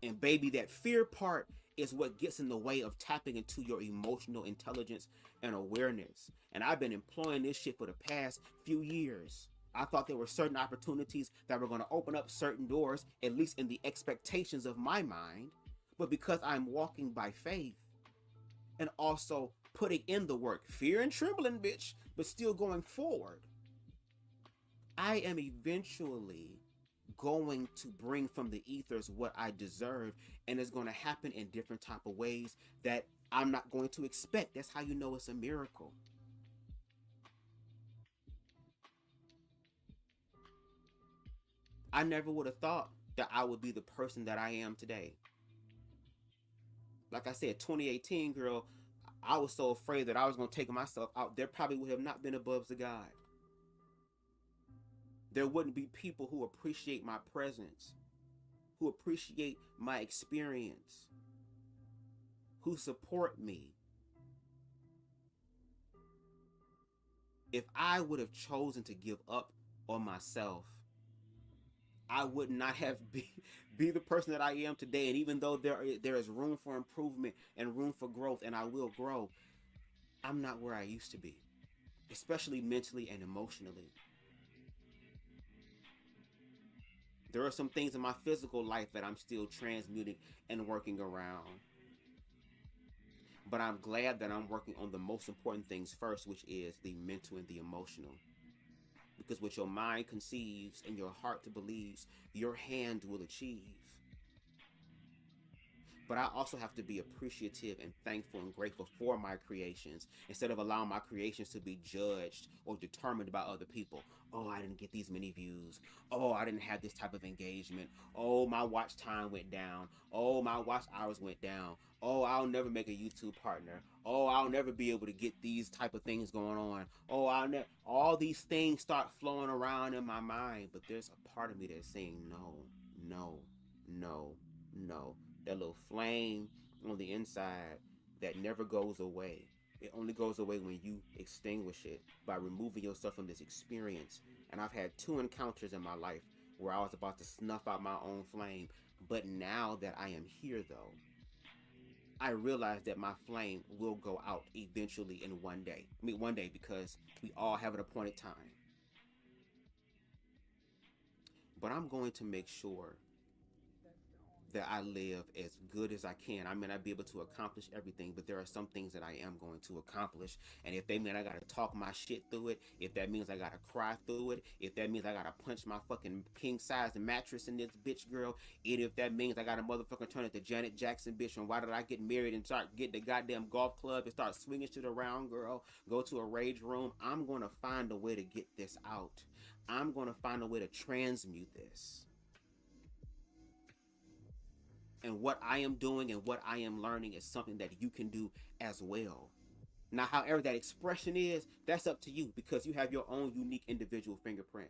And baby, that fear part is what gets in the way of tapping into your emotional intelligence and awareness. And I've been employing this shit for the past few years. I thought there were certain opportunities that were going to open up certain doors, at least in the expectations of my mind. But because I'm walking by faith and also putting in the work, fear and trembling, bitch, but still going forward, I am eventually going to bring from the ethers what I deserve, and it's going to happen in different type of ways that I'm not going to expect. That's how you know it's a miracle. I never would have thought that I would be the person that I am today. Like I said, 2018, girl, I was so afraid that I was going to take myself out. There probably would have not been a BubzDaGawd. There wouldn't be people who appreciate my presence, who appreciate my experience, who support me. If I would have chosen to give up on myself, I would not have be the person that I am today. And even though there is room for improvement and room for growth, and I will grow, I'm not where I used to be, especially mentally and emotionally. There are some things in my physical life that I'm still transmuting and working around. But I'm glad that I'm working on the most important things first, which is the mental and the emotional. Because what your mind conceives and your heart believes, your hand will achieve. But I also have to be appreciative and thankful and grateful for my creations, instead of allowing my creations to be judged or determined by other people. Oh, I didn't get these many views. Oh, I didn't have this type of engagement. Oh, my watch time went down. Oh, my watch hours went down. Oh, I'll never make a YouTube partner. Oh, I'll never be able to get these type of things going on. Oh, all these things start flowing around in my mind. But there's a part of me that's saying no, no, no, no. That little flame on the inside that never goes away. It only goes away when you extinguish it by removing yourself from this experience. And I've had 2 encounters in my life where I was about to snuff out my own flame. But now that I am here, though, I realize that my flame will go out eventually in one day. I mean, one day, because we all have an appointed time. But I'm going to make sure that I live as good as I can. I may not be able to accomplish everything, but there are some things that I am going to accomplish. And if they mean I gotta talk my shit through it, if that means I gotta cry through it, if that means I gotta punch my fucking king size mattress in this bitch, girl, and if that means I gotta motherfucking turn it to Janet Jackson, bitch, and why did I get married and start getting the goddamn golf club and start swinging shit around, girl, go to a rage room, I'm gonna find a way to get this out. I'm gonna find a way to transmute this. And what I am doing and what I am learning is something that you can do as well. Now, however that expression is, that's up to you, because you have your own unique individual fingerprint.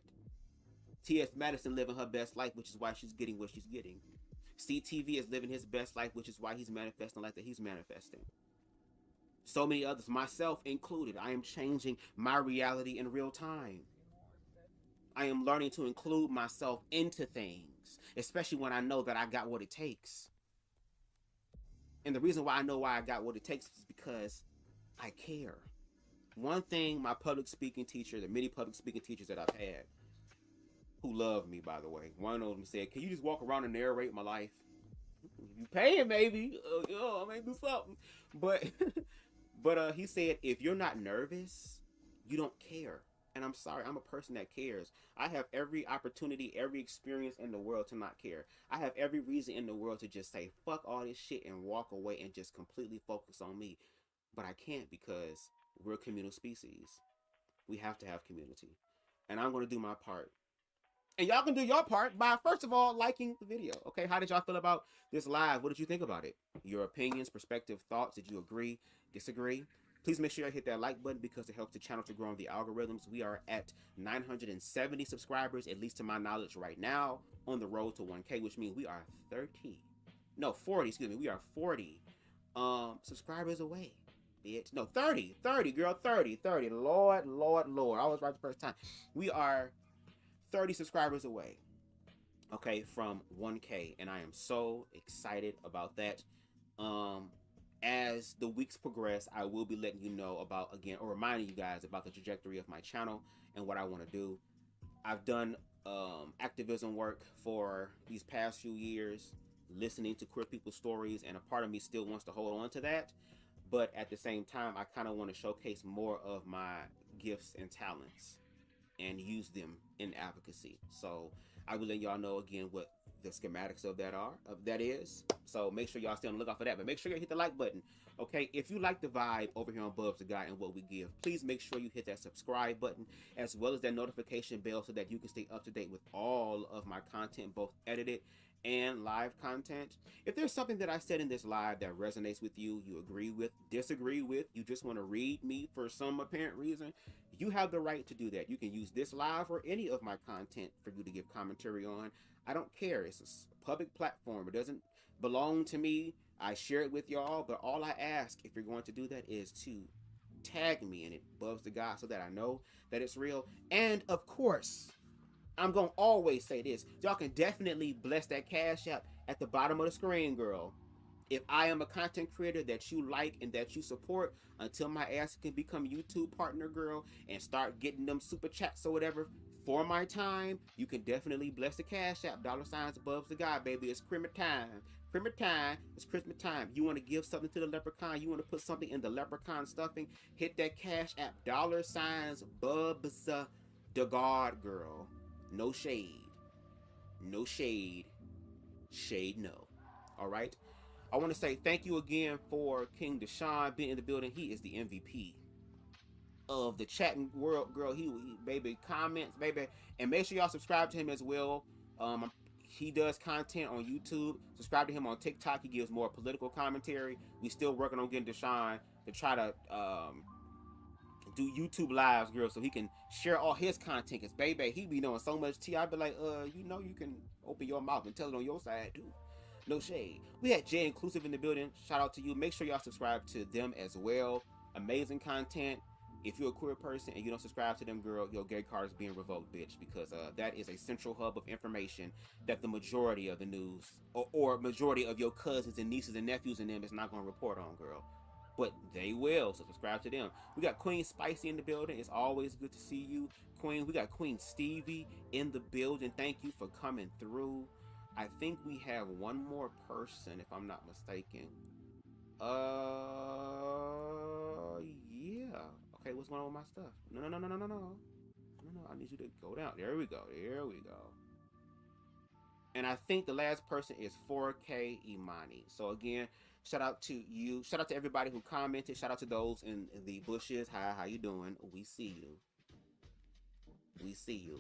T.S. Madison living her best life, which is why she's getting what she's getting. CTV is living his best life, which is why he's manifesting like that he's manifesting. So many others, myself included. I am changing my reality in real time. I am learning to include myself into things, especially when I know that I got what it takes. And the reason why I know why I got what it takes is because I care. One thing my public speaking teacher, the many public speaking teachers that I've had, who love me, by the way, one of them said, "Can you just walk around and narrate my life? You paying, maybe. I may do something." But he said, if you're not nervous, you don't care. And I'm sorry, I'm a person that cares. I have every opportunity, every experience in the world to not care. I have every reason in the world to just say, fuck all this shit and walk away and just completely focus on me. But I can't, because we're a communal species. We have to have community. And I'm going to do my part. And y'all can do your part by, first of all, liking the video. Okay, how did y'all feel about this live? What did you think about it? Your opinions, perspective, thoughts. Did you agree, disagree? Please make sure you hit that like button, because it helps the channel to grow in the algorithms. We are at 970 subscribers, at least to my knowledge right now, on the road to 1K, which means we are 40, excuse me. We are 40 subscribers away, bitch. No, 30, girl, 30. Lord. I was right the first time. We are 30 subscribers away, okay, from 1K, and I am so excited about that. As the weeks progress, I will be letting you know about, again, or reminding you guys about the trajectory of my channel and what I want to do. I've done activism work for these past few years, listening to queer people's stories, and a part of me still wants to hold on to that. But at the same time, I kind of want to showcase more of my gifts and talents. and use them in advocacy. So I will let y'all know again what the schematics of that is. So make sure y'all stay on the lookout for that. But make sure you hit the like button. Okay, if you like the vibe over here on BubzDaGawd and what we give, please make sure you hit that subscribe button as well as that notification bell so that you can stay up to date with all of my content, both edited and live content. If there's something that I said in this live that resonates with you, you agree with, disagree with, you just want to read me for some apparent reason, you have the right to do that. You can use this live or any of my content for you to give commentary on. I don't care. It's a public platform. It doesn't belong to me. I share it with y'all, but all I ask, if you're going to do that, is to tag me in it, BubzDaGawd, so that I know that it's real. And of course, I'm gonna always say this, y'all can definitely bless that Cash App at the bottom of the screen, girl. If I am a content creator that you like and that you support, until my ass can become YouTube partner, girl, and start getting them super chats or whatever for my time, you can definitely bless the Cash App, $BubzDaGawd, baby. It's Christmas time. Christmas time. It's Christmas time. You want to give something to the leprechaun, you want to put something in the leprechaun stuffing, hit that Cash App, $BubzDaGawd, girl. No shade. No shade. Shade no. Alright? I want to say thank you again for King Deshaun being in the building. He is the MVP of the chatting world, girl. He baby, comments, baby. And make sure y'all subscribe to him as well. He does content on YouTube. Subscribe to him on TikTok. He gives more political commentary. We still working on getting Deshaun to try to do YouTube lives, girl, so he can share all his content. Cause baby, he be knowing so much tea. I be like, you know, you can open your mouth and tell it on your side too. No shade. We had Jay Inclusive in the building. Shout out to you. Make sure y'all subscribe to them as well. Amazing content. If you're a queer person and you don't subscribe to them, girl, your gay card is being revoked, bitch, because that is a central hub of information that the majority of the news or majority of your cousins and nieces and nephews and them is not going to report on, girl. But they will, so subscribe to them. We got Queen Spicy in the building. It's always good to see you, Queen. We got Queen Stevie in the building. Thank you for coming through. I think we have one more person, if I'm not mistaken. Yeah. Okay, what's going on with my stuff? No. I need you to go down. There we go. And I think the last person is 4K Imani. So again, shout out to you. Shout out to everybody who commented. Shout out to those in the bushes. Hi, how you doing? We see you.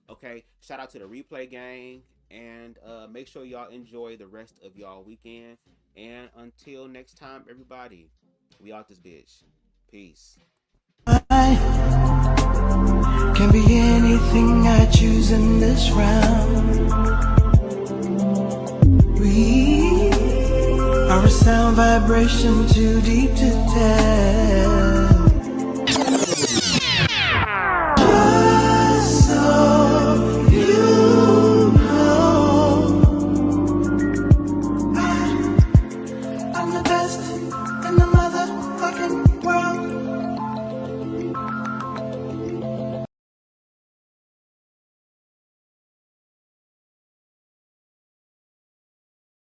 Okay, shout out to the replay gang. And make sure y'all enjoy the rest of y'all weekend. And until next time, everybody, we out this bitch. Peace. I can be anything I choose in this round. We are a sound vibration too deep to tell.